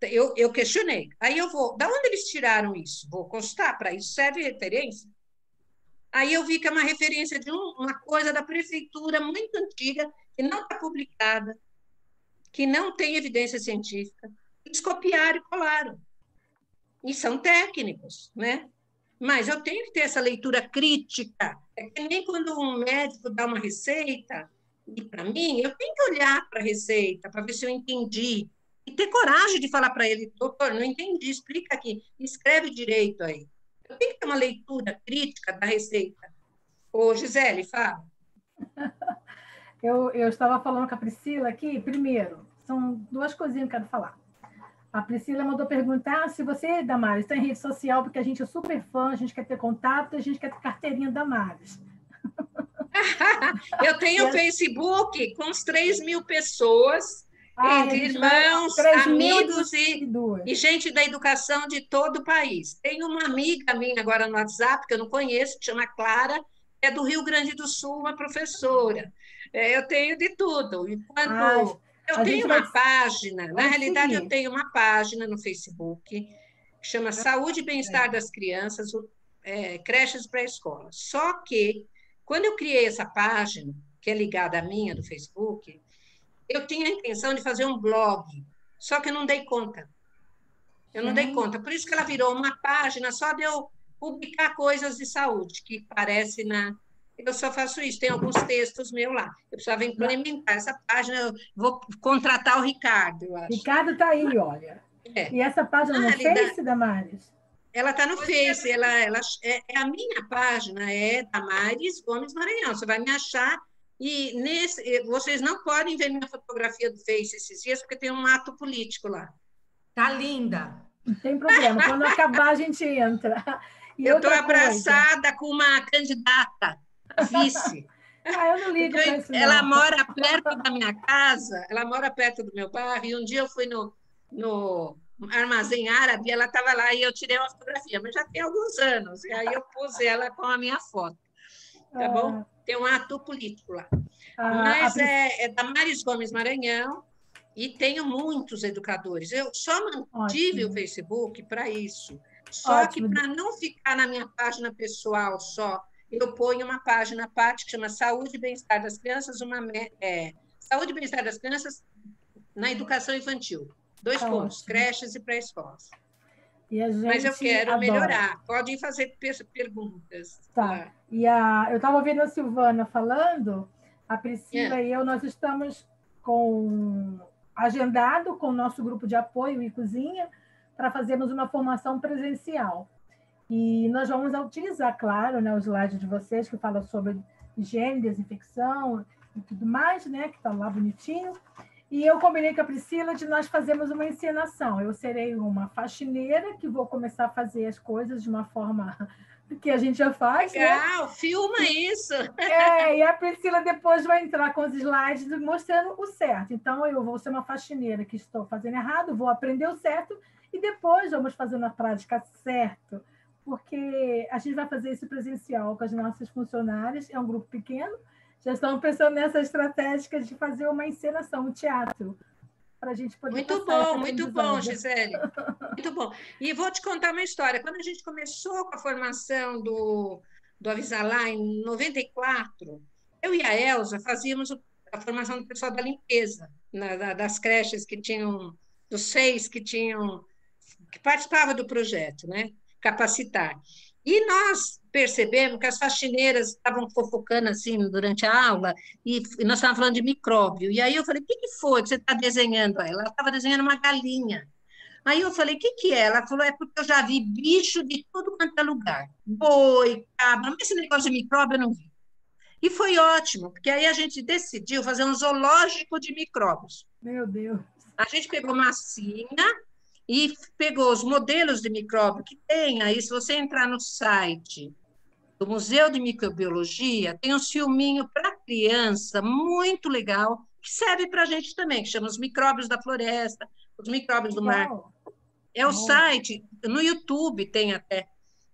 eu questionei. Aí eu vou, da onde eles tiraram isso? Vou constar, para isso serve referência. Aí eu vi que é uma referência de uma coisa da prefeitura muito antiga, que não está publicada, que não tem evidência científica. Eles copiaram e colaram. E são técnicos, né? Mas eu tenho que ter essa leitura crítica. É que nem quando um médico dá uma receita, e para mim, eu tenho que olhar para a receita, para ver se eu entendi. E ter coragem de falar para ele, doutor, não entendi, explica aqui, escreve direito aí. Eu tenho que ter uma leitura crítica da receita. Ô, Gisele, fala. Eu estava falando com a Priscila aqui, primeiro, são duas coisinhas que eu quero falar. A Priscila mandou perguntar se você, Damares, está em rede social, porque a gente é super fã, a gente quer ter contato, a gente quer ter carteirinha Damares. Eu tenho Facebook com uns 3.000 pessoas, entre irmãos, amigos e gente da educação de todo o país. Tem uma amiga minha agora no WhatsApp, que eu não conheço, que chama Clara, que é do Rio Grande do Sul, uma professora. Eu tenho de tudo. E quando eu tenho uma página, na realidade, eu tenho uma página no Facebook, que chama Saúde e Bem-Estar das Crianças, creches pré-escola. Só que, quando eu criei essa página, que é ligada à minha do Facebook, eu tinha a intenção de fazer um blog, só que eu não dei conta. Eu não dei conta. Por isso que ela virou uma página só de eu publicar coisas de saúde, que parece na... Eu só faço isso, tem alguns textos meus lá. Eu precisava implementar essa página, eu vou contratar o Ricardo, eu acho. Ricardo está aí, olha. E essa página no Face, Damares? Ela está no Face, ela é a minha página, é Damares Gomes Maranhão. Você vai me achar. E vocês não podem ver minha fotografia do Face esses dias, porque tem um ato político lá. Tá linda. Não tem problema, quando acabar a gente entra. Eu estou abraçada com uma candidata, vice. Eu não ligo para isso, não. Ela mora perto da minha casa, ela mora perto do meu bairro, e um dia eu fui no Armazém Árabe, ela estava lá e eu tirei uma fotografia, mas já tem alguns anos, e aí eu pus ela com a minha foto. Tá bom? Tem um ato político lá. Mas é Damares Gomes Maranhão, e tenho muitos educadores. Eu só mantive o Facebook para isso. Só que para não ficar na minha página pessoal só, eu ponho uma página à parte que chama Saúde e Bem-Estar das Crianças, Saúde e Bem-Estar das Crianças na Educação Infantil. 2 pontos, creches e pré-escolas. Mas eu quero melhorar. Podem fazer perguntas. Tá. E eu estava ouvindo a Silvana falando, a Priscila e eu, nós estamos agendado com o nosso grupo de apoio e cozinha para fazermos uma formação presencial. E nós vamos utilizar, claro, né, o slide de vocês que fala sobre higiene, desinfecção e tudo mais, né, que está lá bonitinho. E eu combinei com a Priscila de nós fazermos uma encenação. Eu serei uma faxineira que vou começar a fazer as coisas de uma forma que a gente já faz. Legal, né? Filma isso! E a Priscila depois vai entrar com os slides mostrando o certo. Então, eu vou ser uma faxineira que estou fazendo errado, vou aprender o certo e depois vamos fazer na prática certo. Porque a gente vai fazer isso presencial com as nossas funcionárias, é um grupo pequeno, já estamos pensando nessa estratégia de fazer uma encenação, um teatro, para a gente poder muito bom, Gisele. Muito bom. E vou te contar uma história. Quando a gente começou com a formação do Avisalá, em 94, eu e a Elza fazíamos a formação do pessoal da limpeza, das creches que tinham, dos 6 que participavam do projeto, né? Capacitar. E nós percebemos que as faxineiras estavam fofocando assim durante a aula, e nós estávamos falando de micróbio. E aí eu falei, o que foi que você está desenhando? Ela estava desenhando uma galinha. Aí eu falei, o que é? Ela falou, é porque eu já vi bicho de tudo quanto é lugar. Boi, cabra, mas esse negócio de micróbio eu não vi. E foi ótimo, porque aí a gente decidiu fazer um zoológico de micróbios. Meu Deus! A gente pegou massinha e pegou os modelos de micróbio que tem. Aí, se você entrar no site do Museu de Microbiologia, tem um filminho para criança muito legal, que serve para a gente também, que chama Os Micróbios da Floresta, Os Micróbios do Mar. É o site, no YouTube tem até.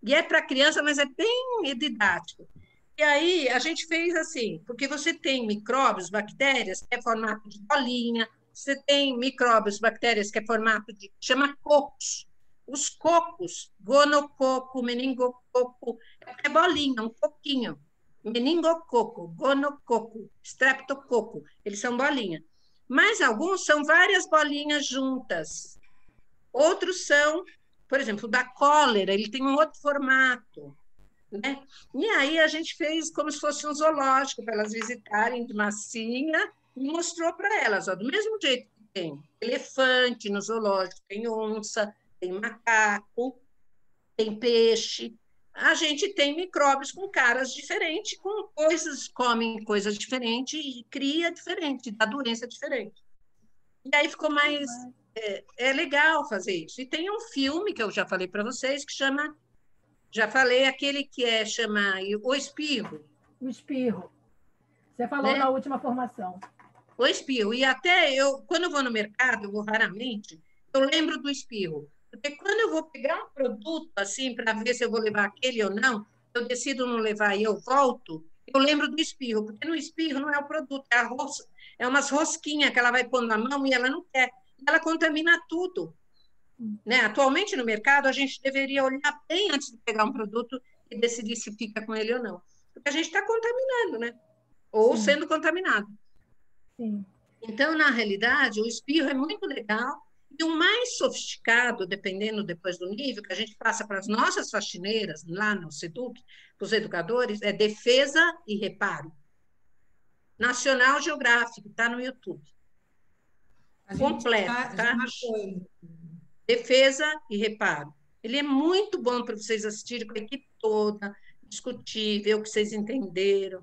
E é para criança, mas é bem didático. E aí a gente fez assim, porque você tem micróbios, bactérias, que é formato de bolinha, você tem micróbios, bactérias, que é formato de, chama cocos. Os cocos, gonococo, meningococo, é bolinha, um coquinho. Meningococo, gonococo, streptococo, eles são bolinha. Mas alguns são várias bolinhas juntas. Outros são, por exemplo, o da cólera, ele tem um outro formato, né? E aí a gente fez como se fosse um zoológico para elas visitarem de massinha e mostrou para elas, ó, do mesmo jeito que tem elefante no zoológico, tem onça, tem macaco, tem peixe. A gente tem micróbios com caras diferentes, com coisas, comem coisas diferentes e cria diferente, dá doença diferente. E aí ficou mais é legal fazer isso. E tem um filme que eu já falei para vocês que chama, já falei, aquele que chama O Espirro. O espirro. Você falou Né? na última formação. O espirro. E até eu, quando eu vou no mercado, eu vou raramente, eu lembro do espirro. Porque quando eu vou pegar um produto assim para ver se eu vou levar aquele ou não, eu decido não levar e eu volto, eu lembro do espirro, porque no espirro não é o produto, é umas rosquinhas que ela vai pondo na mão e ela não quer. Ela contamina tudo. Né? Atualmente no mercado, a gente deveria olhar bem antes de pegar um produto e decidir se fica com ele ou não. Porque a gente está contaminando, né? Ou Sim. sendo contaminado. Sim. Então, na realidade, o espirro é muito legal e o mais sofisticado, dependendo depois do nível que a gente passa para as nossas faxineiras, lá no SEDUC, para os educadores, é defesa e reparo. Nacional Geográfico, está no YouTube. Completo, tá? Defesa e reparo. Ele é muito bom para vocês assistirem com a equipe toda, discutir, ver o que vocês entenderam.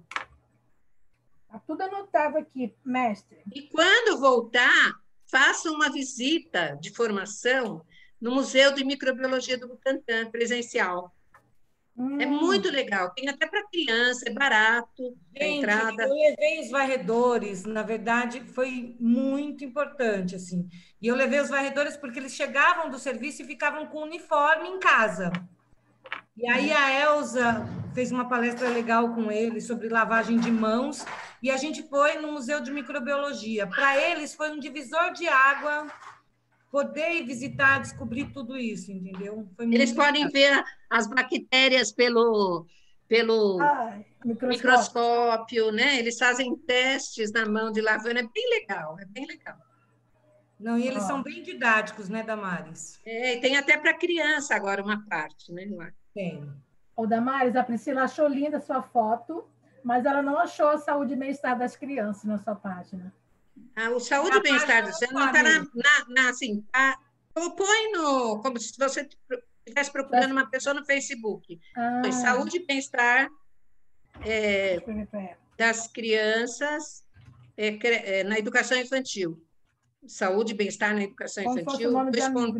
Está tudo anotado aqui, mestre. E quando voltar, faça uma visita de formação no Museu de Microbiologia do Butantã, presencial. É muito legal, tem até para criança, é barato a entrada. Eu levei os varredores, na verdade, foi muito importante, assim. E eu levei os varredores porque eles chegavam do serviço e ficavam com uniforme em casa. E aí a Elza fez uma palestra legal com eles sobre lavagem de mãos e a gente foi no Museu de Microbiologia. Para eles foi um divisor de água poder ir visitar, descobrir tudo isso, entendeu? Foi muito Eles podem ver as bactérias pelo microscópio, né? Eles fazem testes na mão de lavanda, é bem legal, é bem legal. Não, e eles são bem didáticos, né, Damares? É, e tem até para criança agora uma parte, né? Tem. Ô, Damares, a Priscila achou linda a sua foto, mas ela não achou a saúde e bem-estar das crianças na sua página. O saúde e bem-estar do cérebro não está assim, põe no, como se você estivesse procurando uma pessoa no Facebook. Saúde e bem-estar das crianças na educação infantil. Saúde e bem-estar na educação infantil.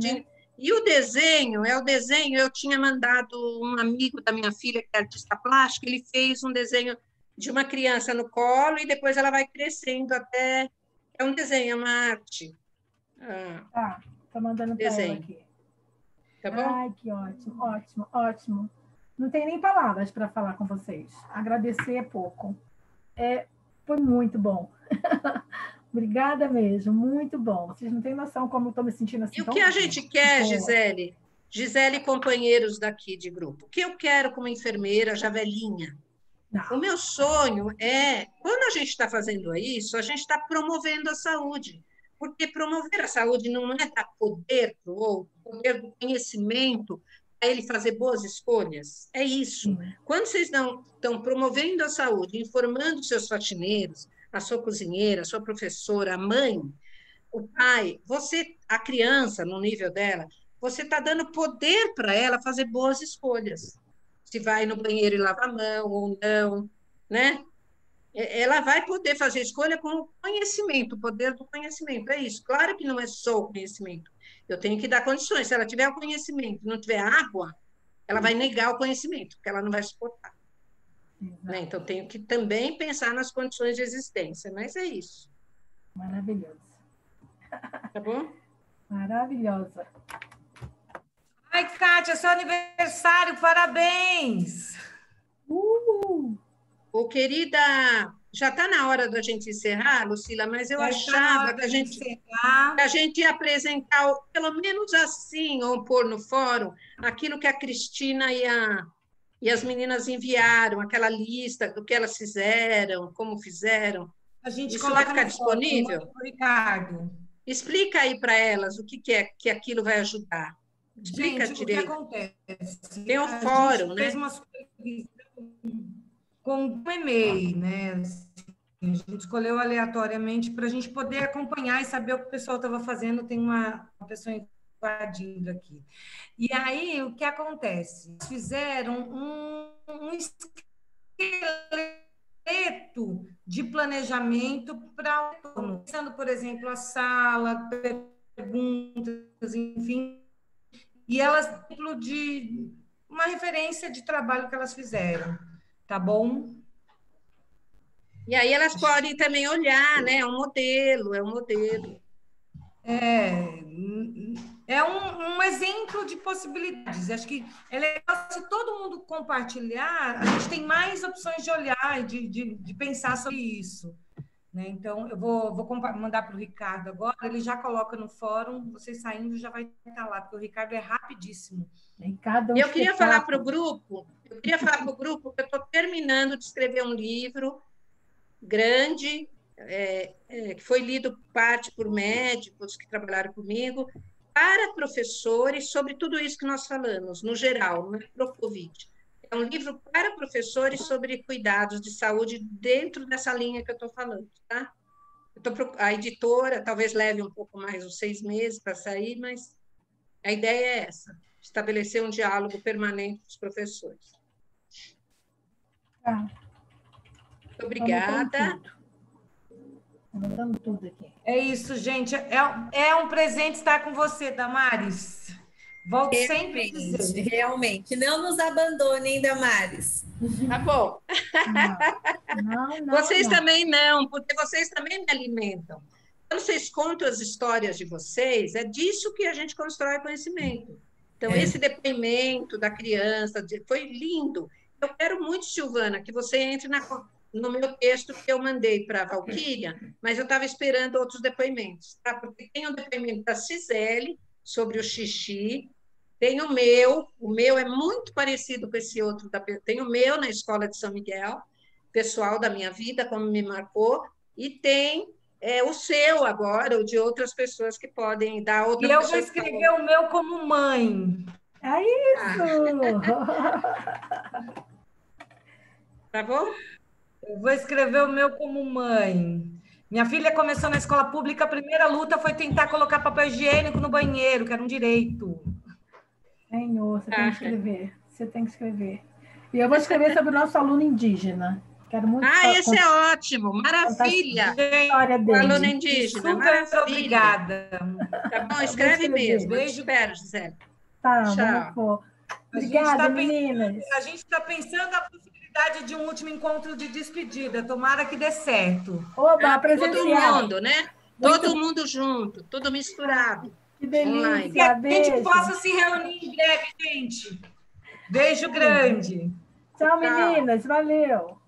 Né? E o desenho, eu tinha mandado um amigo da minha filha, que é artista plástico, ele fez um desenho de uma criança no colo e depois ela vai crescendo até... É um desenho, é uma arte. Estou mandando para ela aqui. Tá bom? Ai, que ótimo, ótimo, ótimo. Não tem nem palavras para falar com vocês. Agradecer é pouco. Foi muito bom. Obrigada mesmo, muito bom. Vocês não têm noção como eu estou me sentindo assim. E o que a gente quer, Gisele? Gisele e companheiros daqui de grupo. O que eu quero como enfermeira já velhinha? O meu sonho é, quando a gente está fazendo isso, a gente está promovendo a saúde. Porque promover a saúde não é dar poder para o outro, poder do conhecimento para ele fazer boas escolhas. É isso. Quando vocês estão promovendo a saúde, informando seus faxineiros, a sua cozinheira, a sua professora, a mãe, o pai, a criança, no nível dela, você está dando poder para ela fazer boas escolhas. Se vai no banheiro e lava a mão ou não, né? Ela vai poder fazer escolha com o conhecimento, o poder do conhecimento, é isso. Claro que não é só o conhecimento, eu tenho que dar condições. Se ela tiver o conhecimento e não tiver água, ela vai negar o conhecimento, porque ela não vai suportar. Né? Então, tenho que também pensar nas condições de existência, mas é isso. Maravilhoso. Tá bom? Maravilhosa. Ai, Kátia, seu aniversário, parabéns! Ô, querida, já está na hora da gente encerrar, Lucila, mas eu achava que a gente ia apresentar, pelo menos assim, ou pôr no fórum, aquilo que a Cristina e as meninas enviaram, aquela lista do que elas fizeram, como fizeram. A gente Isso vai ficar no fórum, disponível? Ricardo. Explica aí para elas o que é que aquilo vai ajudar. Explica Gente, direito. o que acontece? Tem um fórum, né? Fez uma supervisão com um e-mail, né? A gente escolheu aleatoriamente para a gente poder acompanhar e saber o que o pessoal estava fazendo. Tem uma pessoa invadindo aqui. E aí, o que acontece? Fizeram um esqueleto de planejamento para o aluno, pensando, por exemplo, a sala, perguntas, enfim, e elas, de uma referência de trabalho que elas fizeram, tá bom? E aí elas podem também olhar, né? É um modelo. É um exemplo de possibilidades. Acho que é legal se todo mundo compartilhar, a gente tem mais opções de olhar e de pensar sobre isso. Né? Então, eu vou mandar para o Ricardo agora, ele já coloca no fórum, vocês saindo já vai estar lá, porque o Ricardo é rapidíssimo. Ricardo, eu queria falar para o grupo que eu estou terminando de escrever um livro grande, que foi lido parte por médicos que trabalharam comigo, para professores, sobre tudo isso que nós falamos, no geral, não é para o Covid. É um livro para professores sobre cuidados de saúde dentro dessa linha que eu estou falando, tá? A editora talvez leve um pouco mais, uns 6 meses para sair, mas a ideia é essa, estabelecer um diálogo permanente com os professores. Tá. Muito obrigada. Anotando tudo aqui. É isso, gente. É um presente estar com você, Damares. Volto sempre a dizer. Realmente. Não nos abandonem, Damares. Tá bom. Não, vocês também não, porque vocês também me alimentam. Quando vocês contam as histórias de vocês, é disso que a gente constrói conhecimento. Então, esse depoimento da criança foi lindo. Eu quero muito, Silvana, que você entre no meu texto que eu mandei para a Valquíria, mas eu estava esperando outros depoimentos, tá? Porque tem um depoimento da Cisele sobre o xixi, tem o meu é muito parecido com esse outro, tem o meu na Escola de São Miguel, pessoal da minha vida, como me marcou, e tem o seu agora, ou de outras pessoas que podem dar outra pessoa. E eu vou escrever o meu como mãe. É isso! Tá bom? Eu vou escrever o meu como mãe. Minha filha começou na escola pública, a primeira luta foi tentar colocar papel higiênico no banheiro, que era um direito. Senhor, você tem que escrever. Você tem que escrever. E eu vou escrever sobre o nosso aluno indígena. Quero muito. Esse é ótimo, maravilha. História dele. O aluno indígena, super obrigada. Tá bom, escreve mesmo. Beijo. Espero, Gisele. Tá, tchau. Obrigada, meninas. A gente está pensando a possibilidade de um último encontro de despedida. Tomara que dê certo. Oba, presencial. Todo mundo, né? Todo mundo junto, tudo misturado. Que delícia, que a gente possa se reunir em breve, gente. Beijo grande. Tchau, meninas. Valeu.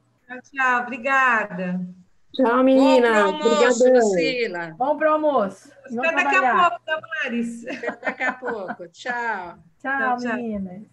Tchau, obrigada. Tchau, menina. Bom pro almoço, Lucila. Bom pro almoço. Até daqui a pouco, Damares. Até daqui a pouco. Tchau. Tchau, meninas.